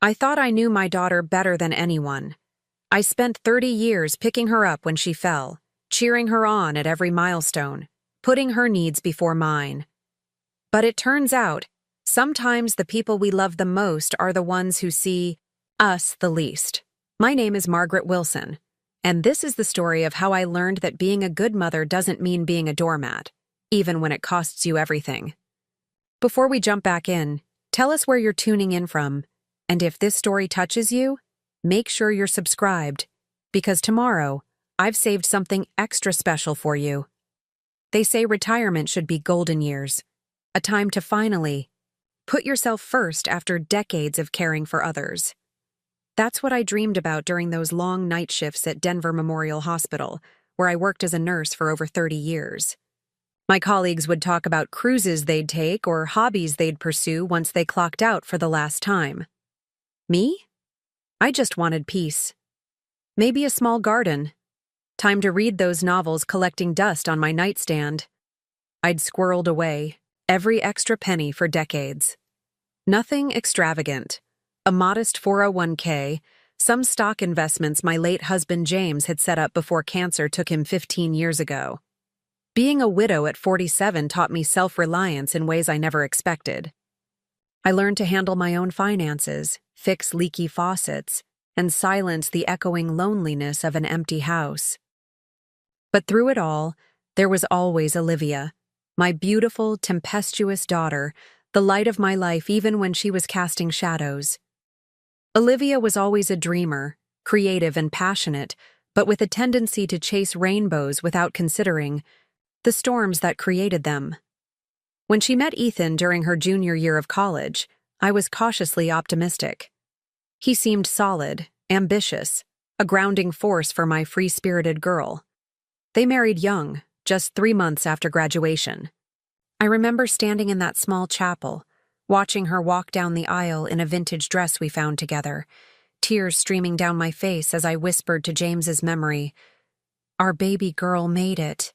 I thought I knew my daughter better than anyone. I spent 30 years picking her up when she fell, cheering her on at every milestone, putting her needs before mine. But it turns out, sometimes the people we love the most are the ones who see us the least. My name is Margaret Wilson, and this is the story of how I learned that being a good mother doesn't mean being a doormat, even when it costs you everything. Before we jump back in, tell us where you're tuning in from, and if this story touches you, make sure you're subscribed, because tomorrow, I've saved something extra special for you. They say retirement should be golden years, a time to finally put yourself first after decades of caring for others. That's what I dreamed about during those long night shifts at Denver Memorial Hospital, where I worked as a nurse for over 30 years. My colleagues would talk about cruises they'd take or hobbies they'd pursue once they clocked out for the last time. Me? I just wanted peace. Maybe a small garden. Time to read those novels collecting dust on my nightstand. I'd squirreled away every extra penny for decades. Nothing extravagant. A modest 401k, some stock investments my late husband James had set up before cancer took him 15 years ago. Being a widow at 47 taught me self-reliance in ways I never expected. I learned to handle my own finances, fix leaky faucets, and silence the echoing loneliness of an empty house. But through it all, there was always Olivia, my beautiful, tempestuous daughter, the light of my life even when she was casting shadows. Olivia was always a dreamer, creative and passionate, but with a tendency to chase rainbows without considering the storms that created them. When she met Ethan during her junior year of college, I was cautiously optimistic. He seemed solid, ambitious, a grounding force for my free-spirited girl. They married young, just 3 months after graduation. I remember standing in that small chapel, watching her walk down the aisle in a vintage dress we found together, tears streaming down my face as I whispered to James's memory, "Our baby girl made it."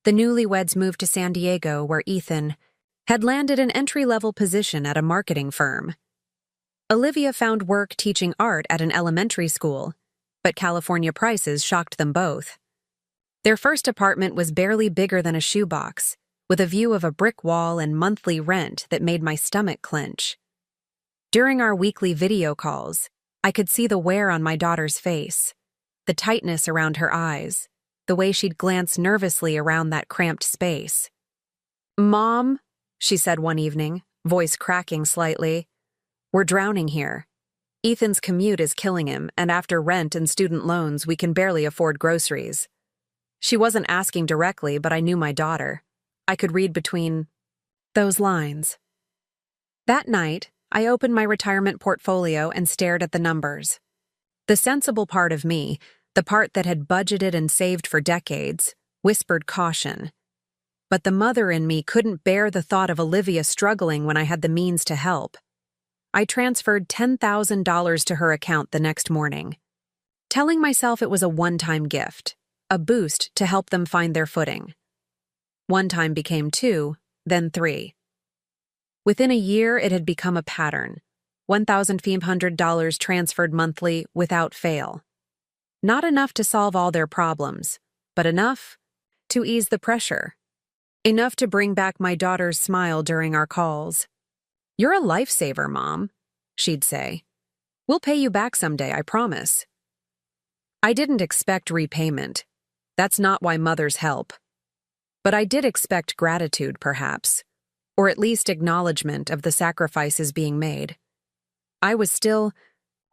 The newlyweds moved to San Diego, where Ethan had landed an entry-level position at a marketing firm. Olivia found work teaching art at an elementary school, but California prices shocked them both. Their first apartment was barely bigger than a shoebox, with a view of a brick wall and monthly rent that made my stomach clench. During our weekly video calls, I could see the wear on my daughter's face, the tightness around her eyes, the way she'd glance nervously around that cramped space. "Mom," she said one evening, voice cracking slightly, "we're drowning here. Ethan's commute is killing him, and after rent and student loans, we can barely afford groceries." She wasn't asking directly, but I knew my daughter. I could read between those lines. That night, I opened my retirement portfolio and stared at the numbers. The sensible part of me, the part that had budgeted and saved for decades, whispered caution. But the mother in me couldn't bear the thought of Olivia struggling when I had the means to help. I transferred $10,000 to her account the next morning, telling myself it was a one-time gift, a boost to help them find their footing. One time became 2, then 3. Within a year, it had become a pattern. $1,500 transferred monthly without fail. Not enough to solve all their problems, but enough to ease the pressure. Enough to bring back my daughter's smile during our calls. "You're a lifesaver, Mom," she'd say. "We'll pay you back someday, I promise." I didn't expect repayment. That's not why mothers help. But I did expect gratitude, perhaps, or at least acknowledgement of the sacrifices being made. I was still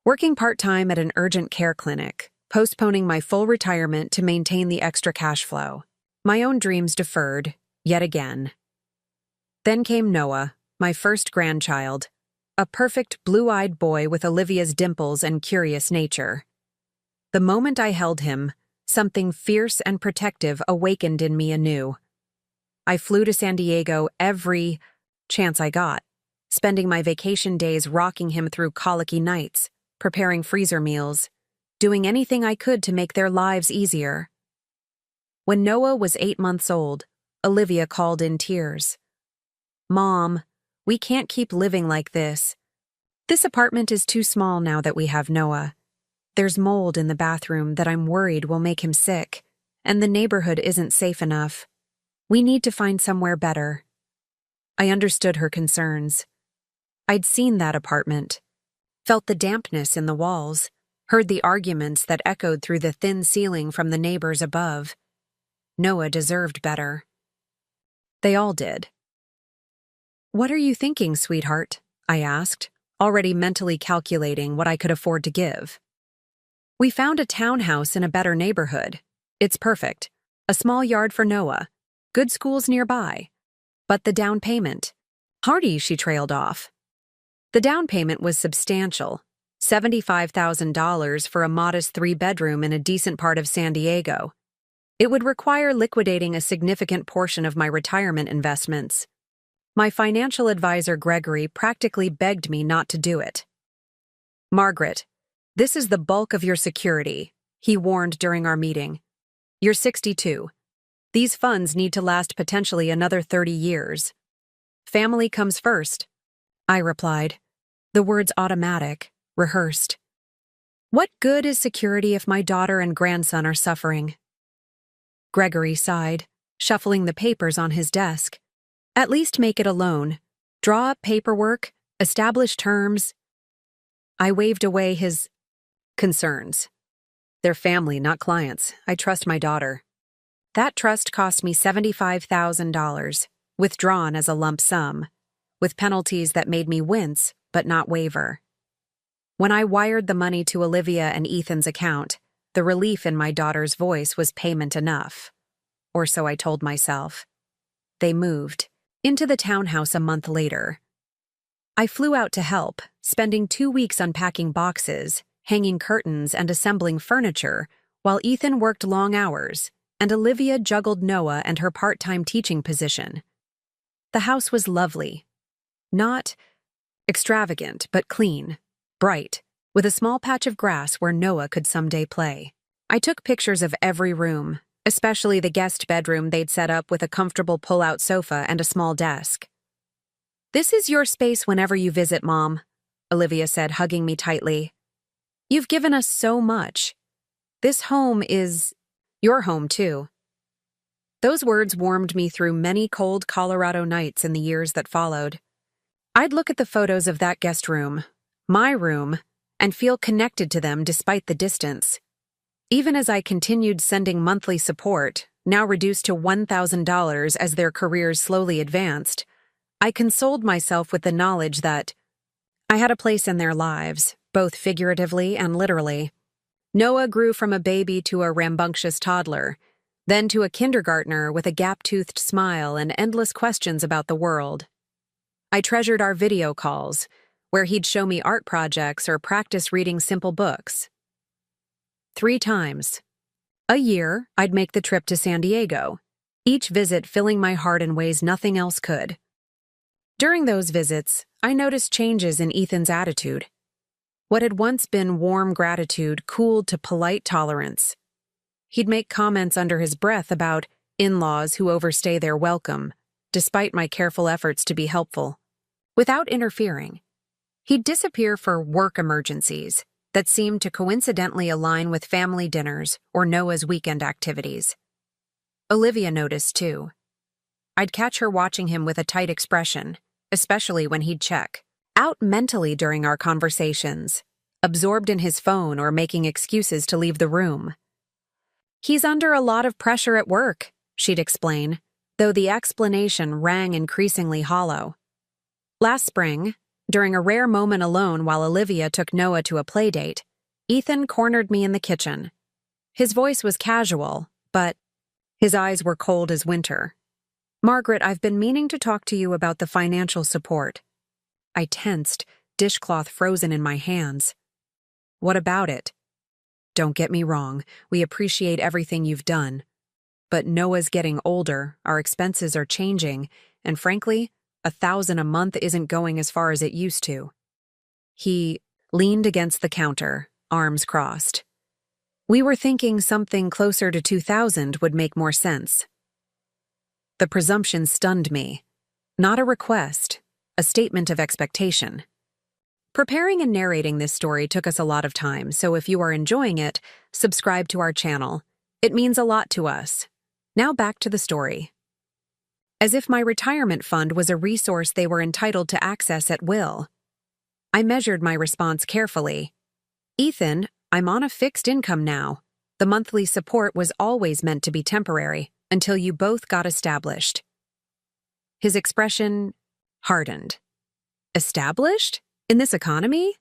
working part-time at an urgent care clinic, postponing my full retirement to maintain the extra cash flow. My own dreams deferred, yet again. Then came Noah, my first grandchild, a perfect blue-eyed boy with Olivia's dimples and curious nature. The moment I held him, something fierce and protective awakened in me anew. I flew to San Diego every chance I got, spending my vacation days rocking him through colicky nights, preparing freezer meals, doing anything I could to make their lives easier. When Noah was 8 months old, Olivia called in tears. "Mom, we can't keep living like this. This apartment is too small now that we have Noah. There's mold in the bathroom that I'm worried will make him sick, and the neighborhood isn't safe enough. We need to find somewhere better. I understood her concerns. I'd seen that apartment, felt the dampness in the walls, heard the arguments that echoed through the thin ceiling from the neighbors above. Noah deserved better. They all did. "What are you thinking, sweetheart?" I asked, already mentally calculating what I could afford to give. "We found a townhouse in a better neighborhood. It's perfect. A small yard for Noah. Good schools nearby. But the down payment." "Hardy," she trailed off. The down payment was substantial, $75,000 for a modest 3-bedroom in a decent part of San Diego. It would require liquidating a significant portion of my retirement investments. My financial advisor, Gregory, practically begged me not to do it. "Margaret, this is the bulk of your security," he warned during our meeting. "You're 62. These funds need to last potentially another 30 years. Family comes first," I replied, the words automatic, rehearsed. "What good is security if my daughter and grandson are suffering?" Gregory sighed, shuffling the papers on his desk. "At least make it a loan. Draw up paperwork, establish terms." I waved away his concerns. "They're family, not clients. I trust my daughter." That trust cost me $75,000, withdrawn as a lump sum, with penalties that made me wince but not waver. When I wired the money to Olivia and Ethan's account, the relief in my daughter's voice was payment enough. Or so I told myself. They moved into the townhouse a month later. I flew out to help, spending 2 weeks unpacking boxes, hanging curtains, and assembling furniture, while Ethan worked long hours, and Olivia juggled Noah and her part-time teaching position. The house was lovely. Not extravagant, but clean, bright, with a small patch of grass where Noah could someday play. I took pictures of every room, especially the guest bedroom they'd set up with a comfortable pull-out sofa and a small desk. "This is your space whenever you visit, Mom," Olivia said, hugging me tightly. "You've given us so much. This home is your home, too." Those words warmed me through many cold Colorado nights in the years that followed. I'd look at the photos of that guest room, my room, and feel connected to them despite the distance. Even as I continued sending monthly support, now reduced to $1,000 as their careers slowly advanced, I consoled myself with the knowledge that I had a place in their lives, both figuratively and literally. Noah grew from a baby to a rambunctious toddler, then to a kindergartner with a gap-toothed smile and endless questions about the world. I treasured our video calls, where he'd show me art projects or practice reading simple books. 3 times a year, I'd make the trip to San Diego, each visit filling my heart in ways nothing else could. During those visits, I noticed changes in Ethan's attitude. What had once been warm gratitude cooled to polite tolerance. He'd make comments under his breath about in-laws who overstay their welcome, despite my careful efforts to be helpful. Without interfering, he'd disappear for work emergencies that seemed to coincidentally align with family dinners or Noah's weekend activities. Olivia noticed, too. I'd catch her watching him with a tight expression, especially when he'd check out mentally during our conversations, absorbed in his phone or making excuses to leave the room. "He's under a lot of pressure at work," she'd explain, though the explanation rang increasingly hollow. Last spring, during a rare moment alone while Olivia took Noah to a playdate, Ethan cornered me in the kitchen. His voice was casual, but his eyes were cold as winter. "Margaret, I've been meaning to talk to you about the financial support." I tensed, dishcloth frozen in my hands. "What about it?" "Don't get me wrong, we appreciate everything you've done. But Noah's getting older, our expenses are changing, and frankly, $1,000 a month isn't going as far as it used to." He leaned against the counter, arms crossed. "We were thinking something closer to 2,000 would make more sense." The presumption stunned me. Not a request, a statement of expectation. Preparing and narrating this story took us a lot of time, so if you are enjoying it, subscribe to our channel. It means a lot to us. Now back to the story. As if my retirement fund was a resource they were entitled to access at will. I measured my response carefully. Ethan, I'm on a fixed income now. The monthly support was always meant to be temporary, until you both got established. His expression hardened. Established? In this economy?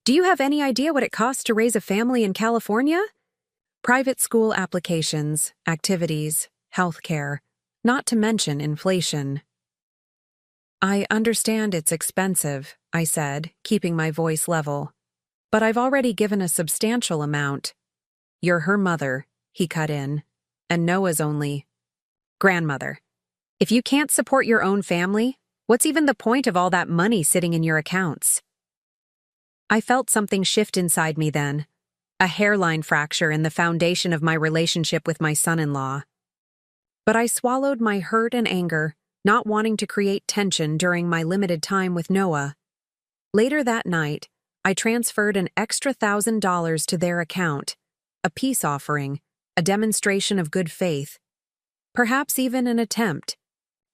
Do you have any idea what it costs to raise a family in California? Private school applications, activities, healthcare, not to mention inflation. I understand it's expensive, I said, keeping my voice level. But I've already given a substantial amount. You're her mother, he cut in, and Noah's only grandmother. If you can't support your own family, what's even the point of all that money sitting in your accounts? I felt something shift inside me then, a hairline fracture in the foundation of my relationship with my son-in-law. But I swallowed my hurt and anger, not wanting to create tension during my limited time with Noah. Later that night, I transferred an extra $1,000 to their account, a peace offering, a demonstration of good faith, perhaps even an attempt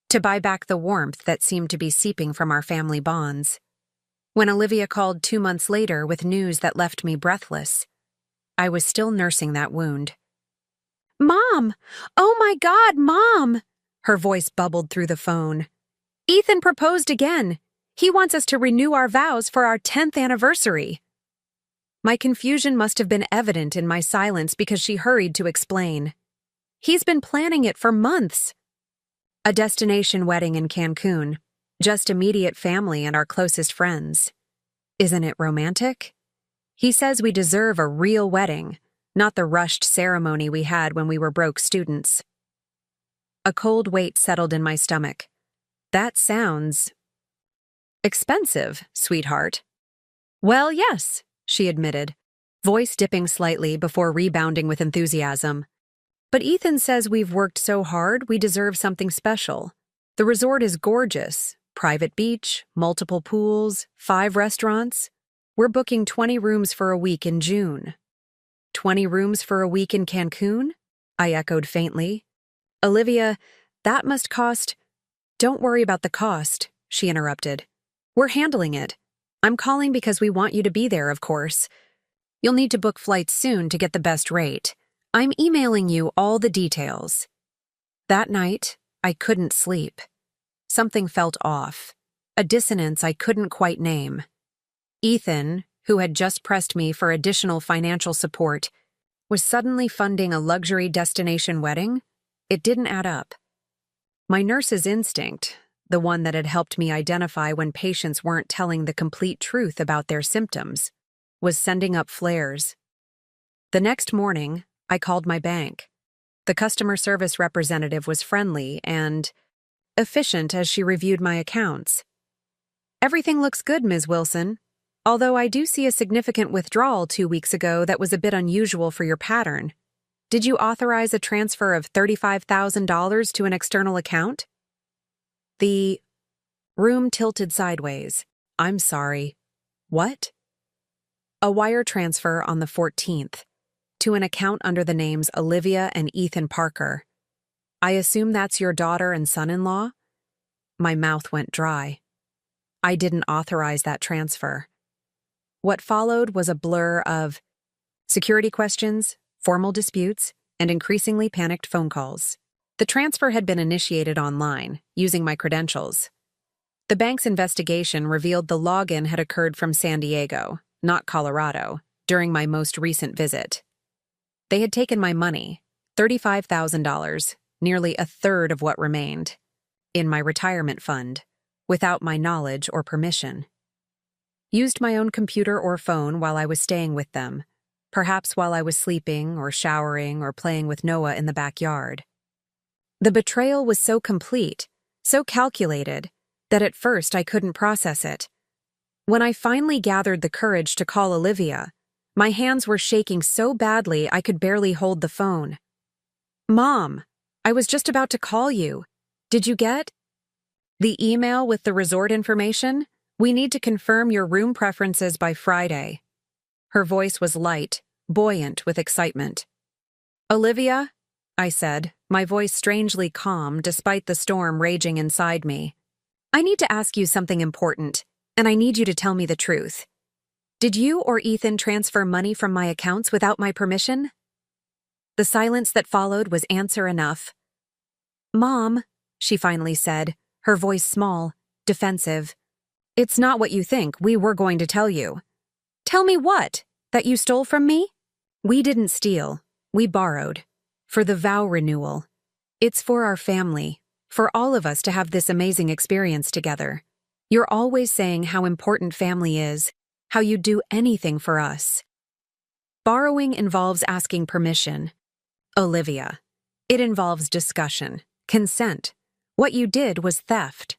to buy back the warmth that seemed to be seeping from our family bonds. When Olivia called 2 months later with news that left me breathless, I was still nursing that wound. "Mom! Oh my God, Mom!" Her voice bubbled through the phone. "Ethan proposed again. He wants us to renew our vows for our 10th anniversary." My confusion must have been evident in my silence because she hurried to explain. "He's been planning it for months." A destination wedding in Cancun, just immediate family and our closest friends. Isn't it romantic? He says we deserve a real wedding, not the rushed ceremony we had when we were broke students. A cold weight settled in my stomach. That sounds expensive, sweetheart. Well, yes, she admitted, voice dipping slightly before rebounding with enthusiasm. But Ethan says we've worked so hard we deserve something special. The resort is gorgeous. Private beach, multiple pools, 5 restaurants. We're booking 20 rooms for a week in June. 20 rooms for a week in Cancun? I echoed faintly. Olivia, that must cost— Don't worry about the cost, she interrupted. We're handling it. I'm calling because we want you to be there, of course. You'll need to book flights soon to get the best rate. I'm emailing you all the details. That night, I couldn't sleep. Something felt off, a dissonance I couldn't quite name. Ethan, who had just pressed me for additional financial support, was suddenly funding a luxury destination wedding? It didn't add up. My nurse's instinct, the one that had helped me identify when patients weren't telling the complete truth about their symptoms, was sending up flares. The next morning, I called my bank. The customer service representative was friendly and efficient as she reviewed my accounts. Everything looks good, Ms. Wilson, although I do see a significant withdrawal 2 weeks ago that was a bit unusual for your pattern. Did you authorize a transfer of $35,000 to an external account? The room tilted sideways. I'm sorry. What? A wire transfer on the 14th. To an account under the names Olivia and Ethan Parker. I assume that's your daughter and son-in-law? My mouth went dry. I didn't authorize that transfer. What followed was a blur of security questions, formal disputes, and increasingly panicked phone calls. The transfer had been initiated online, using my credentials. The bank's investigation revealed the login had occurred from San Diego, not Colorado, during my most recent visit. They had taken my money, $35,000, nearly a third of what remained, in my retirement fund, without my knowledge or permission. Used my own computer or phone while I was staying with them, perhaps while I was sleeping or showering or playing with Noah in the backyard. The betrayal was so complete, so calculated, that at first I couldn't process it. When I finally gathered the courage to call Olivia, my hands were shaking so badly I could barely hold the phone. Mom, I was just about to call you. Did you get the email with the resort information? We need to confirm your room preferences by Friday. Her voice was light, buoyant with excitement. Olivia, I said, my voice strangely calm despite the storm raging inside me. I need to ask you something important, and I need you to tell me the truth. Did you or Ethan transfer money from my accounts without my permission? The silence that followed was answer enough. Mom, she finally said, her voice small, defensive. It's not what you think. We were going to tell you. Tell me what? That you stole from me? We didn't steal. We borrowed. For the vow renewal. It's for our family. For all of us to have this amazing experience together. You're always saying how important family is, how you'd do anything for us. Borrowing involves asking permission. Olivia. It involves discussion, consent. What you did was theft.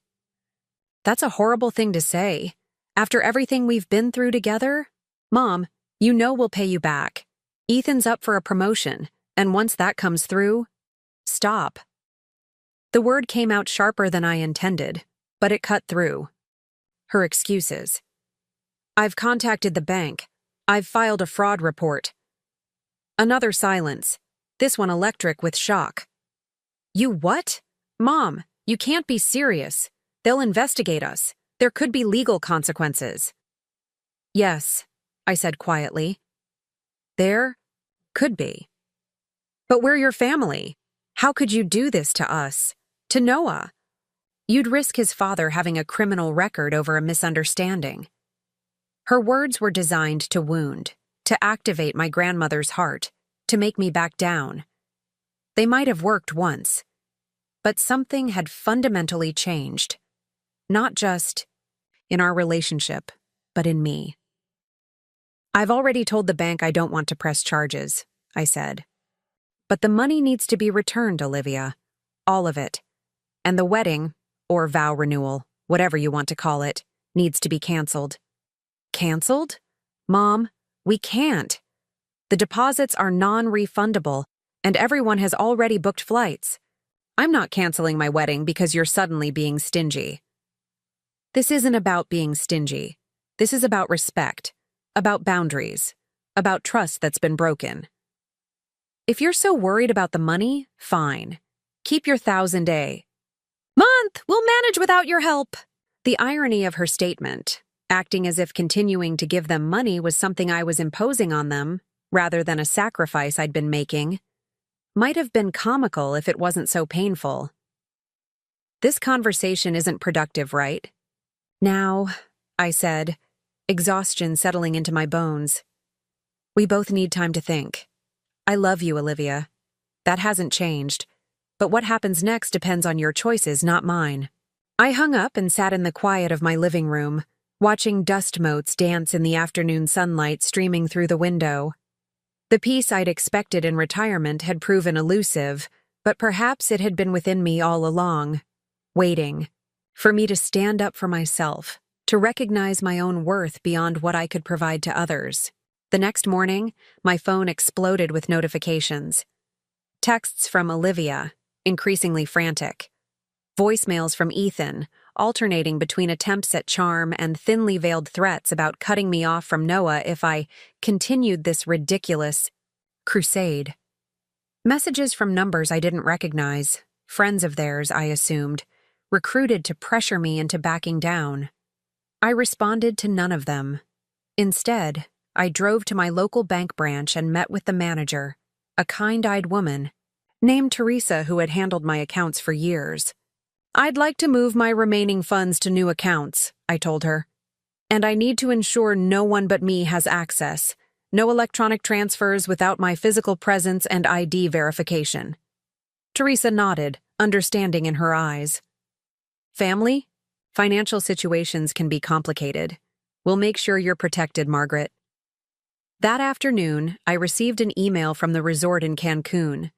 That's a horrible thing to say. After everything we've been through together? Mom, you know we'll pay you back. Ethan's up for a promotion, and once that comes through, stop. The word came out sharper than I intended, but it cut through. Her excuses. I've contacted the bank. I've filed a fraud report. Another silence, this one electric with shock. You what? Mom, you can't be serious. They'll investigate us. There could be legal consequences. Yes, I said quietly. There could be. But we're your family. How could you do this to us? To Noah? You'd risk his father having a criminal record over a misunderstanding. Her words were designed to wound, to activate my grandmother's heart, to make me back down. They might have worked once, but something had fundamentally changed. Not just in our relationship, but in me. I've already told the bank I don't want to press charges, I said. But the money needs to be returned, Olivia. All of it. And the wedding, or vow renewal, whatever you want to call it, needs to be canceled. Canceled? Mom, we can't. The deposits are non-refundable, and everyone has already booked flights. I'm not canceling my wedding because you're suddenly being stingy. This isn't about being stingy. This is about respect, about boundaries, about trust that's been broken. If you're so worried about the money, fine. Keep your $1,000 month. We'll manage without your help. The irony of her statement, acting as if continuing to give them money was something I was imposing on them, rather than a sacrifice I'd been making, might have been comical if it wasn't so painful. This conversation isn't productive, right? Now, I said, exhaustion settling into my bones. We both need time to think. I love you, Olivia. That hasn't changed, but what happens next depends on your choices, not mine. I hung up and sat in the quiet of my living room, watching dust motes dance in the afternoon sunlight streaming through the window. The peace I'd expected in retirement had proven elusive, but perhaps it had been within me all along, waiting for me to stand up for myself, to recognize my own worth beyond what I could provide to others. The next morning, my phone exploded with notifications. Texts from Olivia, increasingly frantic. Voicemails from Ethan, alternating between attempts at charm and thinly veiled threats about cutting me off from Noah if I continued this ridiculous crusade. Messages from numbers I didn't recognize, friends of theirs, I assumed, recruited to pressure me into backing down. I responded to none of them. Instead, I drove to my local bank branch and met with the manager, a kind-eyed woman, named Teresa, who had handled my accounts for years. I'd like to move my remaining funds to new accounts, I told her. And I need to ensure no one but me has access. No electronic transfers without my physical presence and ID verification. Teresa nodded, understanding in her eyes. Family? Financial situations can be complicated. We'll make sure you're protected, Margaret. That afternoon, I received an email from the resort in Cancun.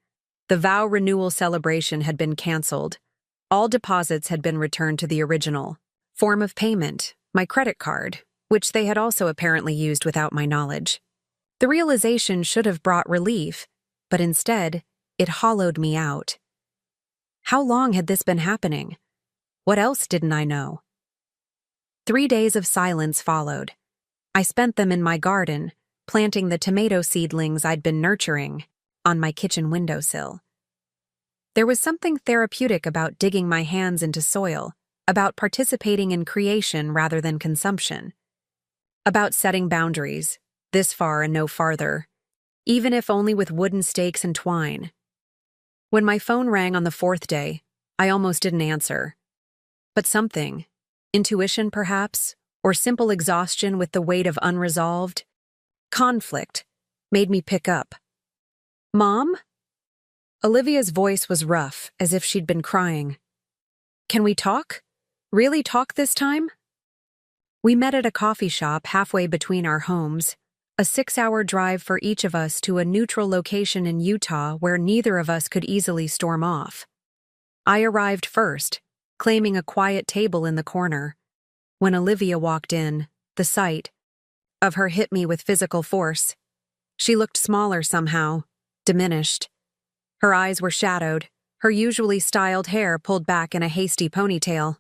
The vow renewal celebration had been canceled. All deposits had been returned to the original form of payment, my credit card, which they had also apparently used without my knowledge. The realization should have brought relief, but instead, it hollowed me out. How long had this been happening? What else didn't I know? 3 days of silence followed. I spent them in my garden, planting the tomato seedlings I'd been nurturing on my kitchen windowsill. There was something therapeutic about digging my hands into soil, about participating in creation rather than consumption, about setting boundaries, this far and no farther, even if only with wooden stakes and twine. When my phone rang on the 4th day, I almost didn't answer. But something, intuition perhaps, or simple exhaustion with the weight of unresolved conflict, made me pick up. "Mom?" Olivia's voice was rough, as if she'd been crying. "Can we talk? Really talk this time?" We met at a coffee shop halfway between our homes, a 6-hour drive for each of us to a neutral location in Utah where neither of us could easily storm off. I arrived first, claiming a quiet table in the corner. When Olivia walked in, the sight of her hit me with physical force. She looked smaller somehow, diminished. Her eyes were shadowed, her usually styled hair pulled back in a hasty ponytail.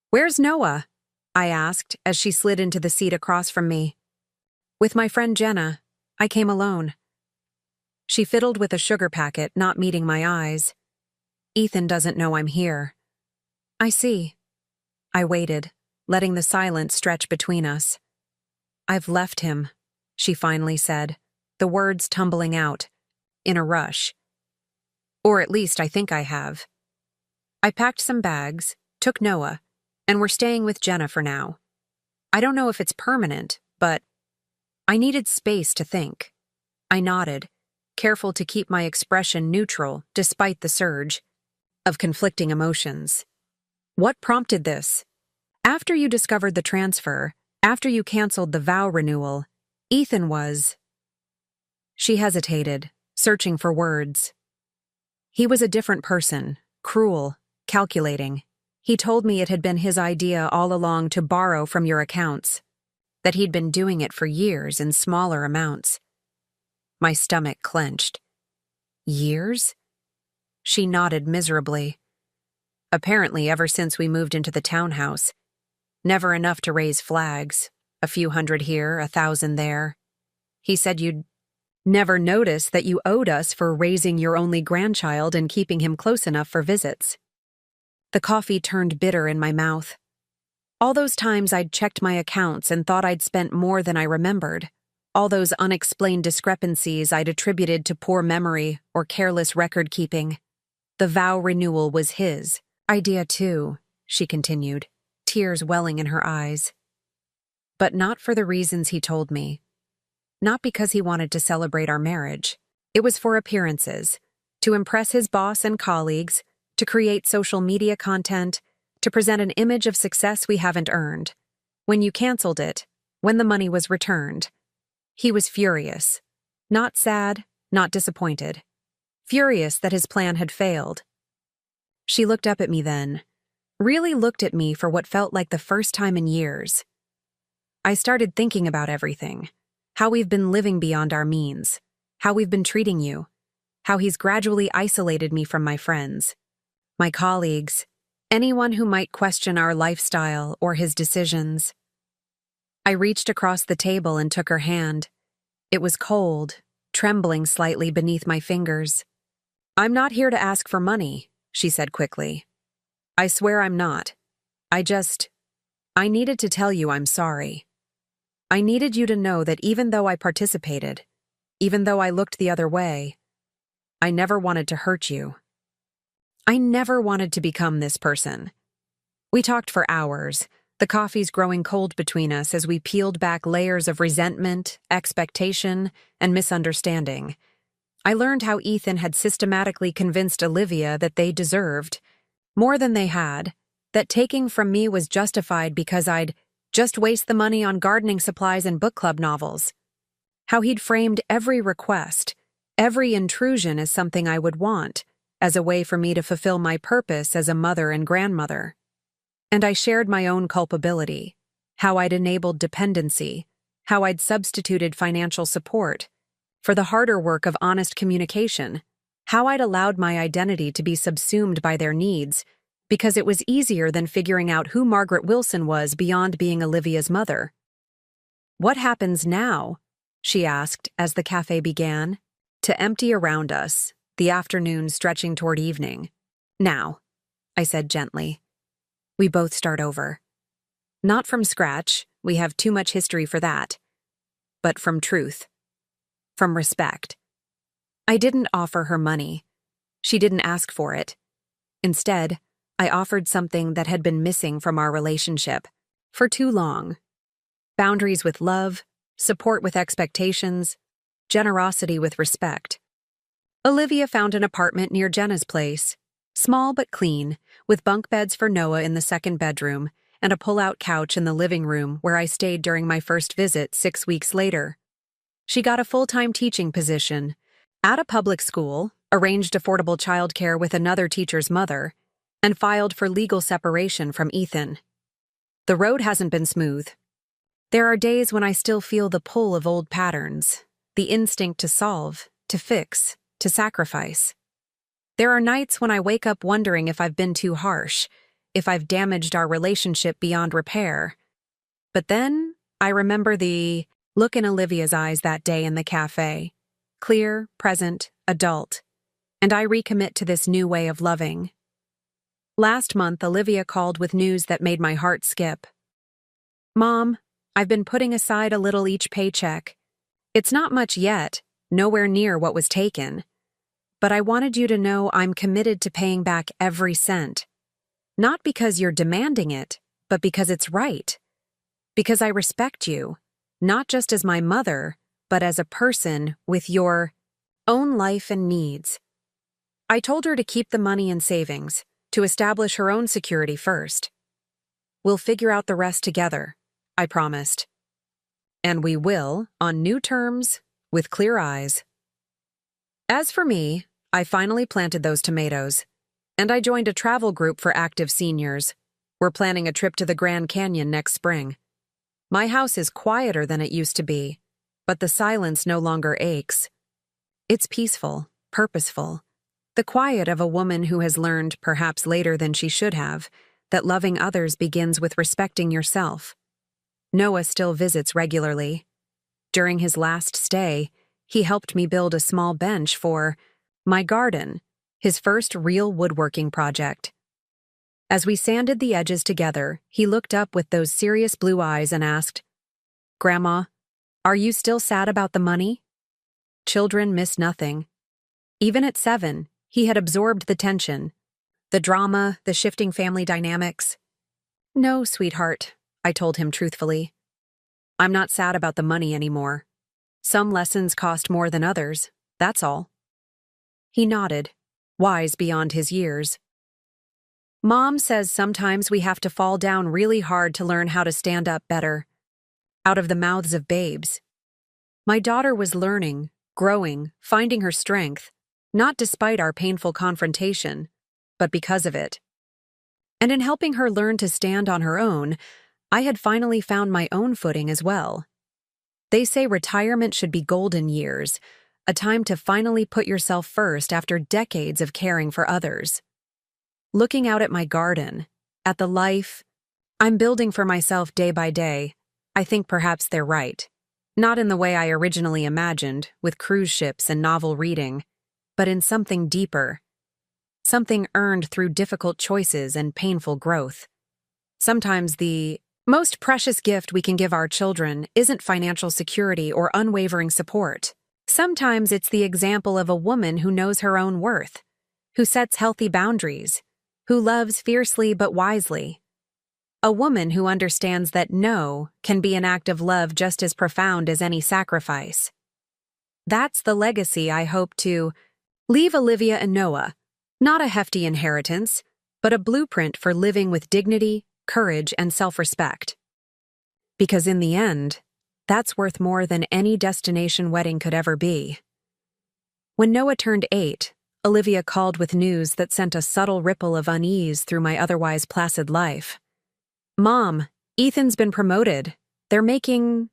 "Where's Noah?" I asked as she slid into the seat across from me. "With my friend Jenna. I came alone." She fiddled with a sugar packet, not meeting my eyes. "Ethan doesn't know I'm here." "I see." I waited, letting the silence stretch between us. "I've left him," she finally said, the words tumbling out, in a rush. "Or at least I think I have. I packed some bags, took Noah, and we're staying with Jenna for now. I don't know if it's permanent, but I needed space to think." I nodded, careful to keep my expression neutral despite the surge of conflicting emotions. "What prompted this?" "After you discovered the transfer, after you canceled the vow renewal, Ethan was—" She hesitated, searching for words. "He was a different person, cruel, calculating. He told me it had been his idea all along to borrow from your accounts, that he'd been doing it for years in smaller amounts." My stomach clenched. "Years?" She nodded miserably. "Apparently ever since we moved into the townhouse. Never enough to raise flags, a few hundred here, 1,000 there. He said you'd never notice that you owed us for raising your only grandchild and keeping him close enough for visits." The coffee turned bitter in my mouth. All those times I'd checked my accounts and thought I'd spent more than I remembered. All those unexplained discrepancies I'd attributed to poor memory or careless record-keeping. The vow renewal was his idea too, she continued, tears welling in her eyes. But not for the reasons he told me. Not because he wanted to celebrate our marriage. It was for appearances, to impress his boss and colleagues, to create social media content, to present an image of success we haven't earned. When you canceled it, when the money was returned, he was furious. Not sad, not disappointed. Furious that his plan had failed. She looked up at me then, really looked at me for what felt like the first time in years. I started thinking about everything. How we've been living beyond our means. How we've been treating you. How he's gradually isolated me from my friends. My colleagues, anyone who might question our lifestyle or his decisions. I reached across the table and took her hand. It was cold, trembling slightly beneath my fingers. "I'm not here to ask for money," she said quickly. "I swear I'm not. I needed to tell you I'm sorry. I needed you to know that even though I participated, even though I looked the other way, I never wanted to hurt you. I never wanted to become this person." We talked for hours, the coffees growing cold between us as we peeled back layers of resentment, expectation, and misunderstanding. I learned how Ethan had systematically convinced Olivia that they deserved more than they had, that taking from me was justified because I'd just waste the money on gardening supplies and book club novels. How he'd framed every request, every intrusion as something I would want, as a way for me to fulfill my purpose as a mother and grandmother. And I shared my own culpability, how I'd enabled dependency, how I'd substituted financial support for the harder work of honest communication, how I'd allowed my identity to be subsumed by their needs, because it was easier than figuring out who Margaret Wilson was beyond being Olivia's mother. "What happens now?" she asked as the cafe began to empty around us, the afternoon stretching toward evening. "Now," I said gently. "We both start over. Not from scratch, we have too much history for that, but from truth. From respect." I didn't offer her money. She didn't ask for it. Instead, I offered something that had been missing from our relationship for too long. Boundaries with love, support with expectations, generosity with respect. Olivia found an apartment near Jenna's place, small but clean, with bunk beds for Noah in the second bedroom and a pull-out couch in the living room where I stayed during my first visit 6 weeks later. She got a full-time teaching position at a public school, arranged affordable childcare with another teacher's mother, and filed for legal separation from Ethan. The road hasn't been smooth. There are days when I still feel the pull of old patterns, the instinct to solve, to fix, to sacrifice. There are nights when I wake up wondering if I've been too harsh, if I've damaged our relationship beyond repair. But then I remember the look in Olivia's eyes that day in the cafe. Clear, present, adult. And I recommit to this new way of loving. Last month, Olivia called with news that made my heart skip. "Mom, I've been putting aside a little each paycheck. It's not much yet, nowhere near what was taken. But I wanted you to know I'm committed to paying back every cent. Not because you're demanding it, but because it's right. Because I respect you, not just as my mother, but as a person with your own life and needs." I told her to keep the money in savings, to establish her own security first. "We'll figure out the rest together," I promised. And we will, on new terms, with clear eyes. As for me, I finally planted those tomatoes, and I joined a travel group for active seniors. We're planning a trip to the Grand Canyon next spring. My house is quieter than it used to be, but the silence no longer aches. It's peaceful, purposeful. The quiet of a woman who has learned, perhaps later than she should have, that loving others begins with respecting yourself. Noah still visits regularly. During his last stay, he helped me build a small bench for my garden, his first real woodworking project. As we sanded the edges together, he looked up with those serious blue eyes and asked, "Grandma, are you still sad about the money?" Children miss nothing. Even at 7, he had absorbed the tension, the drama, the shifting family dynamics. "No, sweetheart," I told him truthfully. "I'm not sad about the money anymore. Some lessons cost more than others, that's all." He nodded, wise beyond his years. "Mom says sometimes we have to fall down really hard to learn how to stand up better." Out of the mouths of babes. My daughter was learning, growing, finding her strength, not despite our painful confrontation, but because of it. And in helping her learn to stand on her own, I had finally found my own footing as well. They say retirement should be golden years, a time to finally put yourself first after decades of caring for others. Looking out at my garden, at the life I'm building for myself day by day, I think perhaps they're right. Not in the way I originally imagined, with cruise ships and novel reading, but in something deeper. Something earned through difficult choices and painful growth. Sometimes the most precious gift we can give our children isn't financial security or unwavering support. Sometimes it's the example of a woman who knows her own worth, who sets healthy boundaries, who loves fiercely but wisely. A woman who understands that no can be an act of love just as profound as any sacrifice. That's the legacy I hope to leave Olivia and Noah, not a hefty inheritance, but a blueprint for living with dignity, courage, and self-respect. Because in the end, that's worth more than any destination wedding could ever be. When Noah turned 8, Olivia called with news that sent a subtle ripple of unease through my otherwise placid life. "Mom, Ethan's been promoted. They're making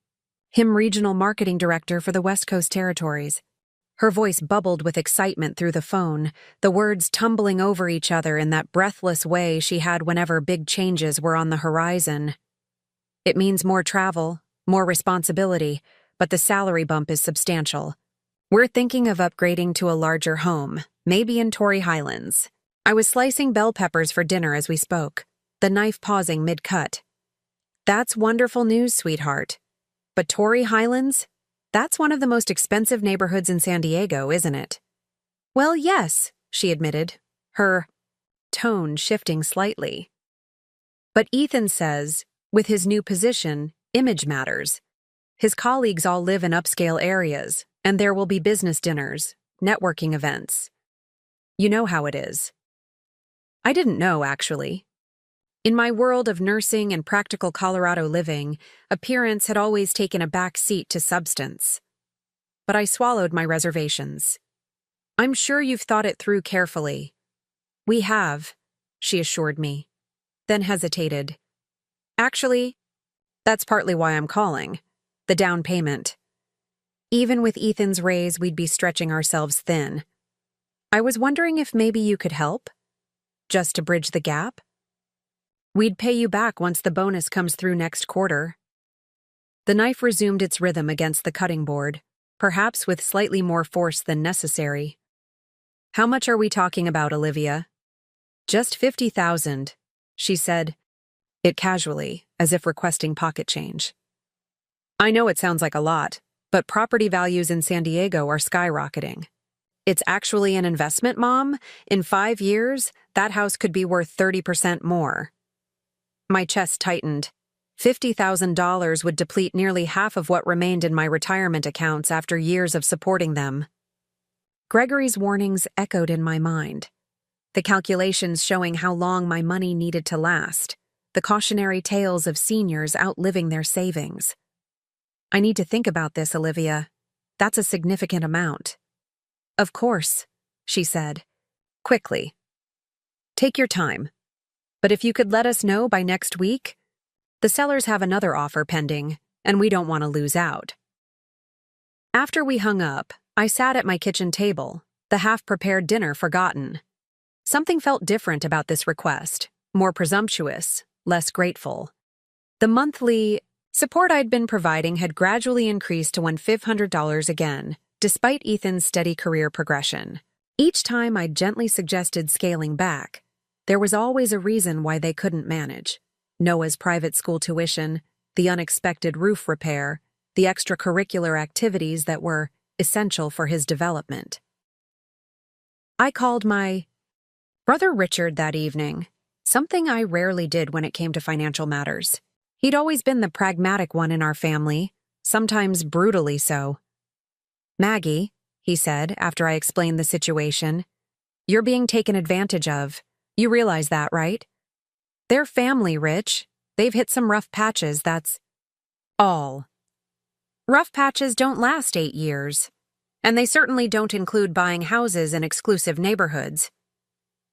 him regional marketing director for the West Coast territories." Her voice bubbled with excitement through the phone, the words tumbling over each other in that breathless way she had whenever big changes were on the horizon. It means more travel, more responsibility, but the salary bump is substantial. We're thinking of upgrading to a larger home, maybe in Torrey Highlands. I was slicing bell peppers for dinner as we spoke, the knife pausing mid-cut. That's wonderful news, sweetheart. But Torrey Highlands? That's one of the most expensive neighborhoods in San Diego, isn't it? Well, yes, she admitted, her tone shifting slightly. But Ethan says, with his new position, image matters. His colleagues all live in upscale areas, and there will be business dinners, networking events. You know how it is. I didn't know, actually. In my world of nursing and practical Colorado living, appearance had always taken a back seat to substance. But I swallowed my reservations. I'm sure you've thought it through carefully. We have, she assured me, then hesitated. Actually, that's partly why I'm calling. The down payment. Even with Ethan's raise, we'd be stretching ourselves thin. I was wondering if maybe you could help? Just to bridge the gap? We'd pay you back once the bonus comes through next quarter. The knife resumed its rhythm against the cutting board, perhaps with slightly more force than necessary. How much are we talking about, Olivia? Just 50,000, she said, it casually, as if requesting pocket change. I know it sounds like a lot, but property values in San Diego are skyrocketing. It's actually an investment, Mom. In 5 years, that house could be worth 30% more. My chest tightened. $50,000 would deplete nearly half of what remained in my retirement accounts after years of supporting them. Gregory's warnings echoed in my mind. The calculations showing how long my money needed to last. The cautionary tales of seniors outliving their savings. I need to think about this, Olivia. That's a significant amount. Of course, she said, quickly. Take your time. But if you could let us know by next week, the sellers have another offer pending, and we don't want to lose out. After we hung up, I sat at my kitchen table, the half-prepared dinner forgotten. Something felt different about this request, more presumptuous, less grateful. The monthly support I'd been providing had gradually increased to $1,500 again, despite Ethan's steady career progression. Each time I'd gently suggested scaling back, there was always a reason why they couldn't manage. Noah's private school tuition, the unexpected roof repair, the extracurricular activities that were essential for his development. I called my brother Richard that evening, something I rarely did when it came to financial matters. He'd always been the pragmatic one in our family, sometimes brutally so. Maggie, he said after I explained the situation, you're being taken advantage of. You realize that, right? They're family, Rich. They've hit some rough patches, that's all. Rough patches don't last 8 years, and they certainly don't include buying houses in exclusive neighborhoods.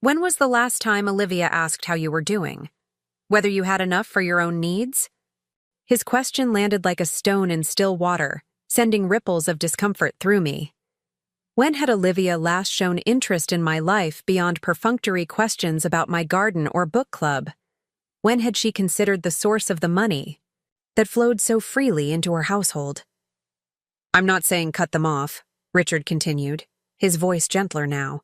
When was the last time Olivia asked how you were doing? Whether you had enough for your own needs? His question landed like a stone in still water, sending ripples of discomfort through me. When had Olivia last shown interest in my life beyond perfunctory questions about my garden or book club? When had she considered the source of the money that flowed so freely into her household? I'm not saying cut them off, Richard continued, his voice gentler now.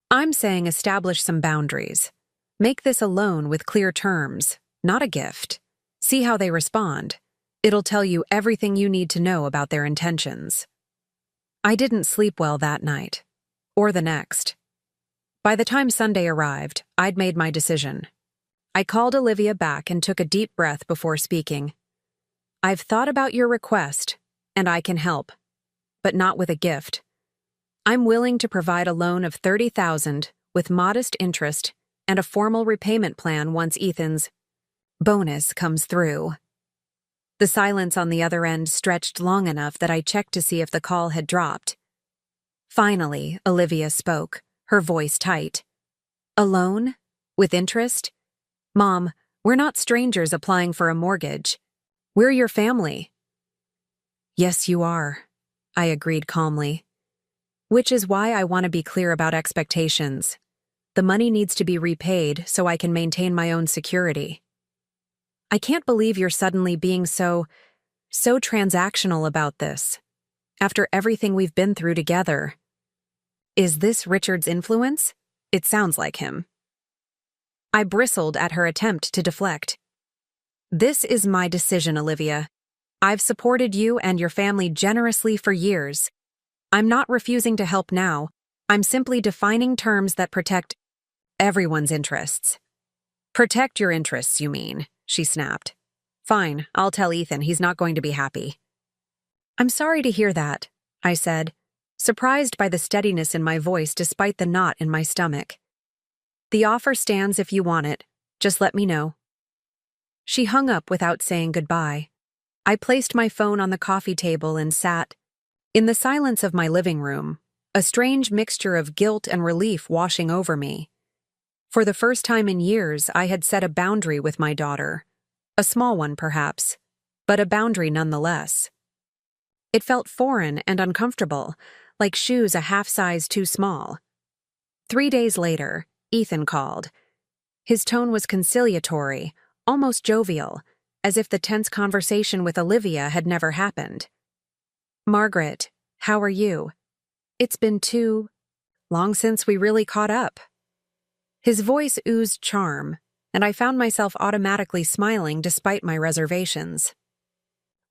I'm saying establish some boundaries. Make this a loan with clear terms, not a gift. See how they respond. It'll tell you everything you need to know about their intentions. I didn't sleep well that night, or the next. By the time Sunday arrived, I'd made my decision. I called Olivia back and took a deep breath before speaking. I've thought about your request, and I can help, but not with a gift. I'm willing to provide a loan of $30,000 with modest interest and a formal repayment plan once Ethan's bonus comes through. The silence on the other end stretched long enough that I checked to see if the call had dropped. Finally, Olivia spoke, her voice tight. A loan? With interest? Mom, we're not strangers applying for a mortgage. We're your family. Yes, you are, I agreed calmly. Which is why I want to be clear about expectations. The money needs to be repaid so I can maintain my own security. I can't believe you're suddenly being so transactional about this. After everything we've been through together. Is this Richard's influence? It sounds like him. I bristled at her attempt to deflect. This is my decision, Olivia. I've supported you and your family generously for years. I'm not refusing to help now. I'm simply defining terms that protect everyone's interests. Protect your interests, you mean, she snapped. Fine, I'll tell Ethan he's not going to be happy. I'm sorry to hear that, I said, surprised by the steadiness in my voice despite the knot in my stomach. The offer stands if you want it. Just let me know. She hung up without saying goodbye. I placed my phone on the coffee table and sat. In the silence of my living room, a strange mixture of guilt and relief washing over me. For the first time in years, I had set a boundary with my daughter. A small one, perhaps, but a boundary nonetheless. It felt foreign and uncomfortable, like shoes a half size too small. 3 days later, Ethan called. His tone was conciliatory, almost jovial, as if the tense conversation with Olivia had never happened. Margaret, how are you? It's been too long since we really caught up. His voice oozed charm, and I found myself automatically smiling despite my reservations.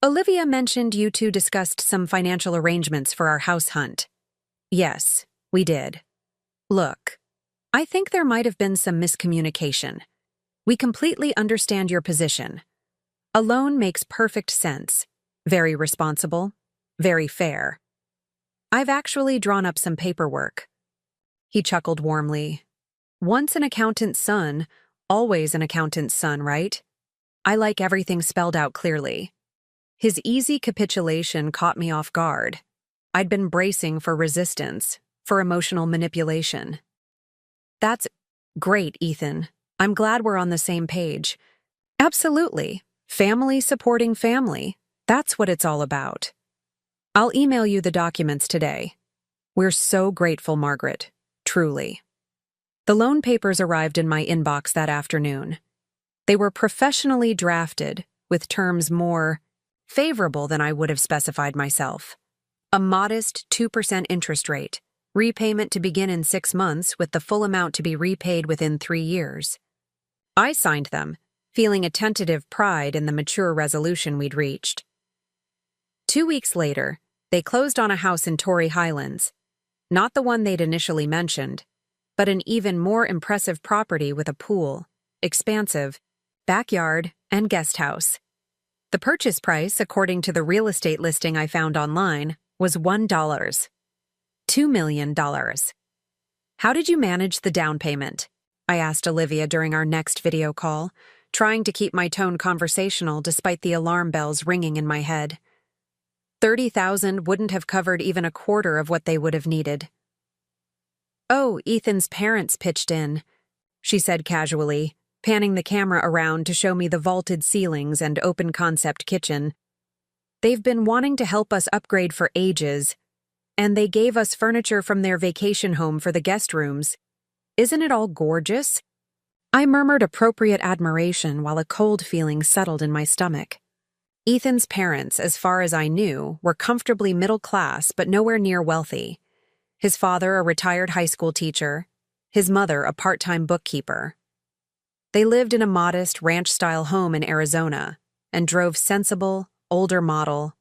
Olivia mentioned you two discussed some financial arrangements for our house hunt. Yes, we did. Look, I think there might have been some miscommunication. We completely understand your position. A loan makes perfect sense. Very responsible. Very fair. I've actually drawn up some paperwork. He chuckled warmly. Once an accountant's son, always an accountant's son, right? I like everything spelled out clearly. His easy capitulation caught me off guard. I'd been bracing for resistance, for emotional manipulation. That's great, Ethan. I'm glad we're on the same page. Absolutely. Family supporting family. That's what it's all about. I'll email you the documents today. We're so grateful, Margaret. Truly. The loan papers arrived in my inbox that afternoon. They were professionally drafted, with terms more favorable than I would have specified myself. A modest 2% interest rate, repayment to begin in 6 months with the full amount to be repaid within 3 years. I signed them, feeling a tentative pride in the mature resolution we'd reached. 2 weeks later, they closed on a house in Torrey Highlands. Not the one they'd initially mentioned, but an even more impressive property with a pool, expansive, backyard, and guest house. The purchase price, according to the real estate listing I found online, was $1. $2 million. How did you manage the down payment? I asked Olivia during our next video call, trying to keep my tone conversational despite the alarm bells ringing in my head. $30,000 wouldn't have covered even a quarter of what they would have needed. Oh, Ethan's parents pitched in, she said casually, panning the camera around to show me the vaulted ceilings and open-concept kitchen. They've been wanting to help us upgrade for ages, and they gave us furniture from their vacation home for the guest rooms. Isn't it all gorgeous? I murmured appropriate admiration while a cold feeling settled in my stomach. Ethan's parents, as far as I knew, were comfortably middle class but nowhere near wealthy. His father a retired high school teacher, his mother a part-time bookkeeper. They lived in a modest ranch-style home in Arizona and drove sensible, older model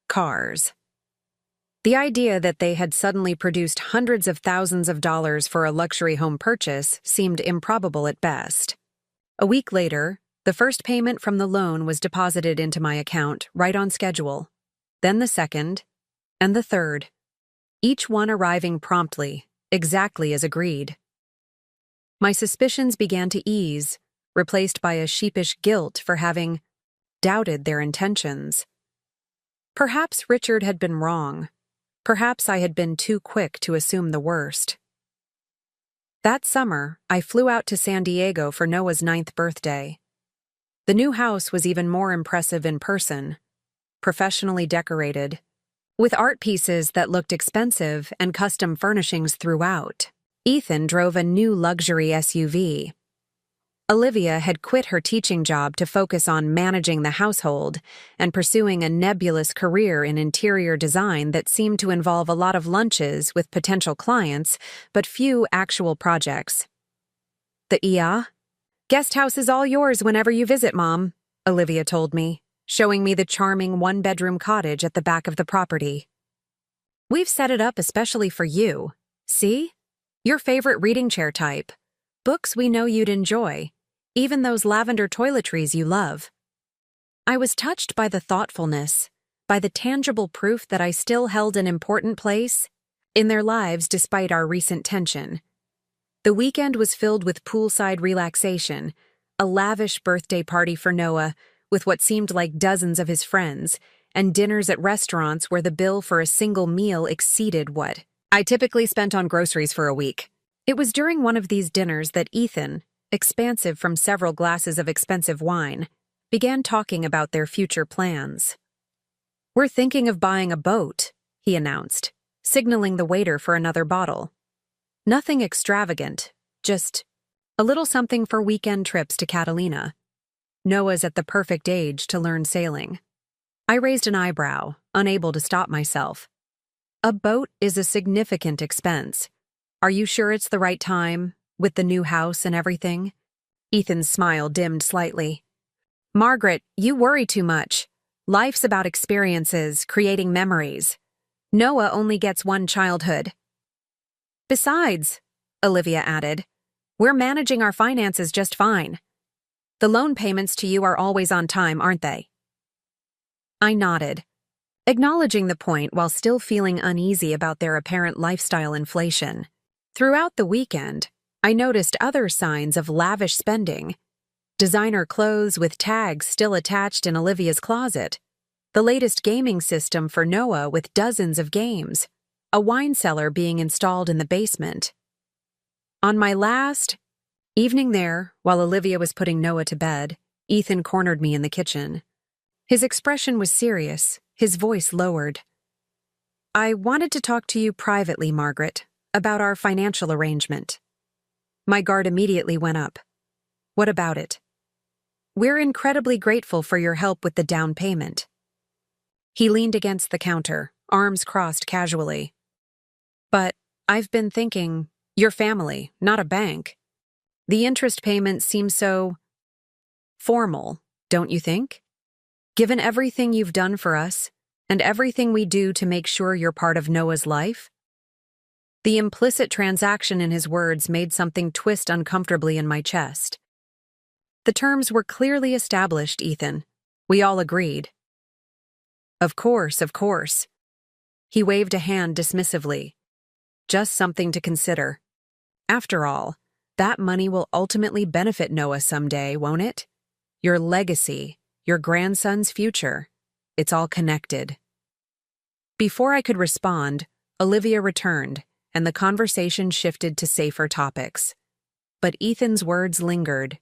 cars. The idea that they had suddenly produced hundreds of thousands of dollars for a luxury home purchase seemed improbable at best. A week later, the first payment from the loan was deposited into my account right on schedule, then the second, and the third, each one arriving promptly, exactly as agreed. My suspicions began to ease, replaced by a sheepish guilt for having doubted their intentions. Perhaps Richard had been wrong. Perhaps I had been too quick to assume the worst. That summer, I flew out to San Diego for Noah's 9th birthday. The new house was even more impressive in person, professionally decorated, with art pieces that looked expensive and custom furnishings throughout. Ethan drove a new luxury SUV. Olivia had quit her teaching job to focus on managing the household and pursuing a nebulous career in interior design that seemed to involve a lot of lunches with potential clients, but few actual projects. The EA? Guest house is all yours whenever you visit, Mom, Olivia told me, showing me the charming one-bedroom cottage at the back of the property. We've set it up especially for you. See? Your favorite reading chair type. Books we know you'd enjoy. Even those lavender toiletries you love. I was touched by the thoughtfulness, by the tangible proof that I still held an important place in their lives despite our recent tension. The weekend was filled with poolside relaxation, a lavish birthday party for Noah with what seemed like dozens of his friends, and dinners at restaurants where the bill for a single meal exceeded what I typically spent on groceries for a week. It was during one of these dinners that Ethan, expansive from several glasses of expensive wine, began talking about their future plans. We're thinking of buying a boat, he announced, signaling the waiter for another bottle. Nothing extravagant, just a little something for weekend trips to Catalina. Noah's at the perfect age to learn sailing. I raised an eyebrow, unable to stop myself. A boat is a significant expense. Are you sure it's the right time? With the new house and everything? Ethan's smile dimmed slightly. Margaret, you worry too much. Life's about experiences, creating memories. Noah only gets one childhood. Besides, Olivia added, we're managing our finances just fine. The loan payments to you are always on time, aren't they? I nodded, acknowledging the point while still feeling uneasy about their apparent lifestyle inflation. Throughout the weekend, I noticed other signs of lavish spending. Designer clothes with tags still attached in Olivia's closet, the latest gaming system for Noah with dozens of games, a wine cellar being installed in the basement. On my last evening there, while Olivia was putting Noah to bed, Ethan cornered me in the kitchen. His expression was serious, his voice lowered. I wanted to talk to you privately, Margaret, about our financial arrangement. My guard immediately went up. What about it? We're incredibly grateful for your help with the down payment. He leaned against the counter, arms crossed casually. But I've been thinking, your family, not a bank. The interest payment seems so formal, don't you think? Given everything you've done for us, and everything we do to make sure you're part of Noah's life? The implicit transaction in his words made something twist uncomfortably in my chest. The terms were clearly established, Ethan. We all agreed. Of course, of course. He waved a hand dismissively. Just something to consider. After all, that money will ultimately benefit Noah someday, won't it? Your legacy, your grandson's future. It's all connected. Before I could respond, Olivia returned, and the conversation shifted to safer topics. But Ethan's words lingered,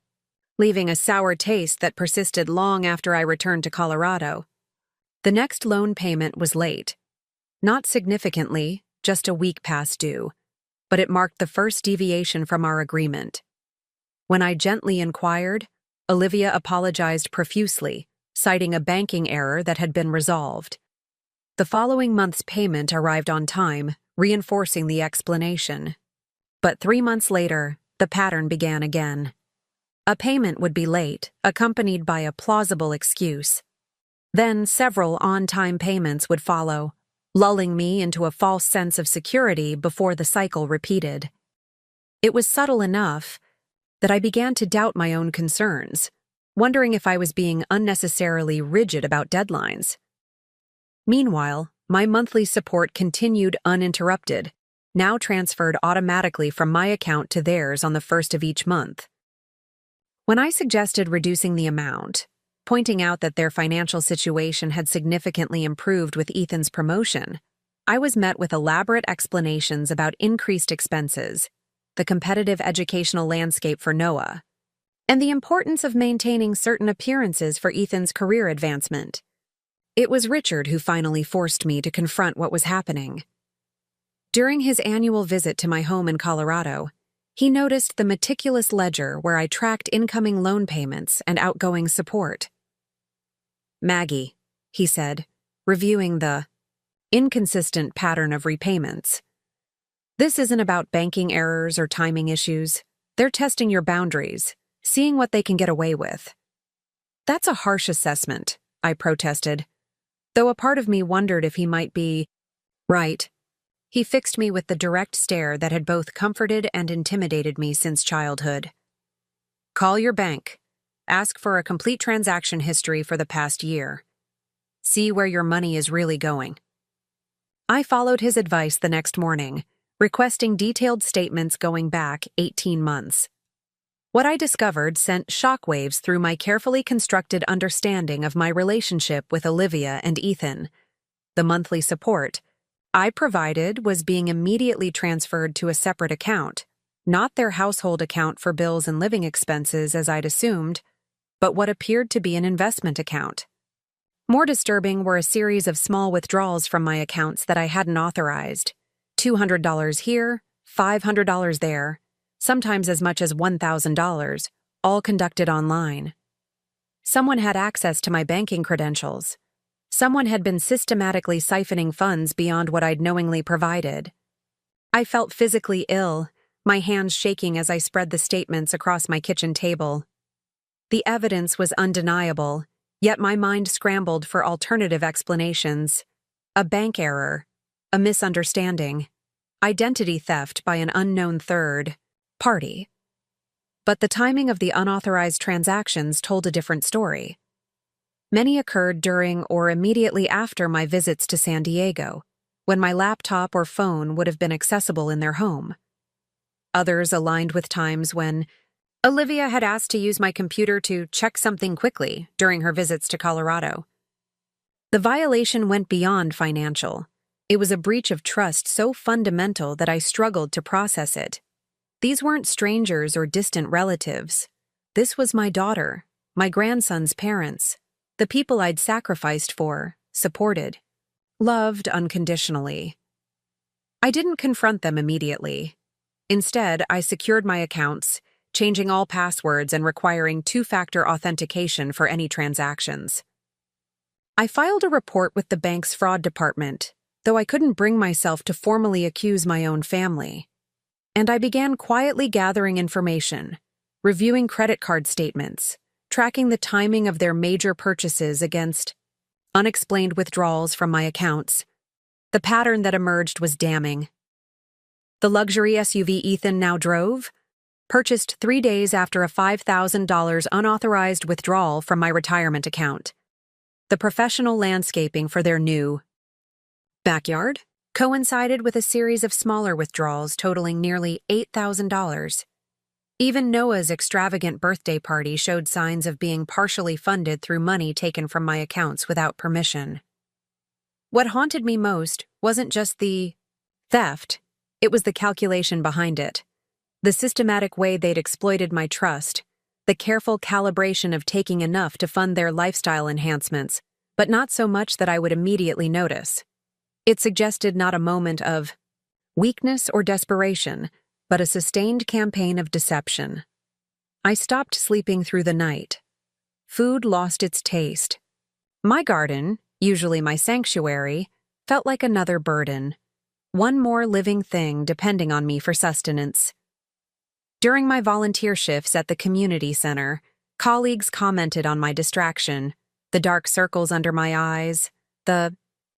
leaving a sour taste that persisted long after I returned to Colorado. The next loan payment was late. Not significantly, just a week past due, but it marked the first deviation from our agreement. When I gently inquired, Olivia apologized profusely, citing a banking error that had been resolved. The following month's payment arrived on time, reinforcing the explanation. But 3 months later, the pattern began again. A payment would be late, accompanied by a plausible excuse. Then several on-time payments would follow, lulling me into a false sense of security before the cycle repeated. It was subtle enough that I began to doubt my own concerns, wondering if I was being unnecessarily rigid about deadlines. Meanwhile, my monthly support continued uninterrupted, now transferred automatically from my account to theirs on the first of each month. When I suggested reducing the amount, pointing out that their financial situation had significantly improved with Ethan's promotion, I was met with elaborate explanations about increased expenses, the competitive educational landscape for Noah, and the importance of maintaining certain appearances for Ethan's career advancement. It was Richard who finally forced me to confront what was happening. During his annual visit to my home in Colorado, he noticed the meticulous ledger where I tracked incoming loan payments and outgoing support. "Maggie," he said, reviewing the inconsistent pattern of repayments. "This isn't about banking errors or timing issues. They're testing your boundaries, seeing what they can get away with." "That's a harsh assessment," I protested, though a part of me wondered if he might be right. He fixed me with the direct stare that had both comforted and intimidated me since childhood. "Call your bank. Ask for a complete transaction history for the past year. See where your money is really going." I followed his advice the next morning, requesting detailed statements going back 18 months. What I discovered sent shockwaves through my carefully constructed understanding of my relationship with Olivia and Ethan. The monthly support I provided was being immediately transferred to a separate account, not their household account for bills and living expenses as I'd assumed, but what appeared to be an investment account. More disturbing were a series of small withdrawals from my accounts that I hadn't authorized. $200 here, $500 there, sometimes as much as $1,000, all conducted online. Someone had access to my banking credentials. Someone had been systematically siphoning funds beyond what I'd knowingly provided. I felt physically ill, my hands shaking as I spread the statements across my kitchen table. The evidence was undeniable, yet my mind scrambled for alternative explanations. A bank error, a misunderstanding, identity theft by an unknown third party. But the timing of the unauthorized transactions told a different story. Many occurred during or immediately after my visits to San Diego, when my laptop or phone would have been accessible in their home. Others aligned with times when Olivia had asked to use my computer to check something quickly during her visits to Colorado. The violation went beyond financial. It was a breach of trust so fundamental that I struggled to process it. These weren't strangers or distant relatives. This was my daughter, my grandson's parents, the people I'd sacrificed for, supported, loved unconditionally. I didn't confront them immediately. Instead, I secured my accounts, changing all passwords and requiring two-factor authentication for any transactions. I filed a report with the bank's fraud department, though I couldn't bring myself to formally accuse my own family. And I began quietly gathering information, reviewing credit card statements, tracking the timing of their major purchases against unexplained withdrawals from my accounts. The pattern that emerged was damning. The luxury SUV Ethan now drove, purchased 3 days after a $5,000 unauthorized withdrawal from my retirement account. The professional landscaping for their new backyard coincided with a series of smaller withdrawals totaling nearly $8,000. Even Noah's extravagant birthday party showed signs of being partially funded through money taken from my accounts without permission. What haunted me most wasn't just the theft, it was the calculation behind it. The systematic way they'd exploited my trust, the careful calibration of taking enough to fund their lifestyle enhancements, but not so much that I would immediately notice. It suggested not a moment of weakness or desperation, but a sustained campaign of deception. I stopped sleeping through the night. Food lost its taste. My garden, usually my sanctuary, felt like another burden. One more living thing depending on me for sustenance. During my volunteer shifts at the community center, colleagues commented on my distraction, the dark circles under my eyes, the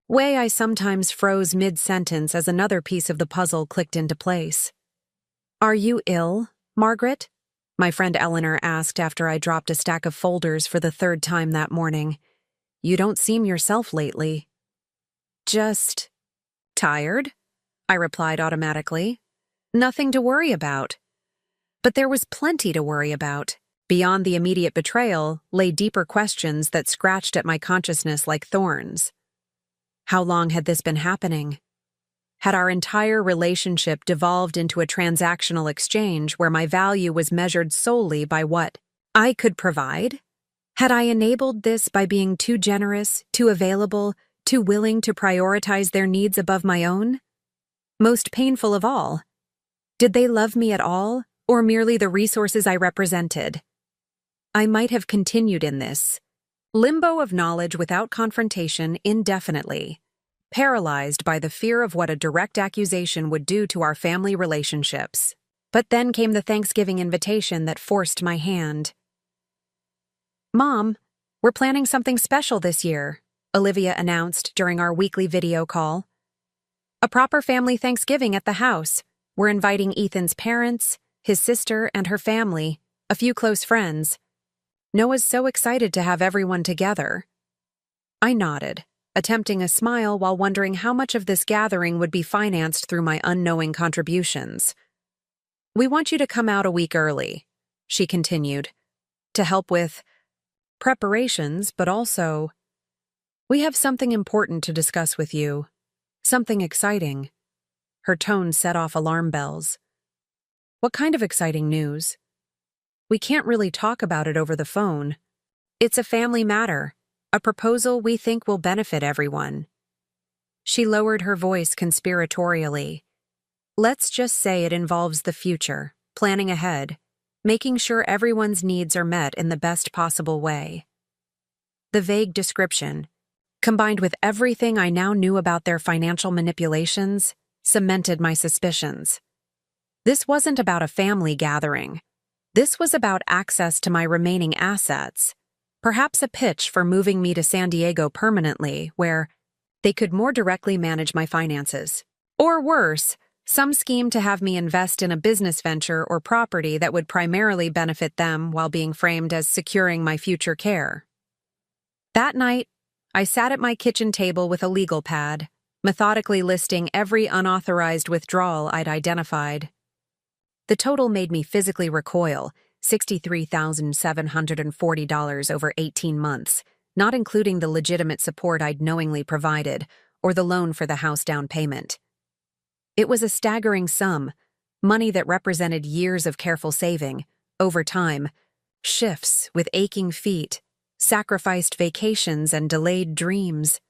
way I sometimes froze mid-sentence as another piece of the puzzle clicked into place. "Are you ill, Margaret?" my friend Eleanor asked after I dropped a stack of folders for the third time that morning. "You don't seem yourself lately." "Just tired," I replied automatically. "Nothing to worry about." But there was plenty to worry about. Beyond the immediate betrayal lay deeper questions that scratched at my consciousness like thorns. How long had this been happening? Had our entire relationship devolved into a transactional exchange where my value was measured solely by what I could provide? Had I enabled this by being too generous, too available, too willing to prioritize their needs above my own? Most painful of all, did they love me at all, or merely the resources I represented? I might have continued in this limbo of knowledge without confrontation indefinitely, paralyzed by the fear of what a direct accusation would do to our family relationships. But then came the Thanksgiving invitation that forced my hand. "Mom, we're planning something special this year," Olivia announced during our weekly video call. "A proper family Thanksgiving at the house. We're inviting Ethan's parents, his sister and her family, a few close friends. Noah's so excited to have everyone together." I nodded, attempting a smile while wondering how much of this gathering would be financed through my unknowing contributions. "We want you to come out a week early," she continued, "to help with preparations, but also, we have something important to discuss with you. Something exciting." Her tone set off alarm bells. "What kind of exciting news?" "We can't really talk about it over the phone. It's a family matter, a proposal we think will benefit everyone." She lowered her voice conspiratorially. "Let's just say it involves the future, planning ahead, making sure everyone's needs are met in the best possible way." The vague description, combined with everything I now knew about their financial manipulations, cemented my suspicions. This wasn't about a family gathering. This was about access to my remaining assets, perhaps a pitch for moving me to San Diego permanently, where they could more directly manage my finances. Or worse, some scheme to have me invest in a business venture or property that would primarily benefit them while being framed as securing my future care. That night, I sat at my kitchen table with a legal pad, methodically listing every unauthorized withdrawal I'd identified. The total made me physically recoil, $63,740 over 18 months, not including the legitimate support I'd knowingly provided or the loan for the house down payment. It was a staggering sum, money that represented years of careful saving, overtime, shifts with aching feet, sacrificed vacations and delayed dreams.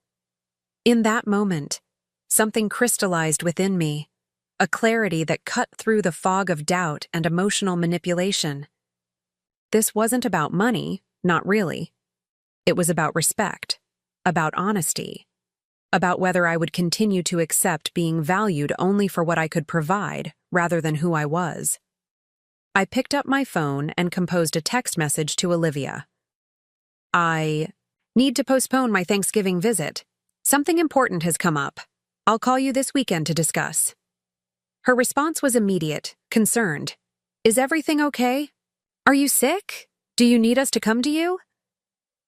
In that moment, something crystallized within me, a clarity that cut through the fog of doubt and emotional manipulation. This wasn't about money, not really. It was about respect, about honesty, about whether I would continue to accept being valued only for what I could provide rather than who I was. I picked up my phone and composed a text message to Olivia. "I need to postpone my Thanksgiving visit. Something important has come up. I'll call you this weekend to discuss." Her response was immediate, concerned. "Is everything okay? Are you sick? Do you need us to come to you?"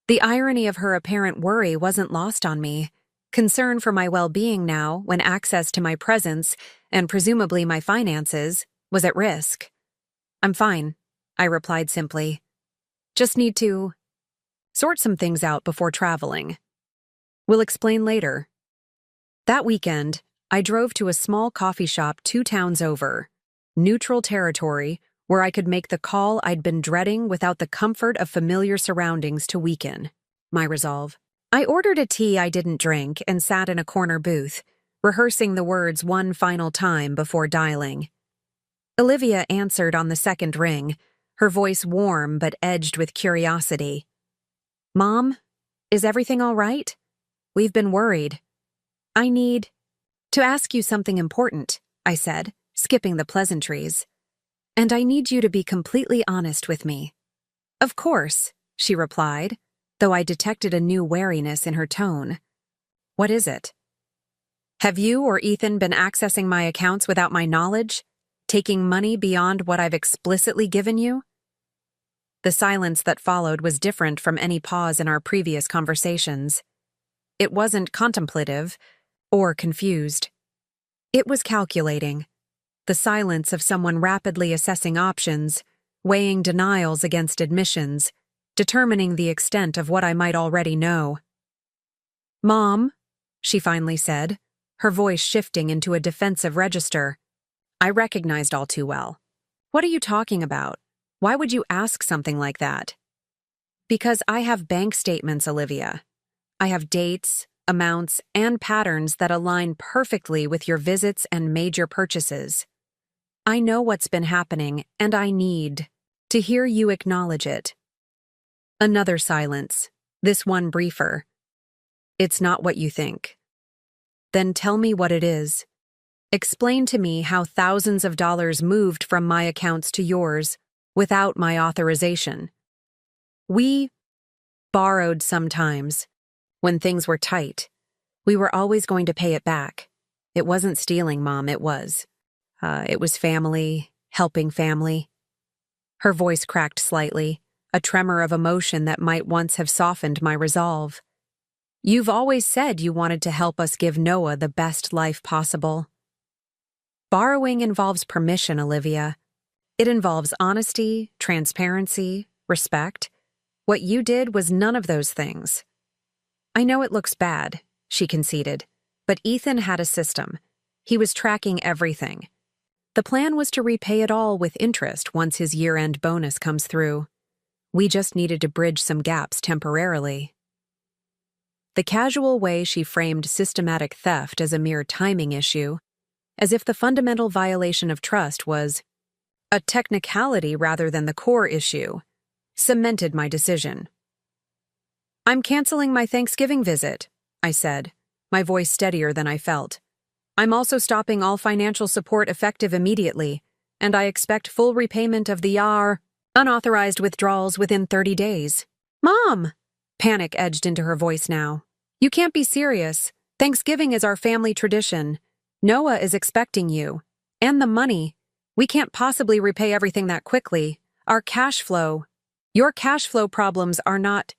The irony of her apparent worry wasn't lost on me. Concern for my well-being now, when access to my presence, and presumably my finances, was at risk. "I'm fine," I replied simply. "Just need to sort some things out before traveling. We'll explain later." That weekend, I drove to a small coffee shop 2 towns over, neutral territory, where I could make the call I'd been dreading without the comfort of familiar surroundings to weaken my resolve. I ordered a tea I didn't drink and sat in a corner booth, rehearsing the words one final time before dialing. Olivia answered on the second ring, her voice warm but edged with curiosity. "Mom, is everything all right? We've been worried." "I need to ask you something important," I said, skipping the pleasantries. "And I need you to be completely honest with me." "Of course," she replied, though I detected a new wariness in her tone. "What is it?" "Have you or Ethan been accessing my accounts without my knowledge, taking money beyond what I've explicitly given you?" The silence that followed was different from any pause in our previous conversations. It wasn't contemplative or confused. It was calculating, the silence of someone rapidly assessing options, weighing denials against admissions, determining the extent of what I might already know. "Mom," she finally said, her voice shifting into a defensive register. I recognized all too well. "What are you talking about? Why would you ask something like that?" Because I have bank statements, Olivia. I have dates, amounts, and patterns that align perfectly with your visits and major purchases. I know what's been happening, and I need to hear you acknowledge it. Another silence, this one briefer. It's not what you think. Then tell me what it is. Explain to me how thousands of dollars moved from my accounts to yours without my authorization. We borrowed sometimes, when things were tight. We were always going to pay it back. It wasn't stealing, Mom, it was. It was family, helping family. Her voice cracked slightly, a tremor of emotion that might once have softened my resolve. You've always said you wanted to help us give Noah the best life possible. Borrowing involves permission, Olivia. It involves honesty, transparency, respect. What you did was none of those things. I know it looks bad, she conceded, but Ethan had a system. He was tracking everything. The plan was to repay it all with interest once his year-end bonus comes through. We just needed to bridge some gaps temporarily. The casual way she framed systematic theft as a mere timing issue, as if the fundamental violation of trust was a technicality rather than the core issue, cemented my decision. I'm canceling my Thanksgiving visit, I said, my voice steadier than I felt. I'm also stopping all financial support effective immediately, and I expect full repayment of the unauthorized withdrawals within 30 days. Mom! Panic edged into her voice now. You can't be serious. Thanksgiving is our family tradition. Noah is expecting you. And the money. We can't possibly repay everything that quickly. Your cash flow problems are not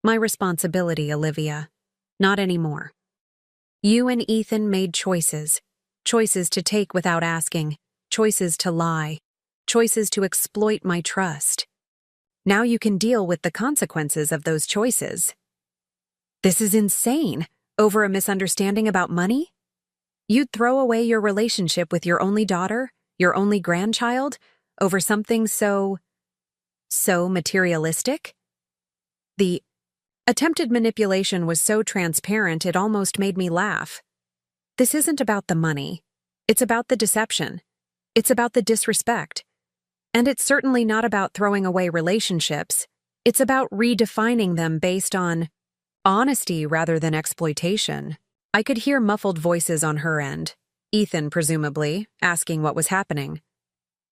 my responsibility, Olivia. Not anymore. You and Ethan made choices. Choices to take without asking. Choices to lie. Choices to exploit my trust. Now you can deal with the consequences of those choices. This is insane. Over a misunderstanding about money? You'd throw away your relationship with your only daughter, your only grandchild, over something so materialistic? The attempted manipulation was so transparent it almost made me laugh. This isn't about the money. It's about the deception. It's about the disrespect. And it's certainly not about throwing away relationships. It's about redefining them based on honesty rather than exploitation. I could hear muffled voices on her end, Ethan presumably, asking what was happening.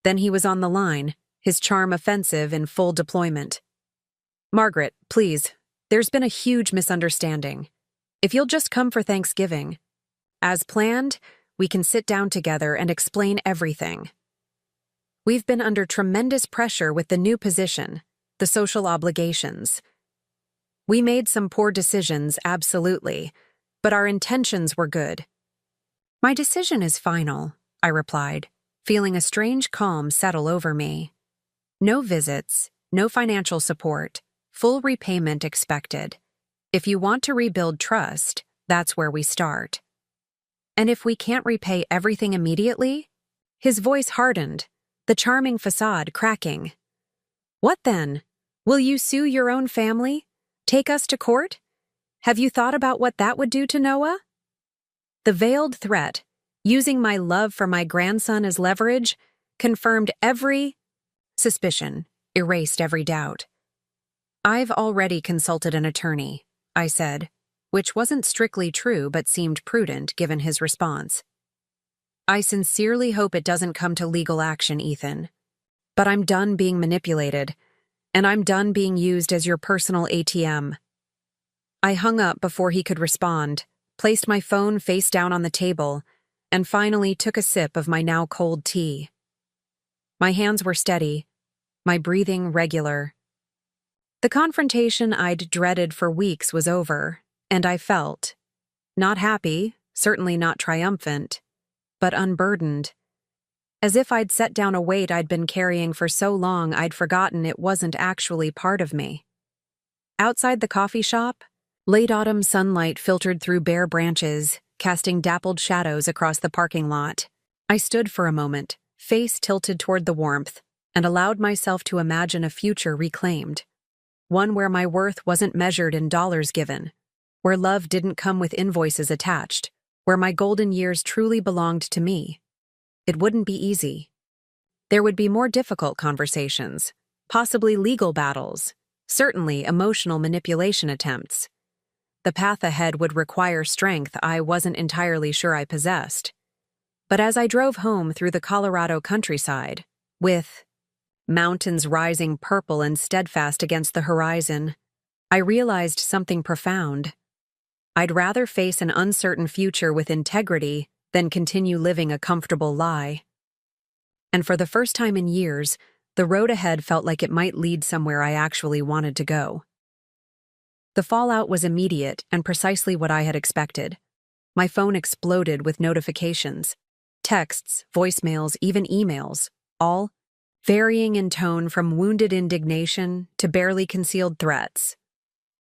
Then he was on the line, his charm offensive in full deployment. Margaret, please, there's been a huge misunderstanding. If you'll just come for Thanksgiving. As planned, we can sit down together and explain everything. We've been under tremendous pressure with the new position, the social obligations. We made some poor decisions, absolutely, but our intentions were good. My decision is final, I replied, feeling a strange calm settle over me. No visits, no financial support, full repayment expected. If you want to rebuild trust, that's where we start. And if we can't repay everything immediately? His voice hardened, the charming facade cracking. What then? Will you sue your own family? Take us to court? Have you thought about what that would do to Noah? The veiled threat, using my love for my grandson as leverage, confirmed every suspicion, erased every doubt. I've already consulted an attorney, I said, which wasn't strictly true but seemed prudent given his response. I sincerely hope it doesn't come to legal action, Ethan. But I'm done being manipulated, and I'm done being used as your personal ATM. I hung up before he could respond, placed my phone face down on the table, and finally took a sip of my now cold tea. My hands were steady, my breathing regular. The confrontation I'd dreaded for weeks was over, and I felt, not happy, certainly not triumphant, but unburdened. As if I'd set down a weight I'd been carrying for so long I'd forgotten it wasn't actually part of me. Outside the coffee shop, late autumn sunlight filtered through bare branches, casting dappled shadows across the parking lot. I stood for a moment, face tilted toward the warmth, and allowed myself to imagine a future reclaimed. one where my worth wasn't measured in dollars given, where love didn't come with invoices attached, where my golden years truly belonged to me. It wouldn't be easy. There would be more difficult conversations, possibly legal battles, certainly emotional manipulation attempts. The path ahead would require strength I wasn't entirely sure I possessed. But as I drove home through the Colorado countryside, with mountains rising purple and steadfast against the horizon, I realized something profound. I'd rather face an uncertain future with integrity than continue living a comfortable lie. And for the first time in years, the road ahead felt like it might lead somewhere I actually wanted to go. The fallout was immediate and precisely what I had expected. My phone exploded with notifications. Texts, voicemails, even emails, all varying in tone from wounded indignation to barely concealed threats.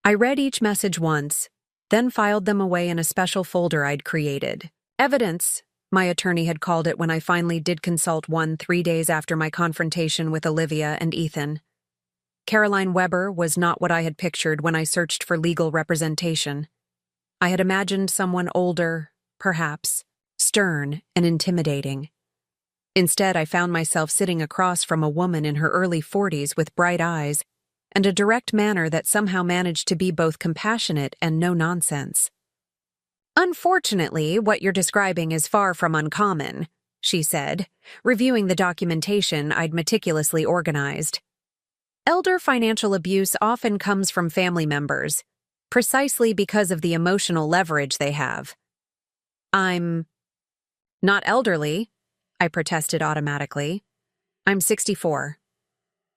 I read each message once, then filed them away in a special folder I'd created. Evidence, my attorney had called it when I finally did consult one 3 days after my confrontation with Olivia and Ethan. Caroline Weber was not what I had pictured when I searched for legal representation. I had imagined someone older, perhaps, stern and intimidating. Instead, I found myself sitting across from a woman in her early 40s with bright eyes and a direct manner that somehow managed to be both compassionate and no-nonsense. "Unfortunately, what you're describing is far from uncommon," she said, reviewing the documentation I'd meticulously organized. "Elder financial abuse often comes from family members, precisely because of the emotional leverage they have." "I'm not elderly," I protested automatically. "I'm 64.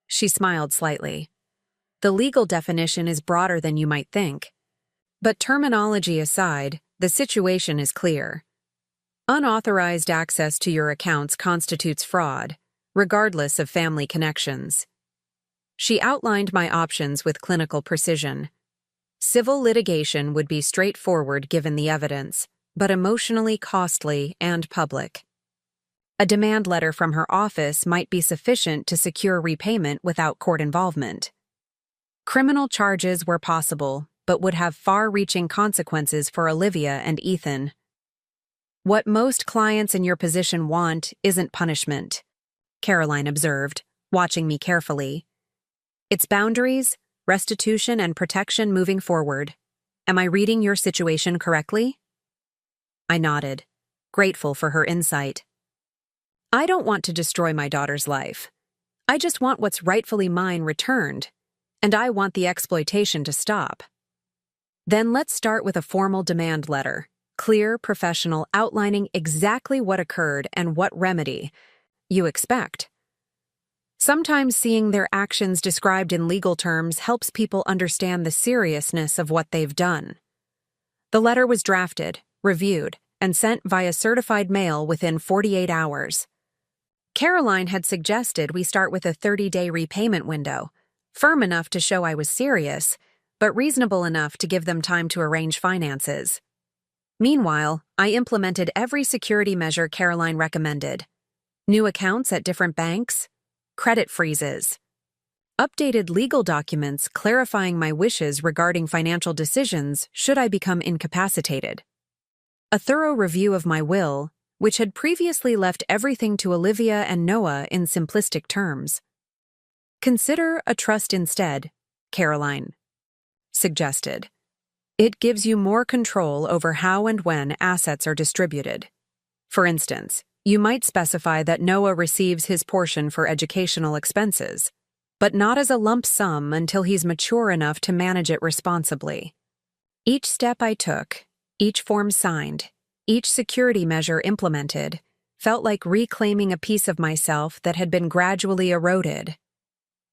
She smiled slightly. "The legal definition is broader than you might think. But terminology aside, the situation is clear. Unauthorized access to your accounts constitutes fraud, regardless of family connections." She outlined my options with clinical precision. Civil litigation would be straightforward given the evidence, but emotionally costly and public. A demand letter from her office might be sufficient to secure repayment without court involvement. Criminal charges were possible, but would have far-reaching consequences for Olivia and Ethan. "What most clients in your position want isn't punishment," Caroline observed, watching me carefully. "It's boundaries, restitution, and protection moving forward. Am I reading your situation correctly?" I nodded, grateful for her insight. "I don't want to destroy my daughter's life. I just want what's rightfully mine returned, and I want the exploitation to stop." "Then let's start with a formal demand letter, clear, professional, outlining exactly what occurred and what remedy you expect." Sometimes seeing their actions described in legal terms helps people understand the seriousness of what they've done. The letter was drafted, reviewed, and sent via certified mail within 48 hours. Caroline had suggested we start with a 30-day repayment window, firm enough to show I was serious, but reasonable enough to give them time to arrange finances. Meanwhile, I implemented every security measure Caroline recommended. New accounts at different banks, credit freezes, updated legal documents clarifying my wishes regarding financial decisions should I become incapacitated, a thorough review of my will, which had previously left everything to Olivia and Noah in simplistic terms. "Consider a trust instead," Caroline suggested. "It gives you more control over how and when assets are distributed. For instance, you might specify that Noah receives his portion for educational expenses, but not as a lump sum until he's mature enough to manage it responsibly." Each step I took, each form signed, each security measure implemented, felt like reclaiming a piece of myself that had been gradually eroded.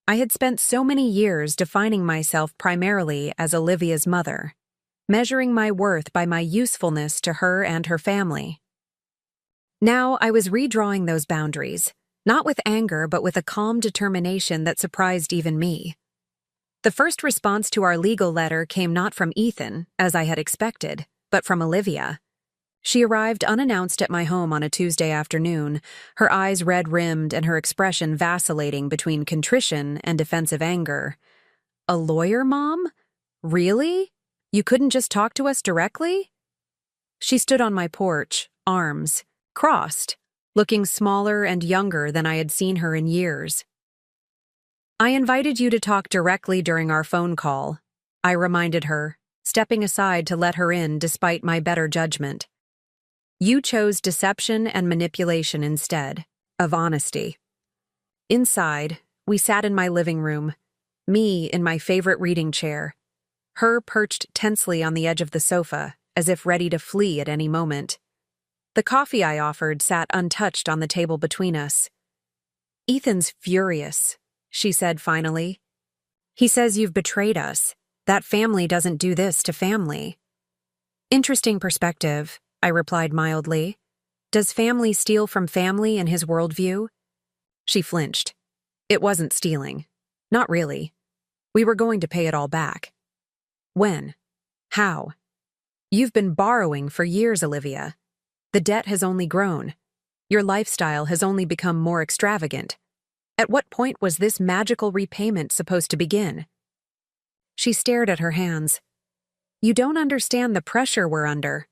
I had spent so many years defining myself primarily as Olivia's mother, measuring my worth by my usefulness to her and her family. Now I was redrawing those boundaries, not with anger but with a calm determination that surprised even me. The first response to our legal letter came not from Ethan, as I had expected, but from Olivia. She arrived unannounced at my home on a Tuesday afternoon, her eyes red-rimmed and her expression vacillating between contrition and defensive anger. A lawyer, Mom? Really? You couldn't just talk to us directly? She stood on my porch, arms crossed, looking smaller and younger than I had seen her in years. I invited you to talk directly during our phone call, I reminded her, stepping aside to let her in despite my better judgment. You chose deception and manipulation instead of honesty. Inside, we sat in my living room, me in my favorite reading chair, her perched tensely on the edge of the sofa, as if ready to flee at any moment. The coffee I offered sat untouched on the table between us. Ethan's furious, she said finally. He says you've betrayed us. That family doesn't do this to family. Interesting perspective, I replied mildly. Does family steal from family in his worldview? She flinched. It wasn't stealing. Not really. We were going to pay it all back. When? How? You've been borrowing for years, Olivia. The debt has only grown. Your lifestyle has only become more extravagant. At what point was this magical repayment supposed to begin? She stared at her hands. You don't understand the pressure we're under.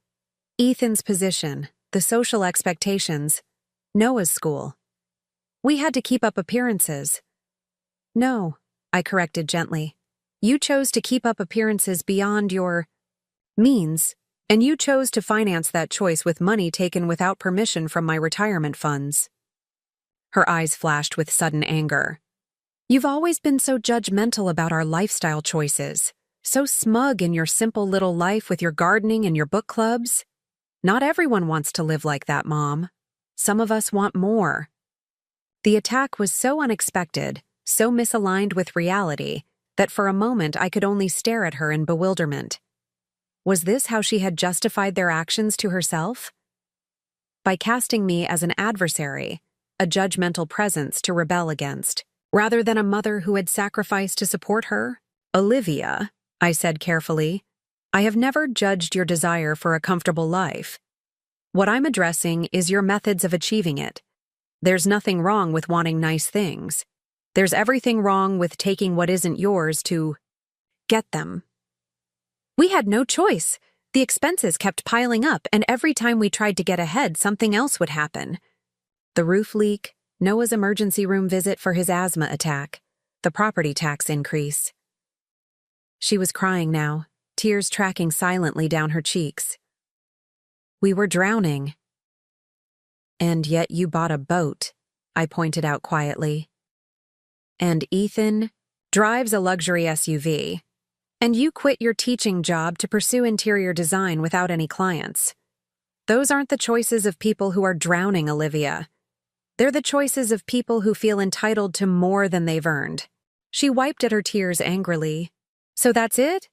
Ethan's position, the social expectations, Noah's school. We had to keep up appearances. No, I corrected gently. You chose to keep up appearances beyond your means, and you chose to finance that choice with money taken without permission from my retirement funds. Her eyes flashed with sudden anger. You've always been so judgmental about our lifestyle choices, so smug in your simple little life with your gardening and your book clubs. Not everyone wants to live like that, Mom. Some of us want more. The attack was so unexpected, so misaligned with reality, that for a moment I could only stare at her in bewilderment. Was this how she had justified their actions to herself? By casting me as an adversary, a judgmental presence to rebel against, rather than a mother who had sacrificed to support her? Olivia, I said carefully, I have never judged your desire for a comfortable life. What I'm addressing is your methods of achieving it. There's nothing wrong with wanting nice things. There's everything wrong with taking what isn't yours to get them. We had no choice. The expenses kept piling up, and every time we tried to get ahead, something else would happen. The roof leak, Noah's emergency room visit for his asthma attack, the property tax increase. She was crying now, tears tracking silently down her cheeks. We were drowning. And yet you bought a boat, I pointed out quietly. And Ethan drives a luxury SUV. And you quit your teaching job to pursue interior design without any clients. Those aren't the choices of people who are drowning, Olivia. They're the choices of people who feel entitled to more than they've earned. She wiped at her tears angrily. So that's it?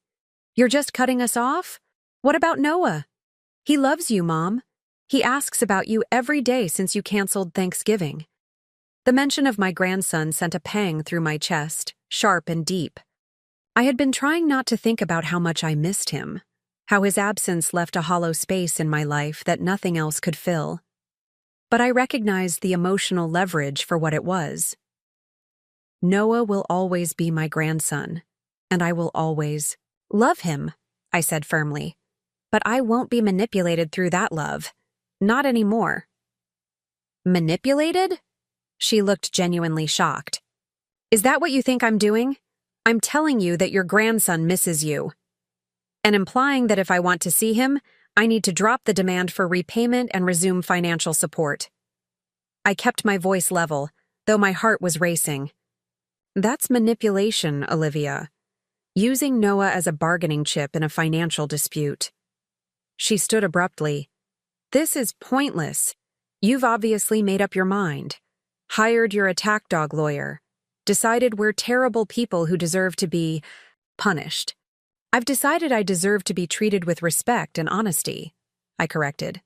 You're just cutting us off? What about Noah? He loves you, Mom. He asks about you every day since you canceled Thanksgiving. The mention of my grandson sent a pang through my chest, sharp and deep. I had been trying not to think about how much I missed him, how his absence left a hollow space in my life that nothing else could fill. But I recognized the emotional leverage for what it was. Noah will always be my grandson, and I will always love him, I said firmly. But I won't be manipulated through that love. Not anymore. Manipulated? She looked genuinely shocked. Is that what you think I'm doing? I'm telling you that your grandson misses you. And implying that if I want to see him, I need to drop the demand for repayment and resume financial support. I kept my voice level, though my heart was racing. That's manipulation, Olivia. Using Noah as a bargaining chip in a financial dispute. She stood abruptly. This is pointless. You've obviously made up your mind. Hired your attack dog lawyer. Decided we're terrible people who deserve to be punished. I've decided I deserve to be treated with respect and honesty, I corrected.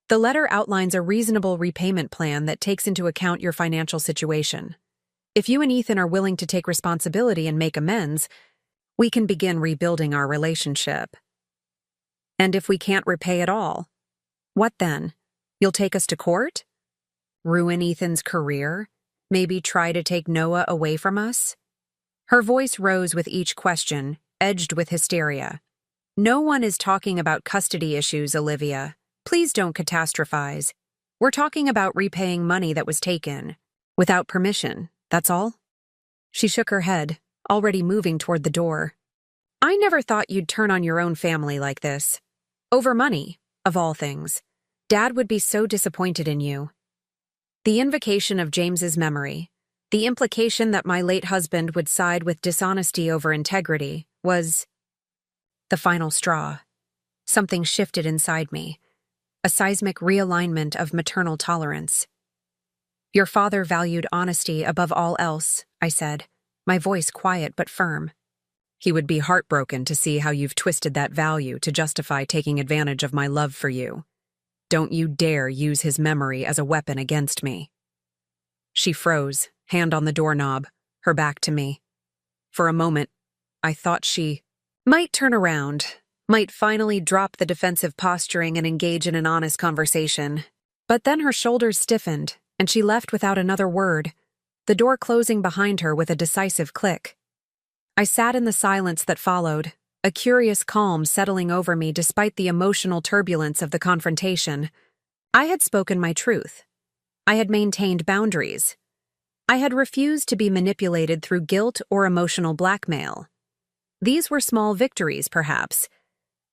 The letter outlines a reasonable repayment plan that takes into account your financial situation. If you and Ethan are willing to take responsibility and make amends, we can begin rebuilding our relationship. And if we can't repay at all, what then? You'll take us to court? Ruin Ethan's career? Maybe try to take Noah away from us? Her voice rose with each question, edged with hysteria. No one is talking about custody issues, Olivia. Please don't catastrophize. We're talking about repaying money that was taken. Without permission, that's all? She shook her head, already moving toward the door. I never thought you'd turn on your own family like this. Over money, of all things. Dad would be so disappointed in you. The invocation of James's memory, the implication that my late husband would side with dishonesty over integrity, was the final straw. Something shifted inside me, a seismic realignment of maternal tolerance. Your father valued honesty above all else, I said, my voice quiet but firm. He would be heartbroken to see how you've twisted that value to justify taking advantage of my love for you. Don't you dare use his memory as a weapon against me. She froze, hand on the doorknob, her back to me. For a moment, I thought she might turn around, might finally drop the defensive posturing and engage in an honest conversation. But then her shoulders stiffened, and she left without another word, the door closing behind her with a decisive click. I sat in the silence that followed, a curious calm settling over me despite the emotional turbulence of the confrontation. I had spoken my truth. I had maintained boundaries. I had refused to be manipulated through guilt or emotional blackmail. These were small victories, perhaps,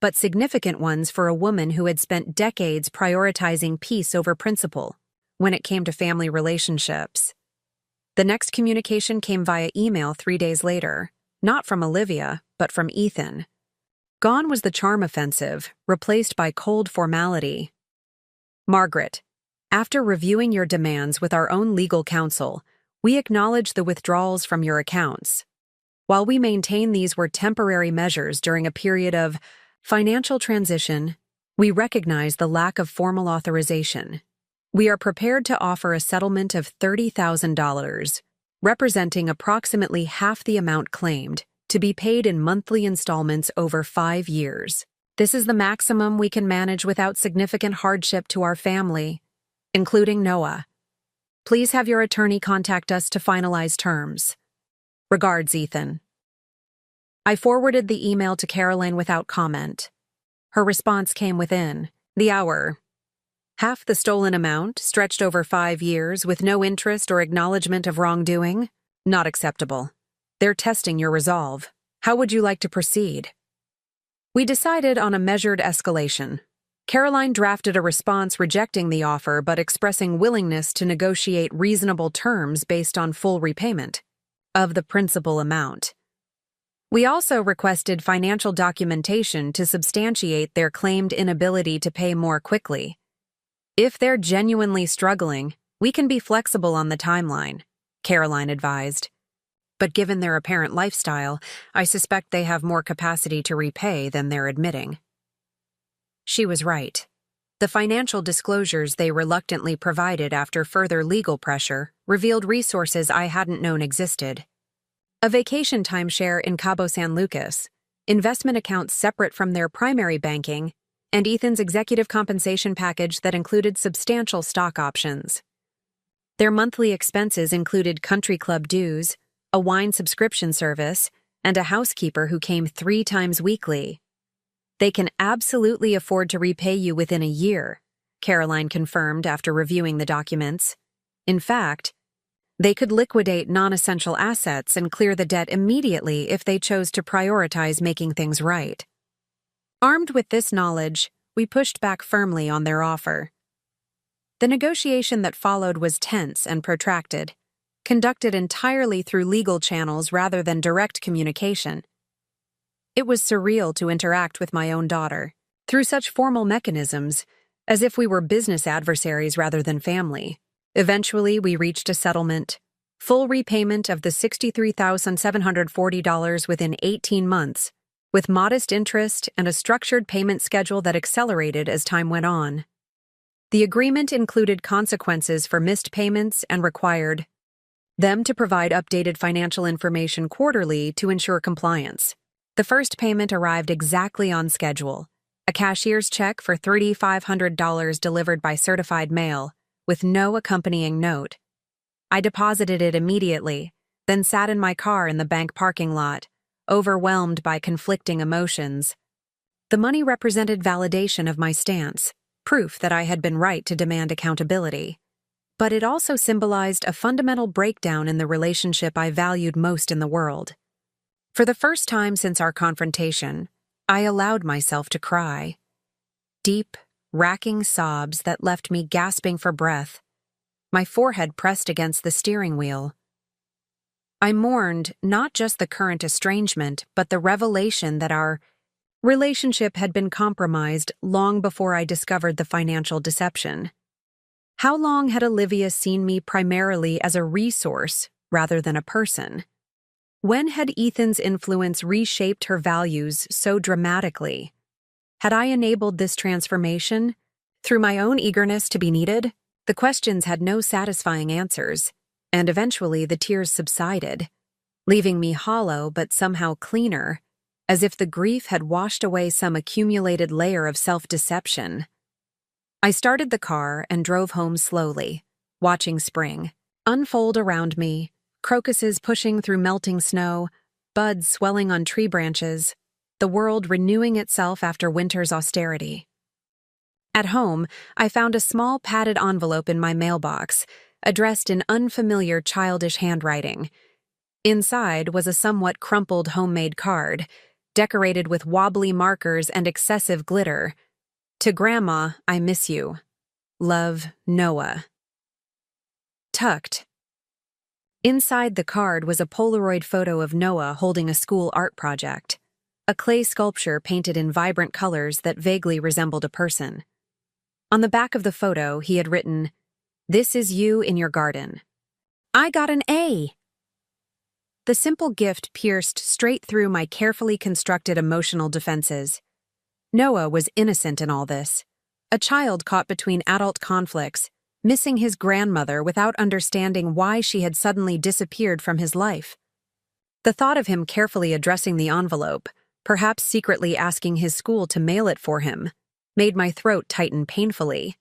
but significant ones for a woman who had spent decades prioritizing peace over principle when it came to family relationships. The next communication came via email 3 days later, not from Olivia, but from Ethan. Gone was the charm offensive, replaced by cold formality. Margaret, after reviewing your demands with our own legal counsel, we acknowledge the withdrawals from your accounts. While we maintain these were temporary measures during a period of financial transition, we recognize the lack of formal authorization. We are prepared to offer a settlement of $30,000, representing approximately half the amount claimed, to be paid in monthly installments over 5 years. This is the maximum we can manage without significant hardship to our family, including Noah. Please have your attorney contact us to finalize terms. Regards, Ethan. I forwarded the email to Caroline without comment. Her response came within the hour. Half the stolen amount, stretched over 5 years, with no interest or acknowledgement of wrongdoing? Not acceptable. They're testing your resolve. How would you like to proceed? We decided on a measured escalation. Caroline drafted a response rejecting the offer but expressing willingness to negotiate reasonable terms based on full repayment of the principal amount. We also requested financial documentation to substantiate their claimed inability to pay more quickly. If they're genuinely struggling, we can be flexible on the timeline, Caroline advised. But given their apparent lifestyle, I suspect they have more capacity to repay than they're admitting. She was right. The financial disclosures they reluctantly provided after further legal pressure revealed resources I hadn't known existed. A vacation timeshare in Cabo San Lucas, investment accounts separate from their primary banking, and Ethan's executive compensation package that included substantial stock options. Their monthly expenses included country club dues, a wine subscription service, and a housekeeper who came 3 times weekly. They can absolutely afford to repay you within a year, Caroline confirmed after reviewing the documents. In fact, they could liquidate non-essential assets and clear the debt immediately if they chose to prioritize making things right. Armed with this knowledge, we pushed back firmly on their offer. The negotiation that followed was tense and protracted, conducted entirely through legal channels rather than direct communication. It was surreal to interact with my own daughter through such formal mechanisms, as if we were business adversaries rather than family. Eventually, we reached a settlement, full repayment of the $63,740 within 18 months, with modest interest and a structured payment schedule that accelerated as time went on. The agreement included consequences for missed payments and required them to provide updated financial information quarterly to ensure compliance. The first payment arrived exactly on schedule, a cashier's check for $3,500 delivered by certified mail, with no accompanying note. I deposited it immediately, then sat in my car in the bank parking lot, overwhelmed by conflicting emotions. The money represented validation of my stance, proof that I had been right to demand accountability. But it also symbolized a fundamental breakdown in the relationship I valued most in the world. For the first time since our confrontation, I allowed myself to cry. Deep, racking sobs that left me gasping for breath, my forehead pressed against the steering wheel. I mourned not just the current estrangement, but the revelation that our relationship had been compromised long before I discovered the financial deception. How long had Olivia seen me primarily as a resource rather than a person? When had Ethan's influence reshaped her values so dramatically? Had I enabled this transformation through my own eagerness to be needed? The questions had no satisfying answers, and eventually the tears subsided, leaving me hollow but somehow cleaner, as if the grief had washed away some accumulated layer of self-deception. I started the car and drove home slowly, watching spring unfold around me, crocuses pushing through melting snow, buds swelling on tree branches, the world renewing itself after winter's austerity. At home, I found a small padded envelope in my mailbox, addressed in unfamiliar childish handwriting. Inside was a somewhat crumpled homemade card, decorated with wobbly markers and excessive glitter. To Grandma, I miss you. Love, Noah. Tucked. Inside the card was a Polaroid photo of Noah holding a school art project, a clay sculpture painted in vibrant colors that vaguely resembled a person. On the back of the photo, he had written, "This is you in your garden." I got an A! The simple gift pierced straight through my carefully constructed emotional defenses. Noah was innocent in all this, a child caught between adult conflicts, missing his grandmother without understanding why she had suddenly disappeared from his life. The thought of him carefully addressing the envelope, perhaps secretly asking his school to mail it for him, made my throat tighten painfully.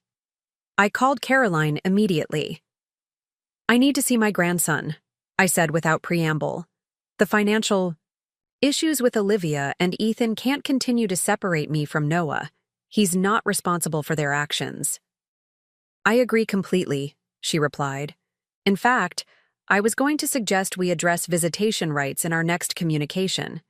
I called Caroline immediately. "I need to see my grandson," I said without preamble. "The financial issues with Olivia and Ethan can't continue to separate me from Noah. He's not responsible for their actions." "I agree completely," she replied. "In fact, I was going to suggest we address visitation rights in our next communication.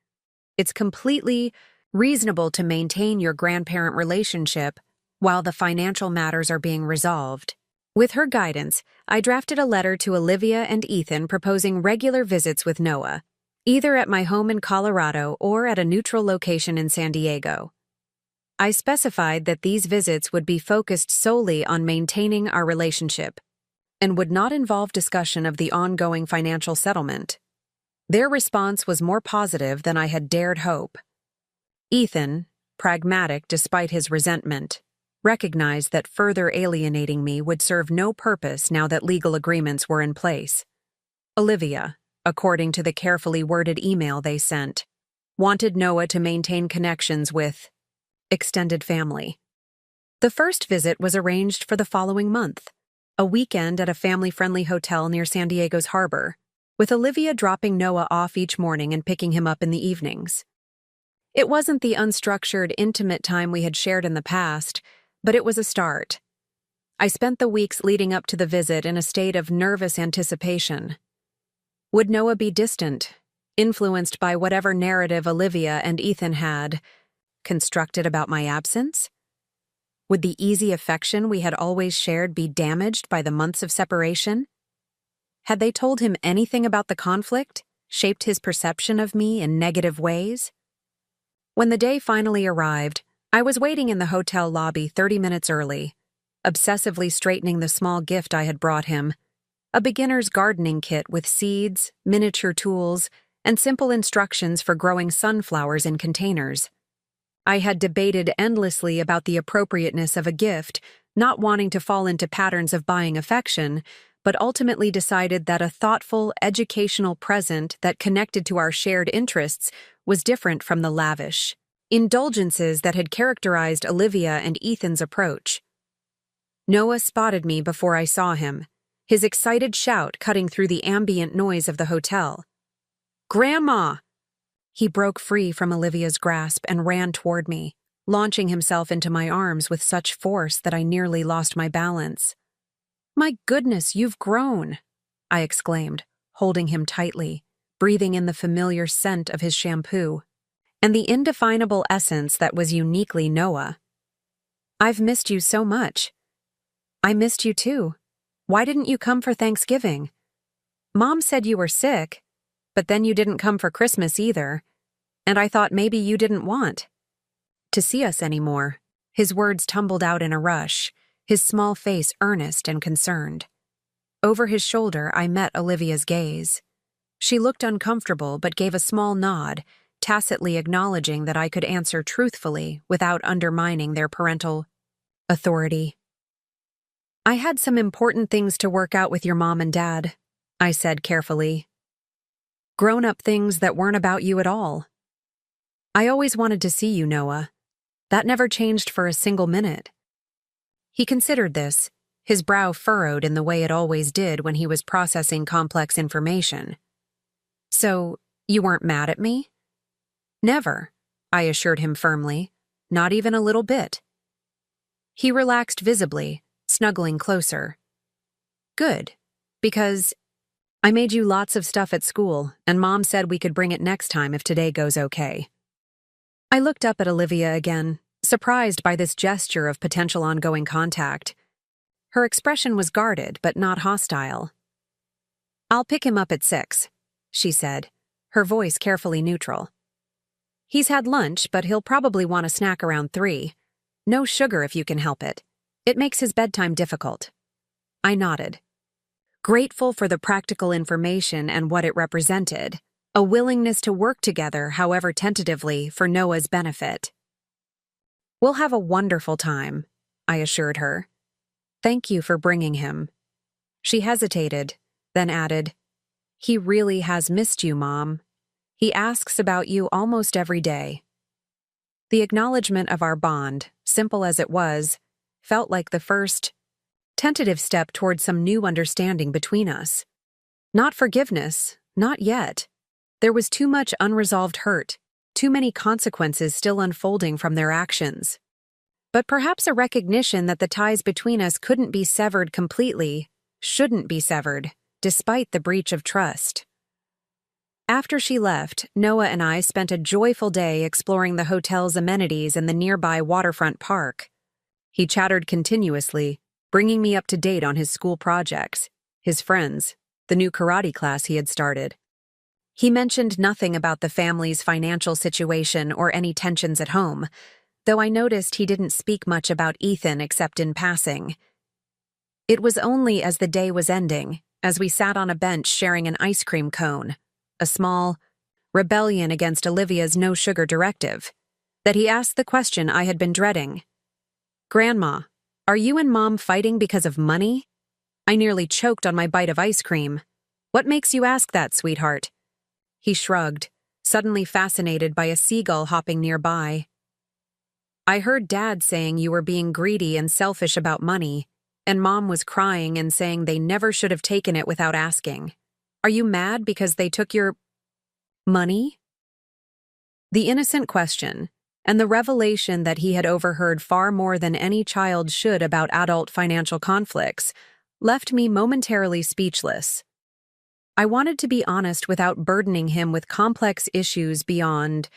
It's completely reasonable to maintain your grandparent relationship while the financial matters are being resolved." With her guidance, I drafted a letter to Olivia and Ethan proposing regular visits with Noah, either at my home in Colorado or at a neutral location in San Diego. I specified that these visits would be focused solely on maintaining our relationship and would not involve discussion of the ongoing financial settlement. Their response was more positive than I had dared hope. Ethan, pragmatic despite his resentment, recognized that further alienating me would serve no purpose now that legal agreements were in place. Olivia, according to the carefully worded email they sent, wanted Noah to maintain connections with extended family. The first visit was arranged for the following month, a weekend at a family-friendly hotel near San Diego's harbor, with Olivia dropping Noah off each morning and picking him up in the evenings. It wasn't the unstructured, intimate time we had shared in the past, but it was a start. I spent the weeks leading up to the visit in a state of nervous anticipation. Would Noah be distant, influenced by whatever narrative Olivia and Ethan had constructed about my absence? Would the easy affection we had always shared be damaged by the months of separation? Had they told him anything about the conflict, shaped his perception of me in negative ways? When the day finally arrived, I was waiting in the hotel lobby 30 minutes early, obsessively straightening the small gift I had brought him, a beginner's gardening kit with seeds, miniature tools, and simple instructions for growing sunflowers in containers. I had debated endlessly about the appropriateness of a gift, not wanting to fall into patterns of buying affection, but ultimately decided that a thoughtful, educational present that connected to our shared interests was different from the lavish indulgences that had characterized Olivia and Ethan's approach. Noah spotted me before I saw him, his excited shout cutting through the ambient noise of the hotel. "Grandma!" He broke free from Olivia's grasp and ran toward me, launching himself into my arms with such force that I nearly lost my balance. "My goodness, you've grown!" I exclaimed, holding him tightly, breathing in the familiar scent of his shampoo, and the indefinable essence that was uniquely Noah. "I've missed you so much." "I missed you too. Why didn't you come for Thanksgiving? Mom said you were sick, but then you didn't come for Christmas either, and I thought maybe you didn't want to see us anymore." His words tumbled out in a rush, his small face earnest and concerned. Over his shoulder, I met Olivia's gaze. She looked uncomfortable but gave a small nod, tacitly acknowledging that I could answer truthfully without undermining their parental authority. "I had some important things to work out with your mom and dad," I said carefully. "Grown-up things that weren't about you at all. I always wanted to see you, Noah. That never changed for a single minute." He considered this, his brow furrowed in the way it always did when he was processing complex information. "So, you weren't mad at me?" "Never," I assured him firmly. "Not even a little bit." He relaxed visibly, snuggling closer. "Good, because I made you lots of stuff at school, and Mom said we could bring it next time if today goes okay." I looked up at Olivia again, surprised by this gesture of potential ongoing contact. Her expression was guarded but not hostile. "I'll pick him up at 6, she said, her voice carefully neutral. "He's had lunch, but he'll probably want a snack around 3. No sugar if you can help it. It makes his bedtime difficult." I nodded, grateful for the practical information and what it represented, a willingness to work together, however tentatively, for Noah's benefit. "We'll have a wonderful time," I assured her. "Thank you for bringing him." She hesitated, then added, "He really has missed you, Mom. He asks about you almost every day." The acknowledgement of our bond, simple as it was, felt like the first tentative step toward some new understanding between us. Not forgiveness, not yet. There was too much unresolved hurt, too many consequences still unfolding from their actions. But perhaps a recognition that the ties between us couldn't be severed completely, shouldn't be severed, despite the breach of trust. After she left, Noah and I spent a joyful day exploring the hotel's amenities and the nearby waterfront park. He chattered continuously, bringing me up to date on his school projects, his friends, the new karate class he had started. He mentioned nothing about the family's financial situation or any tensions at home, though I noticed he didn't speak much about Ethan except in passing. It was only as the day was ending, as we sat on a bench sharing an ice cream cone, a small rebellion against Olivia's no-sugar directive, that he asked the question I had been dreading. "Grandma, are you and Mom fighting because of money?" I nearly choked on my bite of ice cream. "What makes you ask that, sweetheart?" He shrugged, suddenly fascinated by a seagull hopping nearby. "I heard Dad saying you were being greedy and selfish about money, and Mom was crying and saying they never should have taken it without asking. Are you mad because they took your money?" The innocent question, and the revelation that he had overheard far more than any child should about adult financial conflicts, left me momentarily speechless. I wanted to be honest without burdening him with complex issues beyond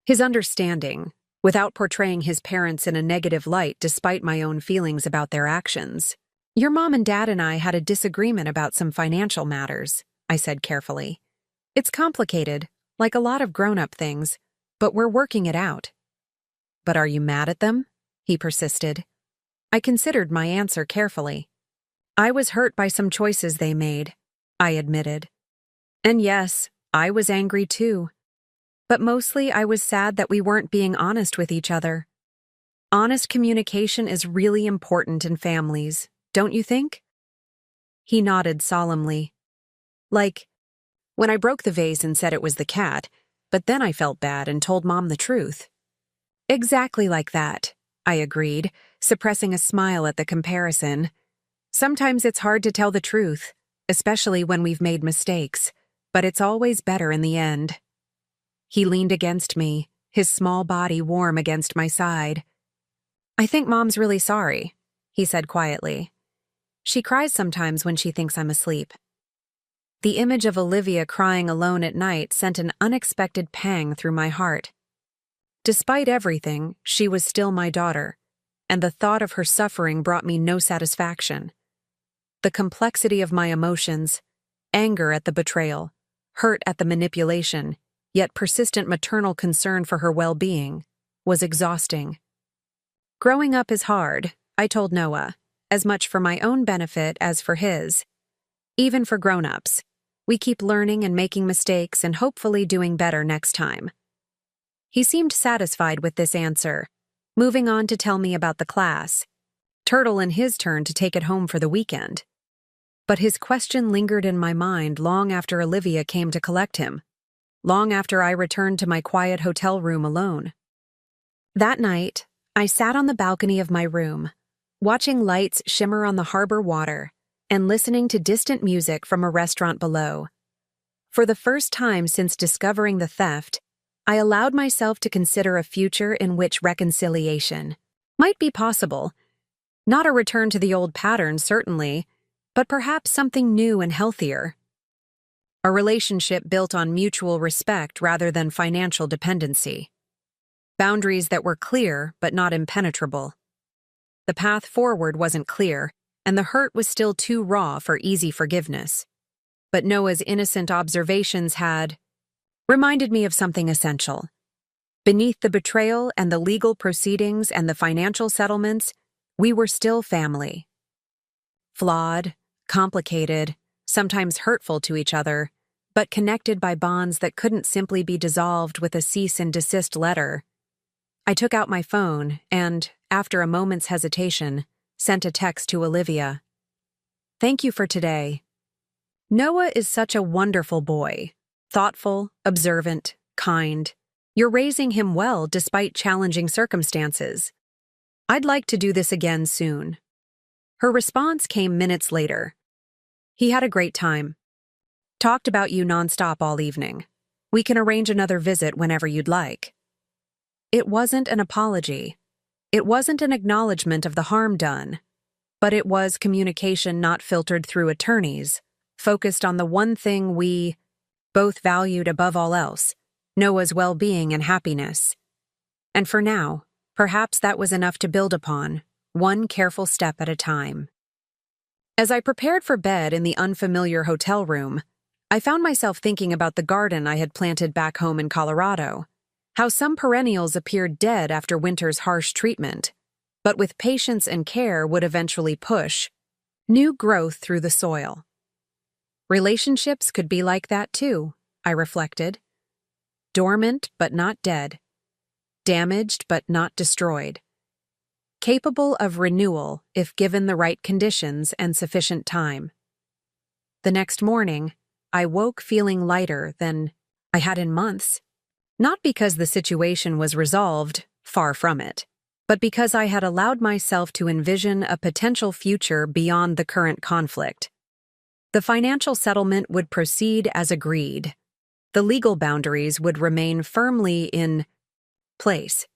his understanding, without portraying his parents in a negative light despite my own feelings about their actions. "Your mom and dad and I had a disagreement about some financial matters," I said carefully. "It's complicated, like a lot of grown-up things, but we're working it out." "But are you mad at them?" he persisted. I considered my answer carefully. "I was hurt by some choices they made," I admitted. "And yes, I was angry too. But mostly I was sad that we weren't being honest with each other. Honest communication is really important in families, don't you think?" He nodded solemnly. "Like, when I broke the vase and said it was the cat, but then I felt bad and told Mom the truth." "Exactly like that," I agreed, suppressing a smile at the comparison. Sometimes it's hard to tell the truth, especially when we've made mistakes, but it's always better in the end. He leaned against me, his small body warm against my side. I think Mom's really sorry, he said quietly. She cries sometimes when she thinks I'm asleep. The image of Olivia crying alone at night sent an unexpected pang through my heart. Despite everything, she was still my daughter, and the thought of her suffering brought me no satisfaction. The complexity of my emotions, anger at the betrayal, hurt at the manipulation, yet persistent maternal concern for her well-being, was exhausting. Growing up is hard, I told Noah, as much for my own benefit as for his. Even for grown-ups, we keep learning and making mistakes and hopefully doing better next time. He seemed satisfied with this answer, moving on to tell me about the class. Turtle in his turn to take it home for the weekend. But his question lingered in my mind long after Olivia came to collect him, long after I returned to my quiet hotel room alone. That night, I sat on the balcony of my room, watching lights shimmer on the harbor water and listening to distant music from a restaurant below. For the first time since discovering the theft, I allowed myself to consider a future in which reconciliation might be possible. Not a return to the old patterns, certainly, but perhaps something new and healthier. A relationship built on mutual respect rather than financial dependency. Boundaries that were clear but not impenetrable. The path forward wasn't clear, and the hurt was still too raw for easy forgiveness. But Noah's innocent observations had reminded me of something essential. Beneath the betrayal and the legal proceedings and the financial settlements, we were still family. Flawed, complicated, sometimes hurtful to each other, but connected by bonds that couldn't simply be dissolved with a cease and desist letter. I took out my phone and, after a moment's hesitation, sent a text to Olivia. Thank you for today. Noah is such a wonderful boy. Thoughtful, observant, kind. You're raising him well despite challenging circumstances. I'd like to do this again soon. Her response came minutes later. He had a great time. Talked about you nonstop all evening. We can arrange another visit whenever you'd like. It wasn't an apology. It wasn't an acknowledgement of the harm done. But it was communication not filtered through attorneys, focused on the one thing we both valued above all else, Noah's well-being and happiness. And for now, perhaps that was enough to build upon, one careful step at a time. As I prepared for bed in the unfamiliar hotel room, I found myself thinking about the garden I had planted back home in Colorado, how some perennials appeared dead after winter's harsh treatment, but with patience and care would eventually push new growth through the soil. Relationships could be like that too, I reflected. Dormant but not dead. Damaged but not destroyed. Capable of renewal if given the right conditions and sufficient time. The next morning, I woke feeling lighter than I had in months. Not because the situation was resolved, far from it, but because I had allowed myself to envision a potential future beyond the current conflict. The financial settlement would proceed as agreed. The legal boundaries would remain firmly in place.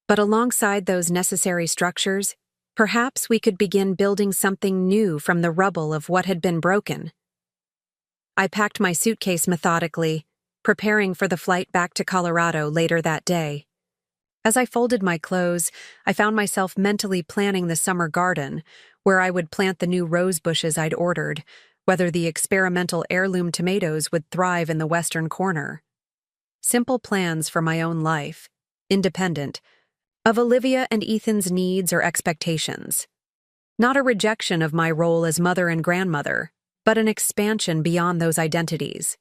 But alongside those necessary structures, perhaps we could begin building something new from the rubble of what had been broken. I packed my suitcase methodically, preparing for the flight back to Colorado later that day. As I folded my clothes, I found myself mentally planning the summer garden, where I would plant the new rose bushes I'd ordered, whether the experimental heirloom tomatoes would thrive in the western corner. Simple plans for my own life, independent of Olivia and Ethan's needs or expectations. Not a rejection of my role as mother and grandmother, but an expansion beyond those identities.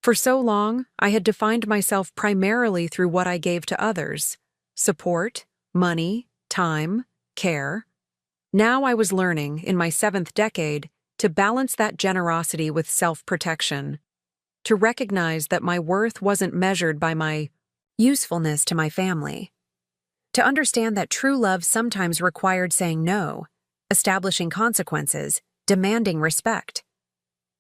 For so long, I had defined myself primarily through what I gave to others: support, money, time, care. Now I was learning, in my 7th decade, to balance that generosity with self-protection, to recognize that my worth wasn't measured by my usefulness to my family, to understand that true love sometimes required saying no, establishing consequences, demanding respect.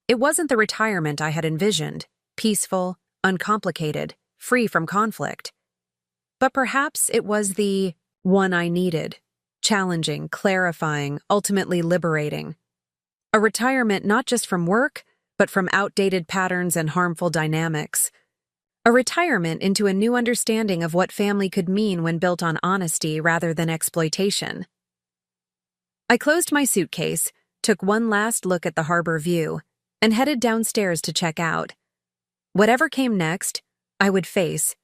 It wasn't the retirement I had envisioned, peaceful, uncomplicated, free from conflict. But perhaps it was the one I needed, challenging, clarifying, ultimately liberating. A retirement not just from work, but from outdated patterns and harmful dynamics. A retirement into a new understanding of what family could mean when built on honesty rather than exploitation. I closed my suitcase, took one last look at the harbor view, and headed downstairs to check out. Whatever came next, I would face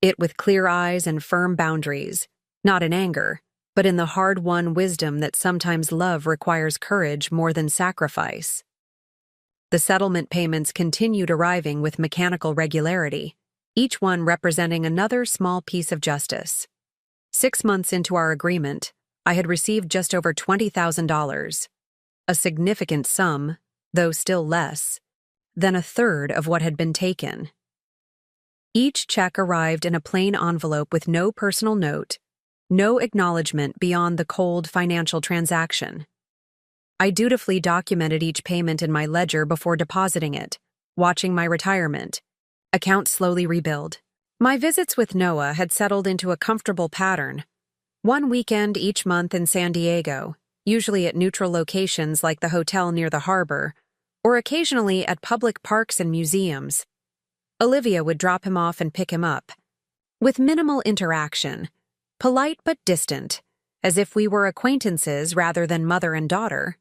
it with clear eyes and firm boundaries, not in anger, but in the hard-won wisdom that sometimes love requires courage more than sacrifice. The settlement payments continued arriving with mechanical regularity, each one representing another small piece of justice. 6 months into our agreement, I had received just over $20,000, a significant sum, though still less, than a third of what had been taken. Each check arrived in a plain envelope with no personal note, no acknowledgement beyond the cold financial transaction. I dutifully documented each payment in my ledger before depositing it, watching my retirement account slowly rebuild. My visits with Noah had settled into a comfortable pattern. One weekend each month in San Diego, usually at neutral locations like the hotel near the harbor, or occasionally at public parks and museums. Olivia would drop him off and pick him up, with minimal interaction, polite but distant, as if we were acquaintances rather than mother and daughter.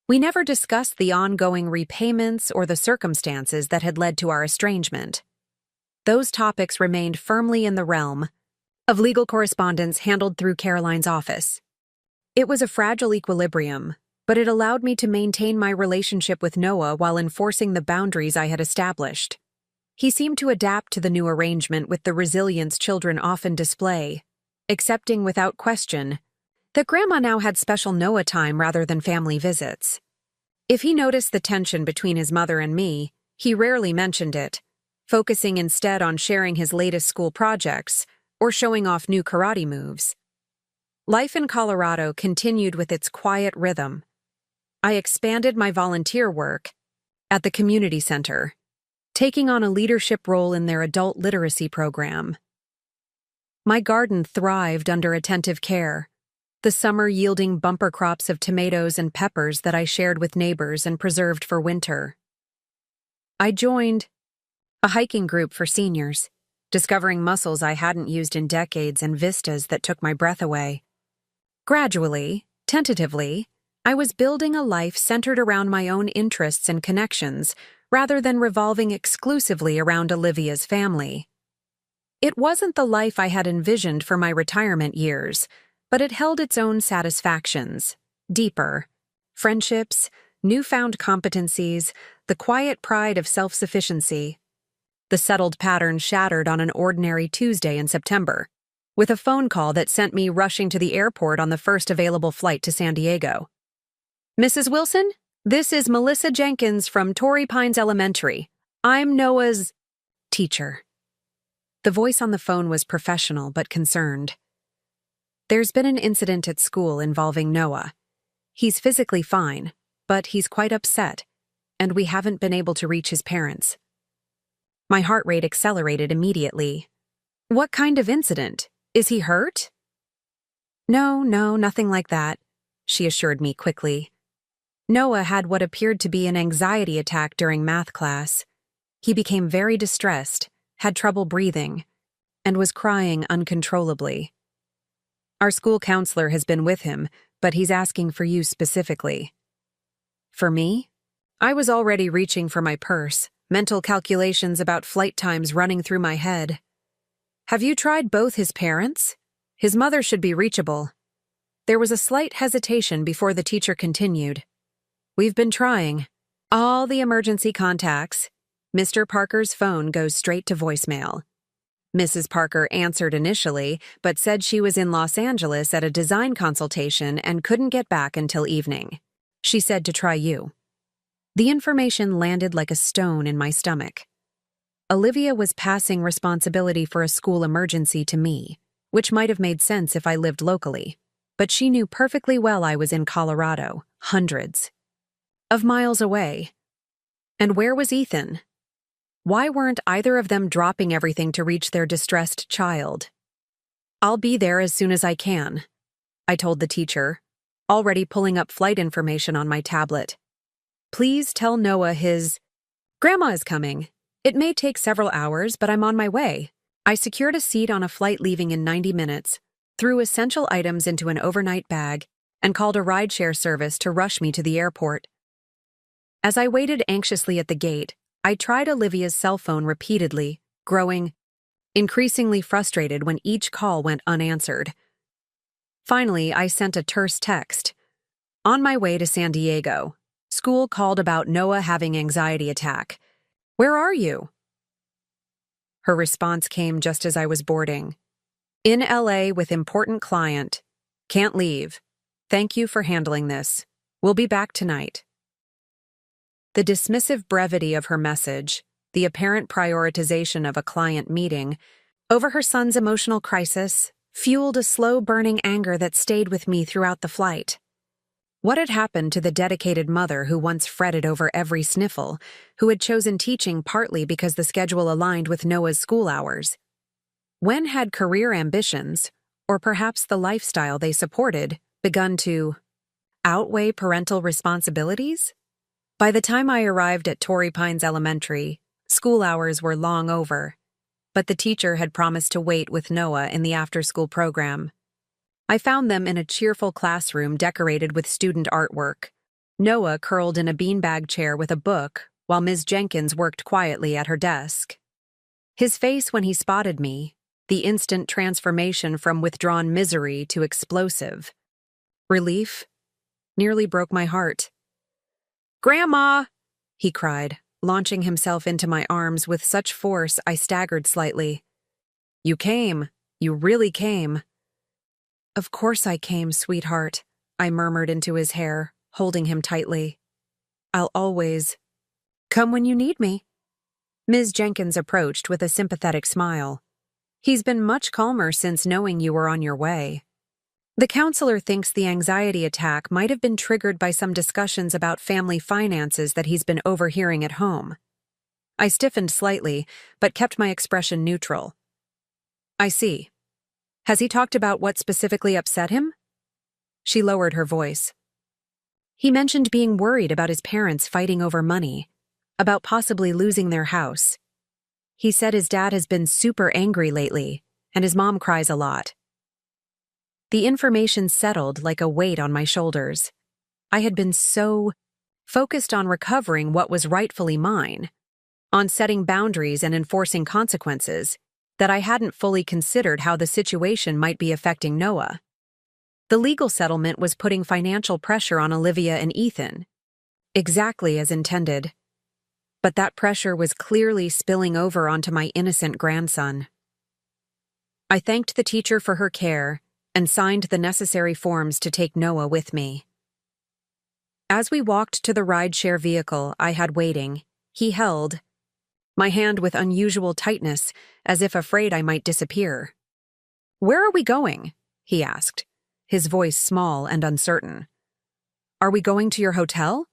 We never discussed the ongoing repayments or the circumstances that had led to our estrangement. Those topics remained firmly in the realm of legal correspondence handled through Caroline's office. It was a fragile equilibrium, but it allowed me to maintain my relationship with Noah while enforcing the boundaries I had established. He seemed to adapt to the new arrangement with the resilience children often display, accepting without question that Grandma now had special Noah time rather than family visits. If he noticed the tension between his mother and me, he rarely mentioned it, focusing instead on sharing his latest school projects or showing off new karate moves. Life in Colorado continued with its quiet rhythm. I expanded my volunteer work at the community center, taking on a leadership role in their adult literacy program. My garden thrived under attentive care, the summer yielding bumper crops of tomatoes and peppers that I shared with neighbors and preserved for winter. I joined a hiking group for seniors, discovering muscles I hadn't used in decades and vistas that took my breath away. Gradually, tentatively, I was building a life centered around my own interests and connections rather than revolving exclusively around Olivia's family. It wasn't the life I had envisioned for my retirement years, but it held its own satisfactions, deeper friendships, newfound competencies, the quiet pride of self-sufficiency. The settled pattern shattered on an ordinary Tuesday in September, with a phone call that sent me rushing to the airport on the first available flight to San Diego. "Mrs. Wilson, this is Melissa Jenkins from Torrey Pines Elementary. I'm Noah's teacher." The voice on the phone was professional but concerned. "There's been an incident at school involving Noah. He's physically fine, but he's quite upset, and we haven't been able to reach his parents." My heart rate accelerated immediately. "What kind of incident? Is he hurt?" No, nothing like that," she assured me quickly. "Noah had what appeared to be an anxiety attack during math class. He became very distressed, had trouble breathing, and was crying uncontrollably. Our school counselor has been with him, but he's asking for you specifically." For me? I was already reaching for my purse, mental calculations about flight times running through my head. "Have you tried both his parents? His mother should be reachable." There was a slight hesitation before the teacher continued. "We've been trying. All the emergency contacts." Mr. Parker's phone goes straight to voicemail. Mrs. Parker answered initially, but said she was in Los Angeles at a design consultation and couldn't get back until evening. She said to try you. The information landed like a stone in my stomach. Olivia was passing responsibility for a school emergency to me, which might have made sense if I lived locally. but she knew perfectly well I was in Colorado, hundreds of miles away. And where was Ethan? Why weren't either of them dropping everything to reach their distressed child? "I'll be there as soon as I can," I told the teacher, already pulling up flight information on my tablet. "Please tell Noah his grandma is coming. It may take several hours, but I'm on my way." I secured a seat on a flight leaving in 90 minutes, threw essential items into an overnight bag, and called a rideshare service to rush me to the airport. As I waited anxiously at the gate, I tried Olivia's cell phone repeatedly, growing increasingly frustrated when each call went unanswered. Finally, I sent a terse text. "On my way to San Diego. School called about Noah having anxiety attack. Where are you?" Her response came just as I was boarding. "In LA with important client. Can't leave. Thank you for handling this. We'll be back tonight." The dismissive brevity of her message, the apparent prioritization of a client meeting, over her son's emotional crisis, fueled a slow-burning anger that stayed with me throughout the flight. What had happened to the dedicated mother who once fretted over every sniffle, who had chosen teaching partly because the schedule aligned with Noah's school hours? When had career ambitions, or perhaps the lifestyle they supported, begun to outweigh parental responsibilities? By the time I arrived at Torrey Pines Elementary, school hours were long over, but the teacher had promised to wait with Noah in the after-school program. I found them in a cheerful classroom decorated with student artwork. Noah curled in a beanbag chair with a book, while Ms. Jenkins worked quietly at her desk. His face when he spotted me, the instant transformation from withdrawn misery to explosive relief, nearly broke my heart. "Grandma!" he cried, launching himself into my arms with such force I staggered slightly. "You came. You really came." "Of course I came, sweetheart," I murmured into his hair, holding him tightly. "I'll always come when you need me." Ms. Jenkins approached with a sympathetic smile. "He's been much calmer since knowing you were on your way. The counselor thinks the anxiety attack might have been triggered by some discussions about family finances that he's been overhearing at home." I stiffened slightly, but kept my expression neutral. "I see. Has he talked about what specifically upset him?" She lowered her voice. "He mentioned being worried about his parents fighting over money, about possibly losing their house. He said his dad has been super angry lately, and his mom cries a lot." The information settled like a weight on my shoulders. I had been so focused on recovering what was rightfully mine, on setting boundaries and enforcing consequences, that I hadn't fully considered how the situation might be affecting Noah. The legal settlement was putting financial pressure on Olivia and Ethan, exactly as intended. But that pressure was clearly spilling over onto my innocent grandson. I thanked the teacher for her care and signed the necessary forms to take Noah with me. As we walked to the rideshare vehicle I had waiting, he held my hand with unusual tightness, as if afraid I might disappear. "Where are we going?" he asked, his voice small and uncertain. "Are we going to your hotel?"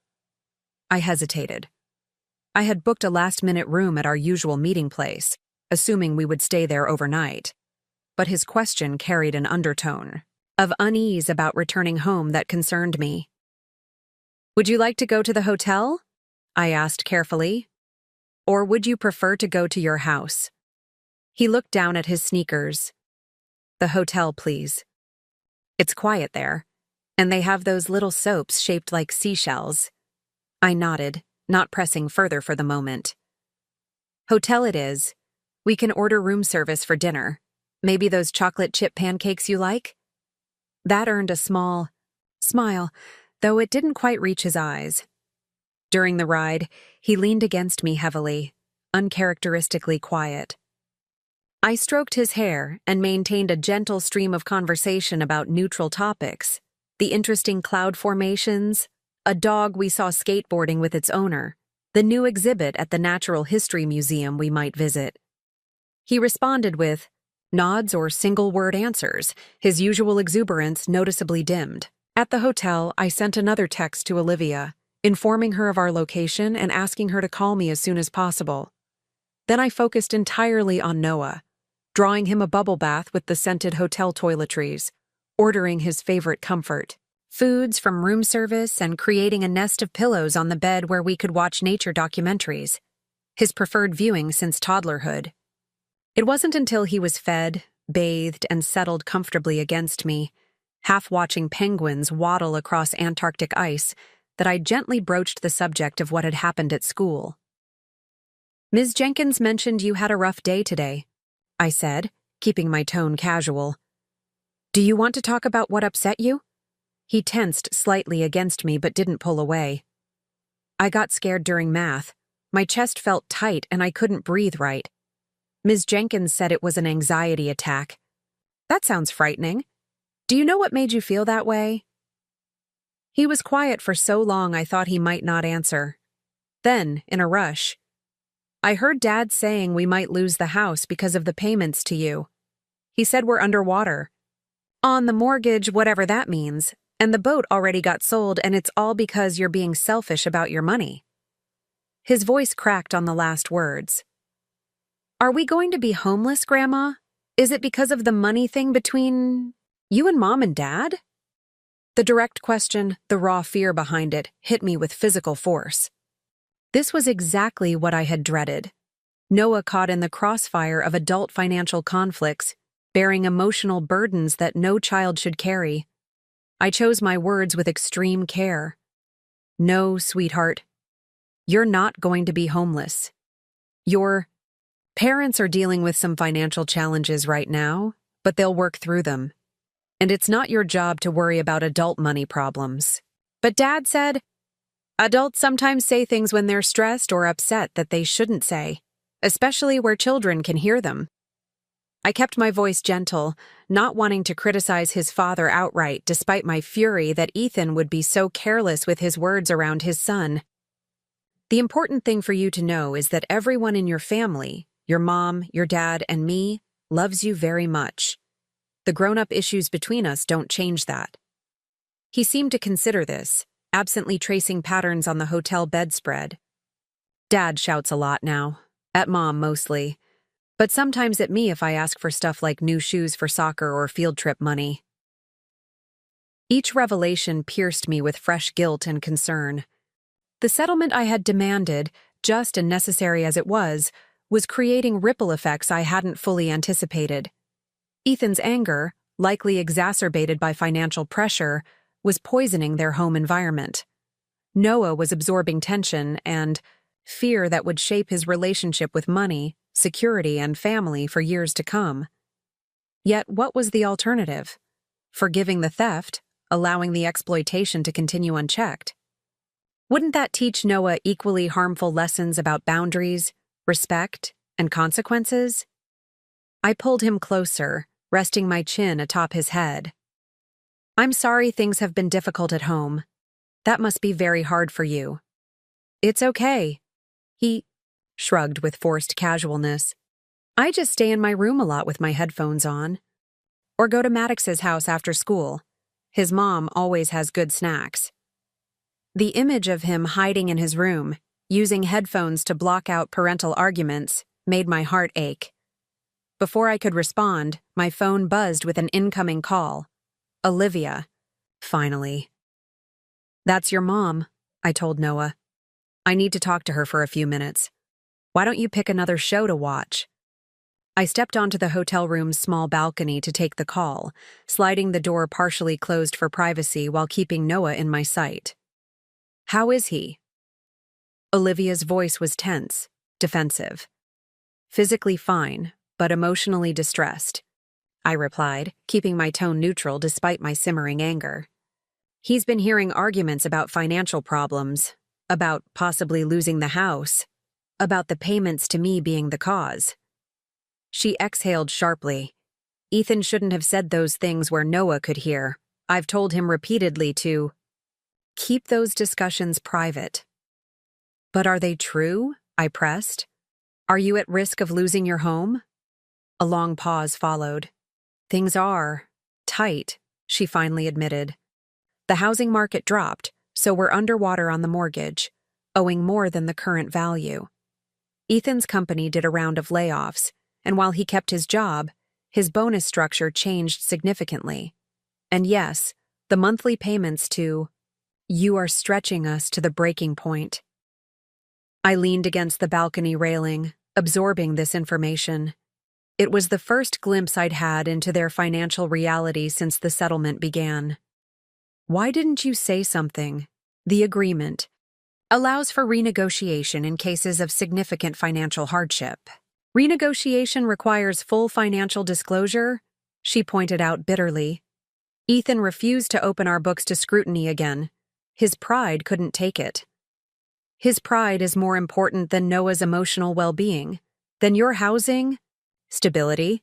I hesitated. I had booked a last-minute room at our usual meeting place, assuming we would stay there overnight. But his question carried an undertone of unease about returning home that concerned me. "Would you like to go to the hotel?" I asked carefully. "Or would you prefer to go to your house?" He looked down at his sneakers. "The hotel, please. It's quiet there, and they have those little soaps shaped like seashells." I nodded, not pressing further for the moment. "Hotel it is. We can order room service for dinner. Maybe those chocolate chip pancakes you like?" That earned a small smile, though it didn't quite reach his eyes. During the ride, he leaned against me heavily, uncharacteristically quiet. I stroked his hair and maintained a gentle stream of conversation about neutral topics, the interesting cloud formations, a dog we saw skateboarding with its owner, the new exhibit at the Natural History Museum we might visit. He responded with, Nods or single-word answers, his usual exuberance noticeably dimmed. At the hotel, I sent another text to Olivia, informing her of our location and asking her to call me as soon as possible. Then I focused entirely on Noah, drawing him a bubble bath with the scented hotel toiletries, ordering his favorite comfort, foods from room service, and creating a nest of pillows on the bed where we could watch nature documentaries, his preferred viewing since toddlerhood. It wasn't until he was fed, bathed, and settled comfortably against me, half watching penguins waddle across Antarctic ice, that I gently broached the subject of what had happened at school. "Ms. Jenkins mentioned you had a rough day today," I said, keeping my tone casual. "Do you want to talk about what upset you?" He tensed slightly against me but didn't pull away. "I got scared during math. My chest felt tight and I couldn't breathe right. Ms. Jenkins said it was an anxiety attack." "That sounds frightening. Do you know what made you feel that way?" He was quiet for so long I thought he might not answer. Then, in a rush, "I heard Dad saying we might lose the house because of the payments to you. He said we're underwater. On the mortgage, whatever that means, and the boat already got sold, and it's all because you're being selfish about your money." His voice cracked on the last words. "Are we going to be homeless, Grandma? Is it because of the money thing between you and Mom and Dad?" The direct question, the raw fear behind it, hit me with physical force. This was exactly what I had dreaded. Noah caught in the crossfire of adult financial conflicts, bearing emotional burdens that no child should carry. I chose my words with extreme care. "No, sweetheart. You're not going to be homeless. Your parents are dealing with some financial challenges right now, but they'll work through them. And it's not your job to worry about adult money problems." But Dad said, "Adults sometimes say things when they're stressed or upset that they shouldn't say, especially where children can hear them." I kept my voice gentle, not wanting to criticize his father outright despite my fury that Ethan would be so careless with his words around his son. "The important thing for you to know is that everyone in your family, your mom, your dad, and me, loves you very much. The grown-up issues between us don't change that." He seemed to consider this, absently tracing patterns on the hotel bedspread. "Dad shouts a lot now. At Mom, mostly. But sometimes at me if I ask for stuff like new shoes for soccer or field trip money." Each revelation pierced me with fresh guilt and concern. The settlement I had demanded, just and necessary as it was creating ripple effects I hadn't fully anticipated. Ethan's anger, likely exacerbated by financial pressure, was poisoning their home environment. Noah was absorbing tension and fear that would shape his relationship with money, security, and family for years to come. Yet what was the alternative? Forgiving the theft, allowing the exploitation to continue unchecked? Wouldn't that teach Noah equally harmful lessons about boundaries, respect, and consequences? I pulled him closer, resting my chin atop his head. "I'm sorry things have been difficult at home. That must be very hard for you." "It's okay." He shrugged with forced casualness. "I just stay in my room a lot with my headphones on. Or go to Maddox's house after school. His mom always has good snacks." The image of him hiding in his room, using headphones to block out parental arguments, made my heart ache. Before I could respond, my phone buzzed with an incoming call. Olivia. Finally. "That's your mom," I told Noah. "I need to talk to her for a few minutes. Why don't you pick another show to watch?" I stepped onto the hotel room's small balcony to take the call, sliding the door partially closed for privacy while keeping Noah in my sight. "How is he?" Olivia's voice was tense, defensive. "Physically fine, but emotionally distressed," I replied, keeping my tone neutral despite my simmering anger. "He's been hearing arguments about financial problems, about possibly losing the house, about the payments to me being the cause." She exhaled sharply. "Ethan shouldn't have said those things where Noah could hear. I've told him repeatedly to keep those discussions private." "But are they true?" I pressed. "Are you at risk of losing your home?" A long pause followed. Things are tight, she finally admitted. The housing market dropped, so we're underwater on the mortgage, owing more than the current value. Ethan's company did a round of layoffs, and while he kept his job, his bonus structure changed significantly. And yes, the monthly payments too. You are stretching us to the breaking point. I leaned against the balcony railing, absorbing this information. It was the first glimpse I'd had into their financial reality since the settlement began. Why didn't you say something? The agreement allows for renegotiation in cases of significant financial hardship. Renegotiation requires full financial disclosure, she pointed out bitterly. Ethan refused to open our books to scrutiny again. His pride couldn't take it. His pride is more important than Noah's emotional well-being, than your housing, stability.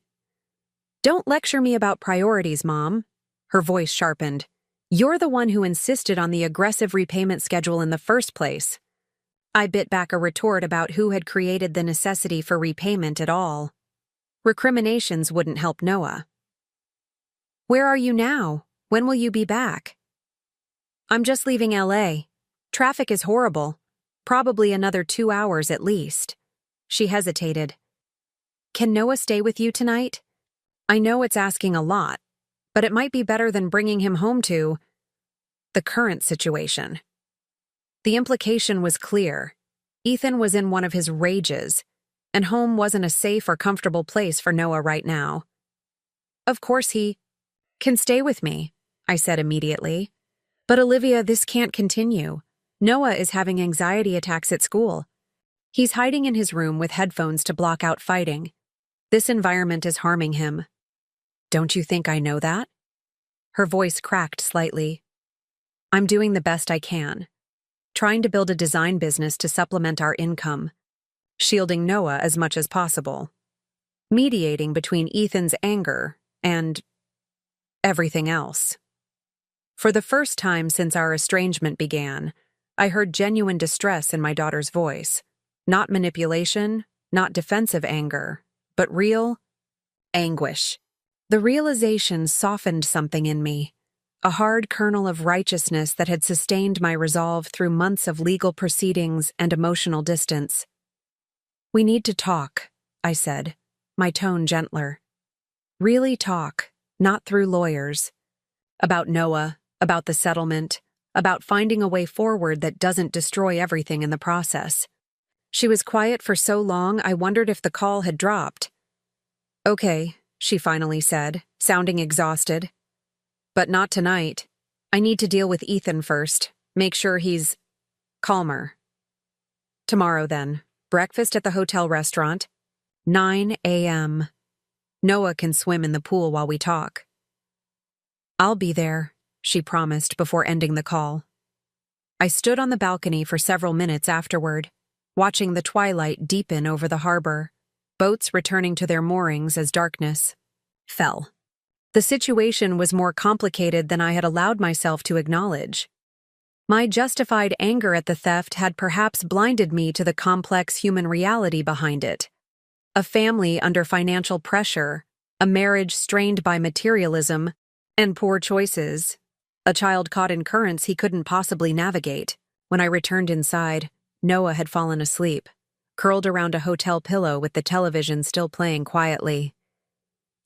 Don't lecture me about priorities, Mom. Her voice sharpened. You're the one who insisted on the aggressive repayment schedule in the first place. I bit back a retort about who had created the necessity for repayment at all. Recriminations wouldn't help Noah. Where are you now? When will you be back? I'm just leaving LA. Traffic is horrible. Probably another 2 hours at least. She hesitated. Can Noah stay with you tonight? I know it's asking a lot, but it might be better than bringing him home to the current situation. The implication was clear. Ethan was in one of his rages, and home wasn't a safe or comfortable place for Noah right now. Of course he can stay with me, I said immediately. But Olivia, this can't continue. Noah is having anxiety attacks at school. He's hiding in his room with headphones to block out fighting. This environment is harming him. Don't you think I know that? Her voice cracked slightly. I'm doing the best I can. Trying to build a design business to supplement our income. Shielding Noah as much as possible. Mediating between Ethan's anger and everything else. For the first time since our estrangement began, I heard genuine distress in my daughter's voice. Not manipulation, not defensive anger, but real anguish. The realization softened something in me, a hard kernel of righteousness that had sustained my resolve through months of legal proceedings and emotional distance. We need to talk, I said, my tone gentler. Really talk, not through lawyers. About Noah, about the settlement, about finding a way forward that doesn't destroy everything in the process. She was quiet for so long I wondered if the call had dropped. Okay, she finally said, sounding exhausted. But not tonight. I need to deal with Ethan first, make sure he's calmer. Tomorrow then, breakfast at the hotel restaurant, 9 a.m. Noah can swim in the pool while we talk. I'll be there, she promised before ending the call. I stood on the balcony for several minutes afterward, watching the twilight deepen over the harbor, boats returning to their moorings as darkness fell. The situation was more complicated than I had allowed myself to acknowledge. My justified anger at the theft had perhaps blinded me to the complex human reality behind it. A family under financial pressure, a marriage strained by materialism and poor choices, a child caught in currents he couldn't possibly navigate. When I returned inside, Noah had fallen asleep, curled around a hotel pillow with the television still playing quietly.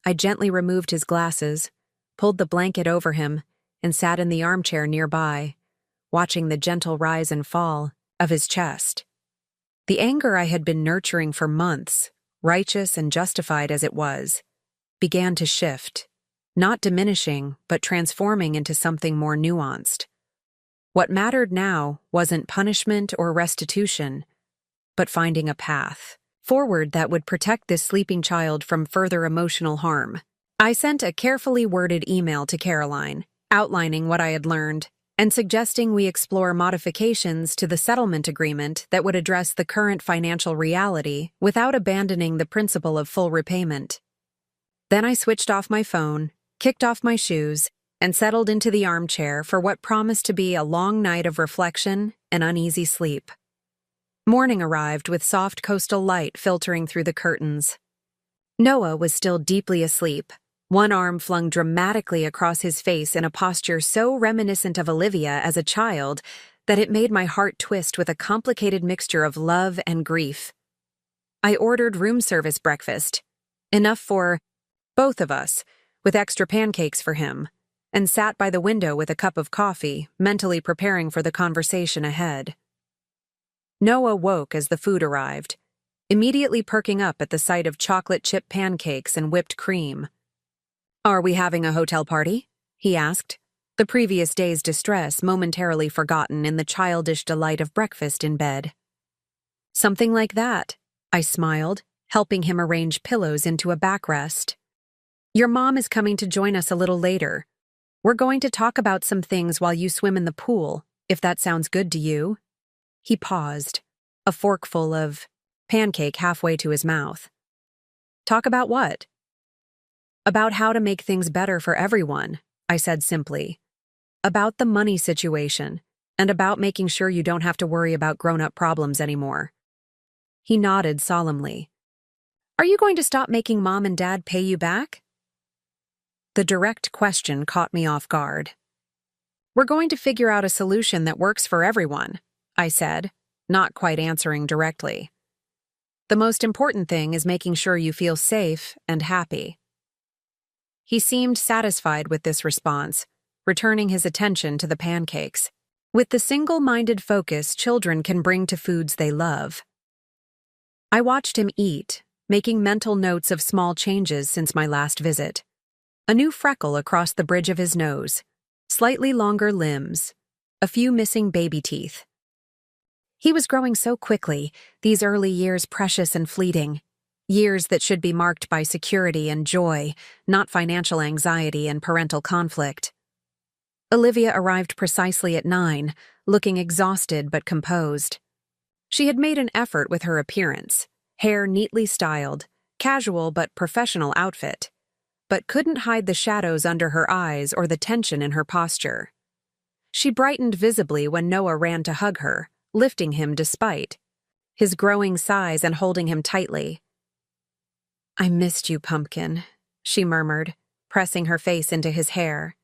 I gently removed his glasses, pulled the blanket over him, and sat in the armchair nearby, watching the gentle rise and fall of his chest. The anger I had been nurturing for months, righteous and justified as it was, began to shift, not diminishing, but transforming into something more nuanced. What mattered now wasn't punishment or restitution, but finding a path forward that would protect this sleeping child from further emotional harm. I sent a carefully worded email to Caroline, outlining what I had learned, and suggesting we explore modifications to the settlement agreement that would address the current financial reality without abandoning the principle of full repayment. Then I switched off my phone, kicked off my shoes, and settled into the armchair for what promised to be a long night of reflection and uneasy sleep. Morning arrived with soft coastal light filtering through the curtains. Noah was still deeply asleep, one arm flung dramatically across his face in a posture so reminiscent of Olivia as a child that it made my heart twist with a complicated mixture of love and grief. I ordered room service breakfast, enough for both of us, with extra pancakes for him, and sat by the window with a cup of coffee, mentally preparing for the conversation ahead. Noah woke as the food arrived, immediately perking up at the sight of chocolate chip pancakes and whipped cream. "Are we having a hotel party?" he asked, the previous day's distress momentarily forgotten in the childish delight of breakfast in bed. "Something like that," I smiled, helping him arrange pillows into a backrest. "Your mom is coming to join us a little later. We're going to talk about some things while you swim in the pool, if that sounds good to you." He paused, a forkful of pancake halfway to his mouth. "Talk about what?" "About how to make things better for everyone," I said simply. "About the money situation, and about making sure you don't have to worry about grown-up problems anymore." He nodded solemnly. "Are you going to stop making Mom and Dad pay you back?" The direct question caught me off guard. "We're going to figure out a solution that works for everyone," I said, not quite answering directly. "The most important thing is making sure you feel safe and happy." He seemed satisfied with this response, returning his attention to the pancakes, with the single-minded focus children can bring to foods they love. I watched him eat, making mental notes of small changes since my last visit. A new freckle across the bridge of his nose, slightly longer limbs, a few missing baby teeth. He was growing so quickly, these early years precious and fleeting. Years that should be marked by security and joy, not financial anxiety and parental conflict. Olivia arrived precisely at 9, looking exhausted but composed. She had made an effort with her appearance, hair neatly styled, casual but professional outfit, but couldn't hide the shadows under her eyes or the tension in her posture. She brightened visibly when Noah ran to hug her, lifting him despite his growing size and holding him tightly. "I missed you, Pumpkin," she murmured, pressing her face into his hair.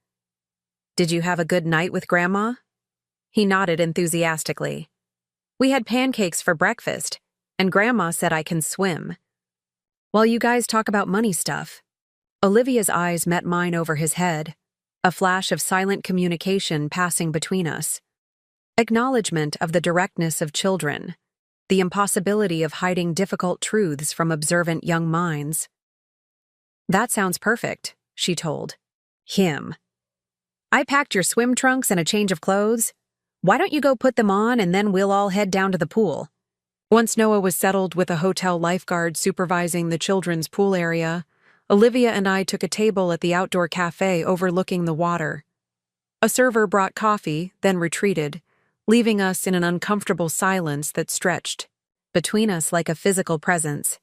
"Did you have a good night with Grandma?" He nodded enthusiastically. "We had pancakes for breakfast, and Grandma said I can swim." "While you guys talk about money stuff," Olivia's eyes met mine over his head, a flash of silent communication passing between us. Acknowledgement of the directness of children, the impossibility of hiding difficult truths from observant young minds. "That sounds perfect," she told him. "I packed your swim trunks and a change of clothes. Why don't you go put them on and then we'll all head down to the pool?" Once Noah was settled with a hotel lifeguard supervising the children's pool area, Olivia and I took a table at the outdoor cafe overlooking the water. A server brought coffee, then retreated, leaving us in an uncomfortable silence that stretched between us like a physical presence.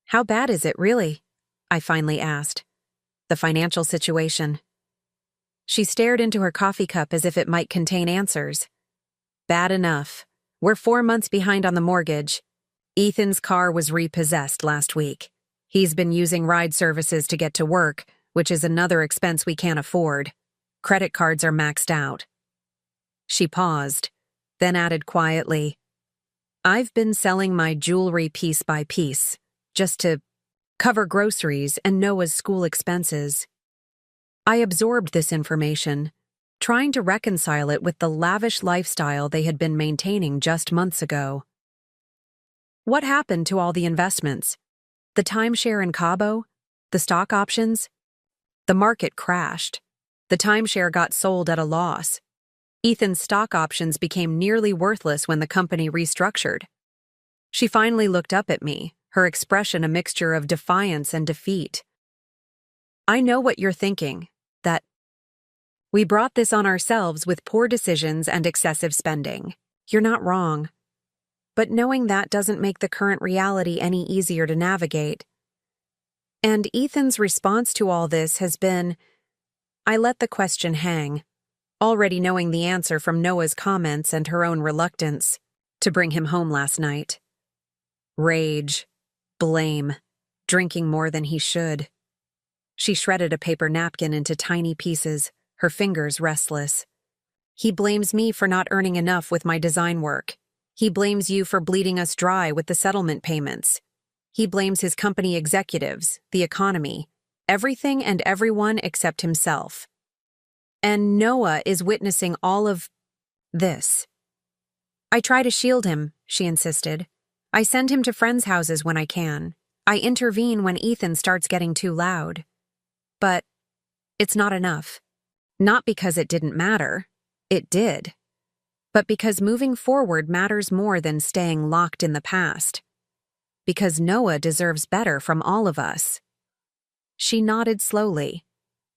"How bad is it, really?" I finally asked. "The financial situation." She stared into her coffee cup as if it might contain answers. "Bad enough. We're 4 months behind on the mortgage. Ethan's car was repossessed last week. He's been using ride services to get to work, which is another expense we can't afford. Credit cards are maxed out." She paused, then added quietly, "I've been selling my jewelry piece by piece, just to cover groceries and Noah's school expenses." I absorbed this information, trying to reconcile it with the lavish lifestyle they had been maintaining just months ago. What happened to all the investments? The timeshare in Cabo? The stock options? The market crashed. The timeshare got sold at a loss. Ethan's stock options became nearly worthless when the company restructured. She finally looked up at me, her expression a mixture of defiance and defeat. "I know what you're thinking, that we brought this on ourselves with poor decisions and excessive spending. You're not wrong. But knowing that doesn't make the current reality any easier to navigate. And Ethan's response to all this has been..." I let the question hang, already knowing the answer from Noah's comments and her own reluctance to bring him home last night. Rage, blame, drinking more than he should. She shredded a paper napkin into tiny pieces, her fingers restless. He blames me for not earning enough with my design work. He blames you for bleeding us dry with the settlement payments. He blames his company executives, the economy, everything and everyone except himself. And Noah is witnessing all of this. I try to shield him, she insisted. I send him to friends' houses when I can. I intervene when Ethan starts getting too loud. But it's not enough. Not because it didn't matter. It did. But because moving forward matters more than staying locked in the past. Because Noah deserves better from all of us. She nodded slowly,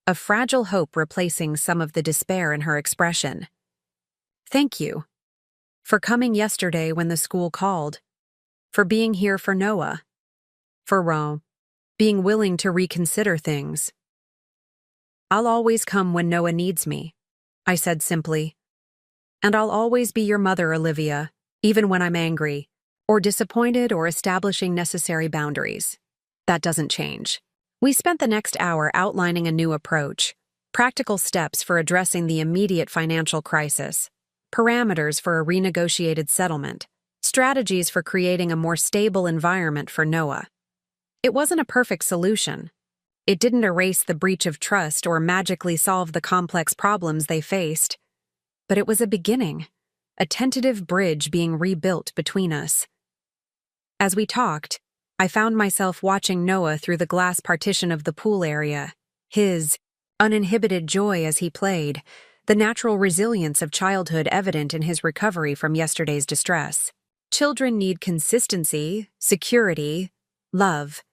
a fragile hope replacing some of the despair in her expression. Thank you. For coming yesterday when the school called. For being here for Noah. For being willing to reconsider things. I'll always come when Noah needs me, I said simply. And I'll always be your mother, Olivia, even when I'm angry, or disappointed or establishing necessary boundaries. That doesn't change. We spent the next hour outlining a new approach, practical steps for addressing the immediate financial crisis, parameters for a renegotiated settlement, strategies for creating a more stable environment for Noah. It wasn't a perfect solution. It didn't erase the breach of trust or magically solve the complex problems they faced. But it was a beginning, a tentative bridge being rebuilt between us. As we talked, I found myself watching Noah through the glass partition of the pool area, his uninhibited joy as he played, the natural resilience of childhood evident in his recovery from yesterday's distress. Children need consistency, security, love.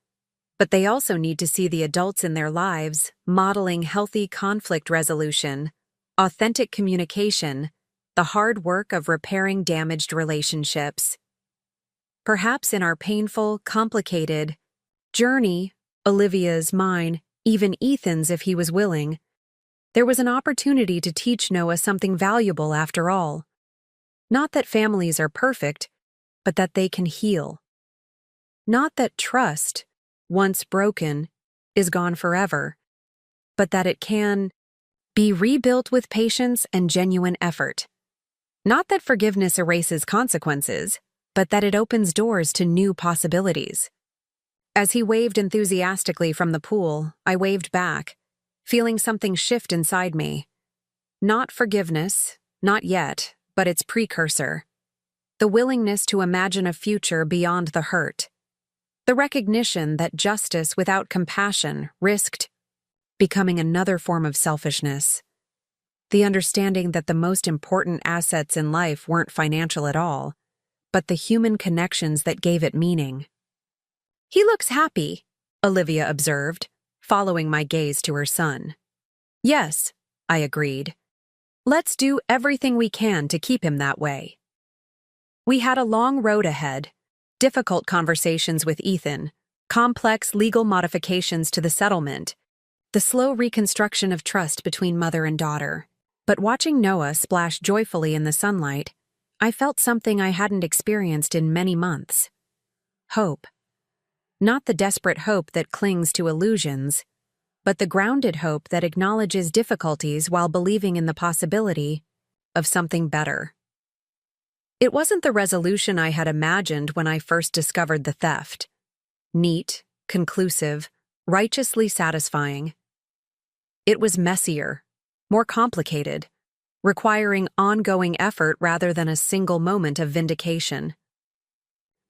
But they also need to see the adults in their lives modeling healthy conflict resolution, authentic communication, the hard work of repairing damaged relationships. Perhaps in our painful, complicated journey, Olivia's, mine, even Ethan's if he was willing, there was an opportunity to teach Noah something valuable after all. Not that families are perfect, but that they can heal. Not that trust, once broken, is gone forever, but that it can be rebuilt with patience and genuine effort. Not that forgiveness erases consequences, but that it opens doors to new possibilities. As he waved enthusiastically from the pool, I waved back, feeling something shift inside me. Not forgiveness, not yet, but its precursor. The willingness to imagine a future beyond the hurt. The recognition that justice without compassion risked becoming another form of selfishness. The understanding that the most important assets in life weren't financial at all, but the human connections that gave it meaning. He looks happy, Olivia observed, following my gaze to her son. Yes, I agreed. Let's do everything we can to keep him that way. We had a long road ahead, difficult conversations with Ethan, complex legal modifications to the settlement, the slow reconstruction of trust between mother and daughter. But watching Noah splash joyfully in the sunlight, I felt something I hadn't experienced in many months. Hope. Not the desperate hope that clings to illusions, but the grounded hope that acknowledges difficulties while believing in the possibility of something better. It wasn't the resolution I had imagined when I first discovered the theft. Neat, conclusive, righteously satisfying. It was messier, more complicated, requiring ongoing effort rather than a single moment of vindication.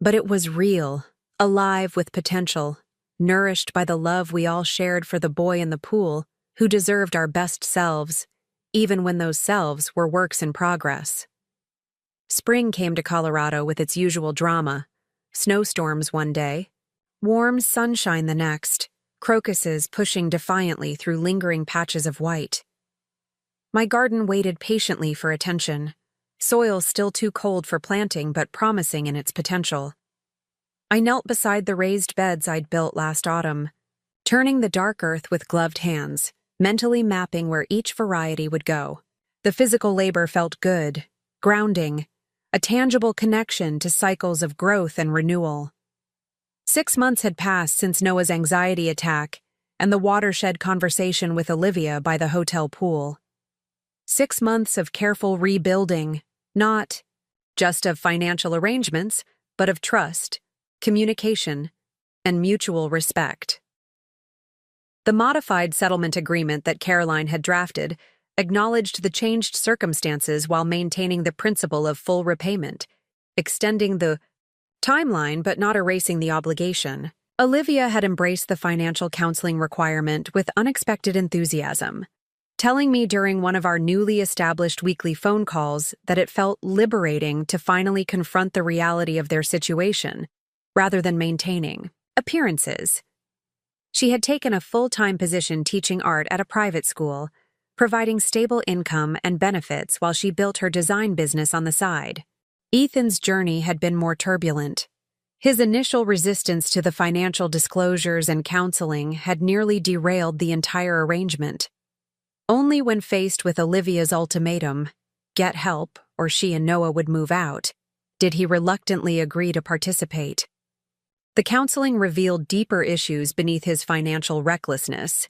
But it was real, alive with potential, nourished by the love we all shared for the boy in the pool who deserved our best selves, even when those selves were works in progress. Spring came to Colorado with its usual drama, snowstorms one day, warm sunshine the next, crocuses pushing defiantly through lingering patches of white. My garden waited patiently for attention, soil still too cold for planting but promising in its potential. I knelt beside the raised beds I'd built last autumn, turning the dark earth with gloved hands, mentally mapping where each variety would go. The physical labor felt good, grounding, a tangible connection to cycles of growth and renewal. 6 months had passed since Noah's anxiety attack and the watershed conversation with Olivia by the hotel pool. 6 months of careful rebuilding, not just of financial arrangements, but of trust, communication, and mutual respect. The modified settlement agreement that Caroline had drafted acknowledged the changed circumstances while maintaining the principle of full repayment, extending the timeline but not erasing the obligation. Olivia had embraced the financial counseling requirement with unexpected enthusiasm, telling me during one of our newly established weekly phone calls that it felt liberating to finally confront the reality of their situation, rather than maintaining appearances. She had taken a full-time position teaching art at a private school, providing stable income and benefits while she built her design business on the side. Ethan's journey had been more turbulent. His initial resistance to the financial disclosures and counseling had nearly derailed the entire arrangement. Only when faced with Olivia's ultimatum, get help or she and Noah would move out, did he reluctantly agree to participate. The counseling revealed deeper issues beneath his financial recklessness: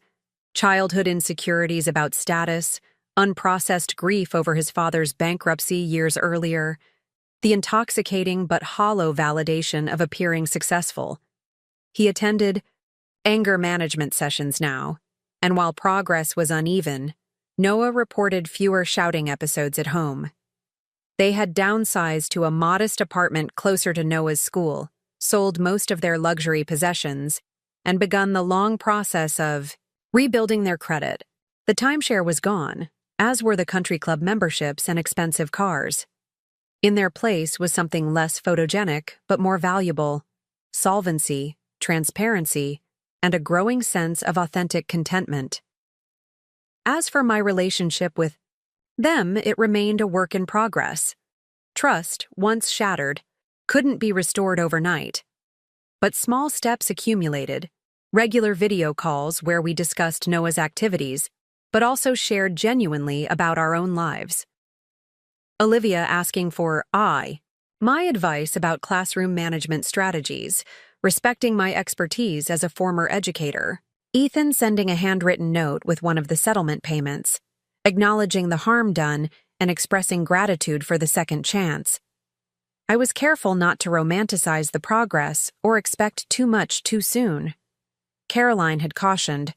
childhood insecurities about status, unprocessed grief over his father's bankruptcy years earlier, the intoxicating but hollow validation of appearing successful. He attended anger management sessions now, and while progress was uneven, Noah reported fewer shouting episodes at home. They had downsized to a modest apartment closer to Noah's school, sold most of their luxury possessions, and begun the long process of rebuilding their credit. The timeshare was gone, as were the country club memberships and expensive cars. In their place was something less photogenic but more valuable: solvency, transparency, and a growing sense of authentic contentment. As for my relationship with them, it remained a work in progress. Trust, once shattered, couldn't be restored overnight. But small steps accumulated: regular video calls where we discussed Noah's activities, but also shared genuinely about our own lives. Olivia asking for my advice about classroom management strategies, respecting my expertise as a former educator. Ethan sending a handwritten note with one of the settlement payments, acknowledging the harm done and expressing gratitude for the second chance. I was careful not to romanticize the progress or expect too much too soon. Caroline had cautioned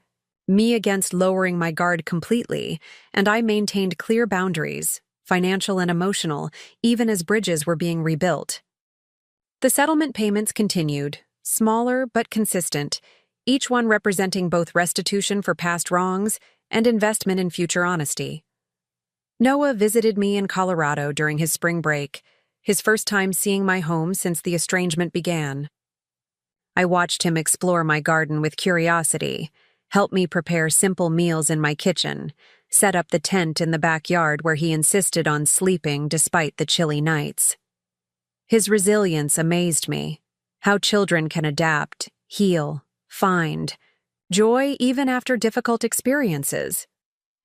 me against lowering my guard completely, and I maintained clear boundaries, financial and emotional, even as bridges were being rebuilt. The settlement payments continued, smaller but consistent, each one representing both restitution for past wrongs and investment in future honesty. Noah visited me in Colorado during his spring break, his first time seeing my home since the estrangement began. I watched him explore my garden with curiosity, help me prepare simple meals in my kitchen, set up the tent in the backyard where he insisted on sleeping despite the chilly nights. His resilience amazed me: how children can adapt, heal, find joy even after difficult experiences.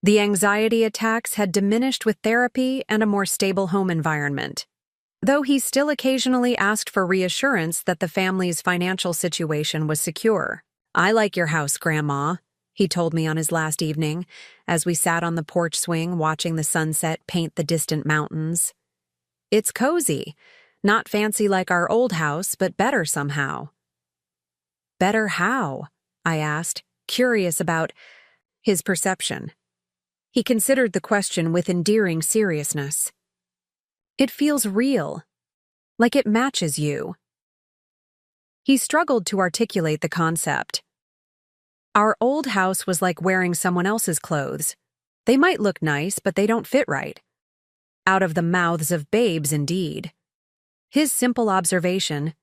The anxiety attacks had diminished with therapy and a more stable home environment, though he still occasionally asked for reassurance that the family's financial situation was secure. "I like your house, Grandma," he told me on his last evening, as we sat on the porch swing watching the sunset paint the distant mountains. "It's cozy, not fancy like our old house, but better somehow." "Better how?" I asked, curious about his perception. He considered the question with endearing seriousness. "It feels real, like it matches you." He struggled to articulate the concept. "Our old house was like wearing someone else's clothes. They might look nice, but they don't fit right. Out of the mouths of babes, indeed." His simple observation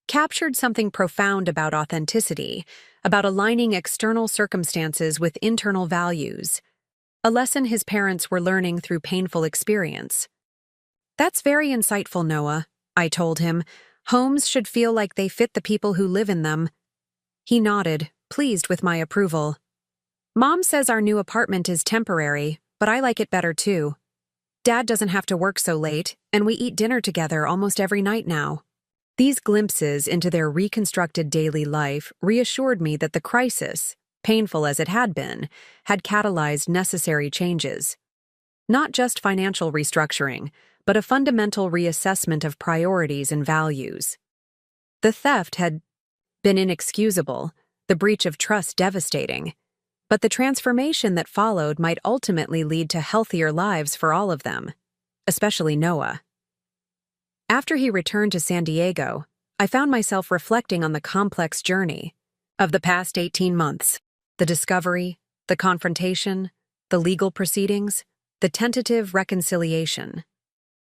captured something profound about authenticity, about aligning external circumstances with internal values, a lesson his parents were learning through painful experience. "That's very insightful, Noah," I told him. "Homes should feel like they fit the people who live in them." He nodded, pleased with my approval. "Mom says our new apartment is temporary, but I like it better too. Dad doesn't have to work so late, and we eat dinner together almost every night now." These glimpses into their reconstructed daily life reassured me that the crisis, painful as it had been, had catalyzed necessary changes. Not just financial restructuring, but a fundamental reassessment of priorities and values. The theft had been inexcusable, the breach of trust devastating, but the transformation that followed might ultimately lead to healthier lives for all of them, especially Noah. After he returned to San Diego, I found myself reflecting on the complex journey of the past 18 months, the discovery, the confrontation, the legal proceedings, the tentative reconciliation.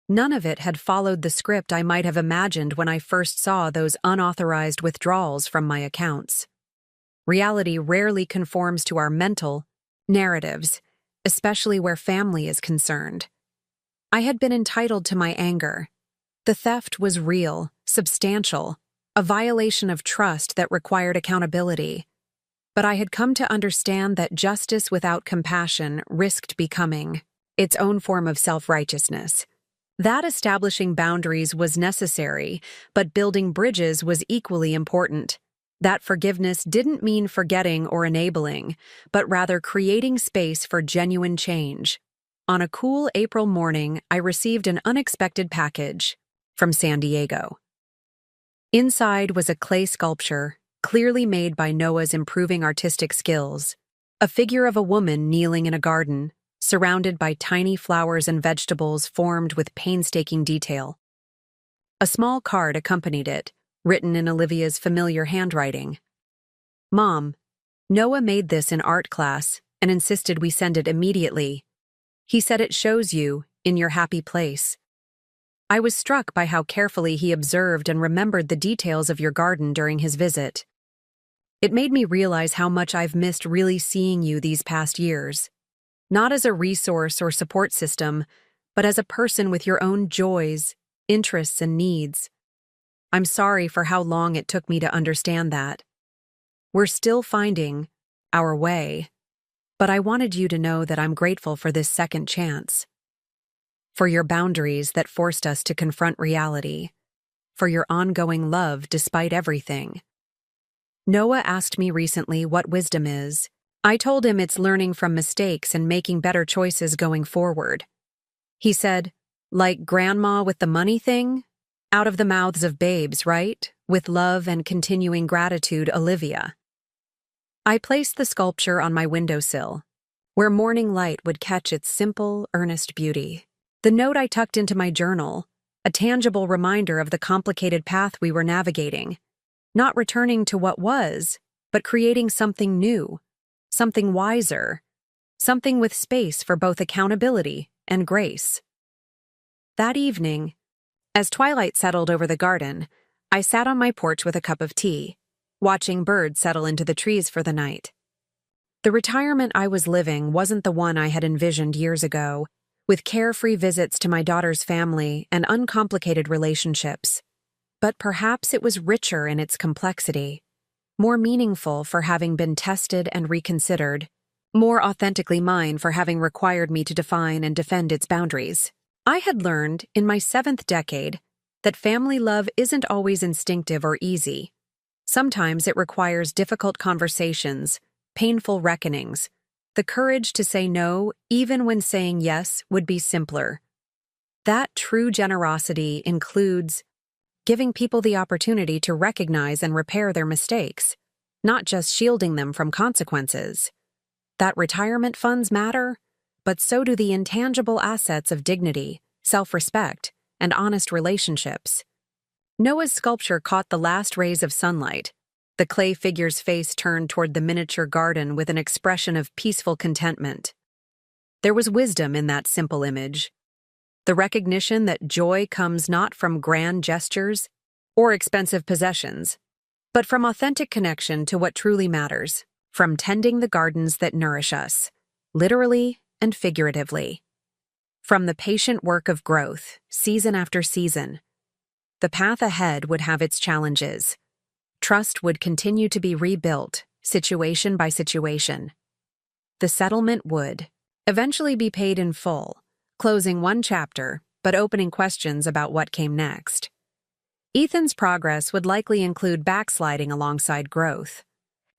None of it had followed the script I might have imagined when I first saw those unauthorized withdrawals from my accounts. Reality rarely conforms to our mental narratives, especially where family is concerned. I had been entitled to my anger. The theft was real, substantial, a violation of trust that required accountability. But I had come to understand that justice without compassion risked becoming its own form of self-righteousness. That establishing boundaries was necessary, but building bridges was equally important. That forgiveness didn't mean forgetting or enabling, but rather creating space for genuine change. On a cool April morning, I received an unexpected package from San Diego. Inside was a clay sculpture, clearly made by Noah's improving artistic skills, a figure of a woman kneeling in a garden, surrounded by tiny flowers and vegetables formed with painstaking detail. A small card accompanied it, written in Olivia's familiar handwriting. "Mom, Noah made this in art class and insisted we send it immediately. He said it shows you in your happy place." I was struck by how carefully he observed and remembered the details of your garden during his visit. It made me realize how much I've missed really seeing you these past years. Not as a resource or support system, but as a person with your own joys, interests, and needs. I'm sorry for how long it took me to understand that. We're still finding our way, but I wanted you to know that I'm grateful for this second chance. For your boundaries that forced us to confront reality. For your ongoing love despite everything. Noah asked me recently what wisdom is. I told him it's learning from mistakes and making better choices going forward. He said, "Like grandma with the money thing? Out of the mouths of babes, right? With love and continuing gratitude, Olivia." I placed the sculpture on my windowsill, where morning light would catch its simple, earnest beauty. The note I tucked into my journal, a tangible reminder of the complicated path we were navigating, not returning to what was, but creating something new. Something wiser, something with space for both accountability and grace. That evening, as twilight settled over the garden, I sat on my porch with a cup of tea, watching birds settle into the trees for the night. The retirement I was living wasn't the one I had envisioned years ago, with carefree visits to my daughter's family and uncomplicated relationships. But perhaps it was richer in its complexity. More meaningful for having been tested and reconsidered, more authentically mine for having required me to define and defend its boundaries. I had learned, in my 7th decade, that family love isn't always instinctive or easy. Sometimes it requires difficult conversations, painful reckonings, the courage to say no even when saying yes would be simpler. That true generosity includes giving people the opportunity to recognize and repair their mistakes, not just shielding them from consequences. That retirement funds matter, but so do the intangible assets of dignity, self-respect, and honest relationships. Noah's sculpture caught the last rays of sunlight. The clay figure's face turned toward the miniature garden with an expression of peaceful contentment. There was wisdom in that simple image. The recognition that joy comes not from grand gestures or expensive possessions, but from authentic connection to what truly matters, from tending the gardens that nourish us, literally and figuratively. From the patient work of growth, season after season. The path ahead would have its challenges. Trust would continue to be rebuilt, situation by situation. The settlement would eventually be paid in full, closing one chapter, but opening questions about what came next. Ethan's progress would likely include backsliding alongside growth.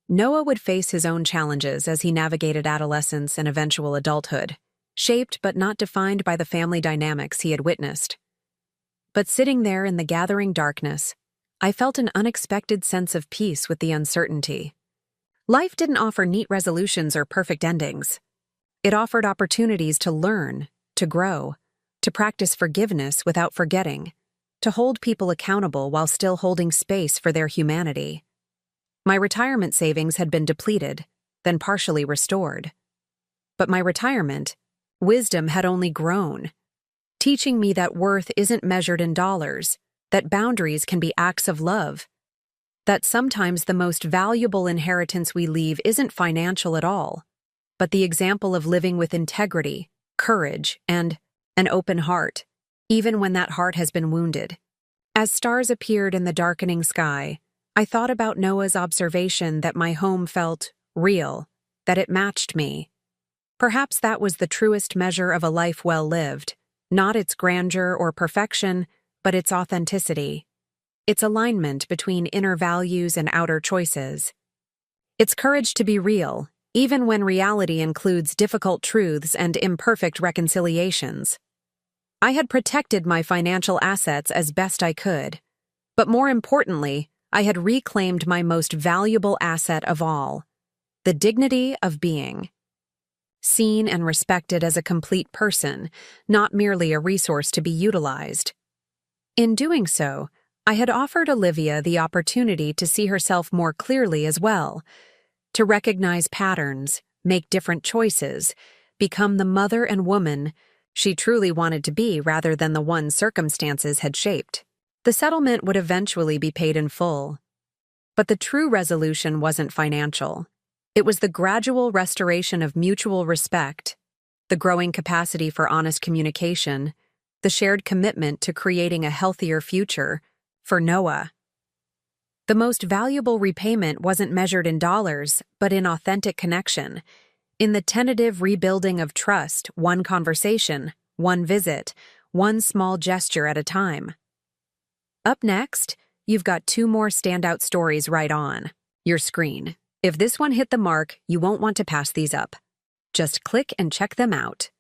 Noah would face his own challenges as he navigated adolescence and eventual adulthood, shaped but not defined by the family dynamics he had witnessed. But sitting there in the gathering darkness, I felt an unexpected sense of peace with the uncertainty. Life didn't offer neat resolutions or perfect endings. It offered opportunities to learn, to grow, to practice forgiveness without forgetting, to hold people accountable while still holding space for their humanity. My retirement savings had been depleted, then partially restored. But my retirement, wisdom had only grown, teaching me that worth isn't measured in dollars, that boundaries can be acts of love, that sometimes the most valuable inheritance we leave isn't financial at all, but the example of living with integrity, courage, and an open heart, even when that heart has been wounded. As stars appeared in the darkening sky, I thought about Noah's observation that my home felt real, that it matched me. Perhaps that was the truest measure of a life well lived, not its grandeur or perfection, but its authenticity, its alignment between inner values and outer choices. Its courage to be real, even when reality includes difficult truths and imperfect reconciliations. I had protected my financial assets as best I could, but more importantly, I had reclaimed my most valuable asset of all, the dignity of being. Seen and respected as a complete person, not merely a resource to be utilized. In doing so, I had offered Olivia the opportunity to see herself more clearly as well, to recognize patterns, make different choices, become the mother and woman she truly wanted to be rather than the one circumstances had shaped. The settlement would eventually be paid in full. But the true resolution wasn't financial. It was the gradual restoration of mutual respect, the growing capacity for honest communication, the shared commitment to creating a healthier future for Noah. The most valuable repayment wasn't measured in dollars, but in authentic connection, in the tentative rebuilding of trust, one conversation, one visit, one small gesture at a time. Up next, you've got 2 more standout stories right on your screen. If this one hit the mark, you won't want to pass these up. Just click and check them out.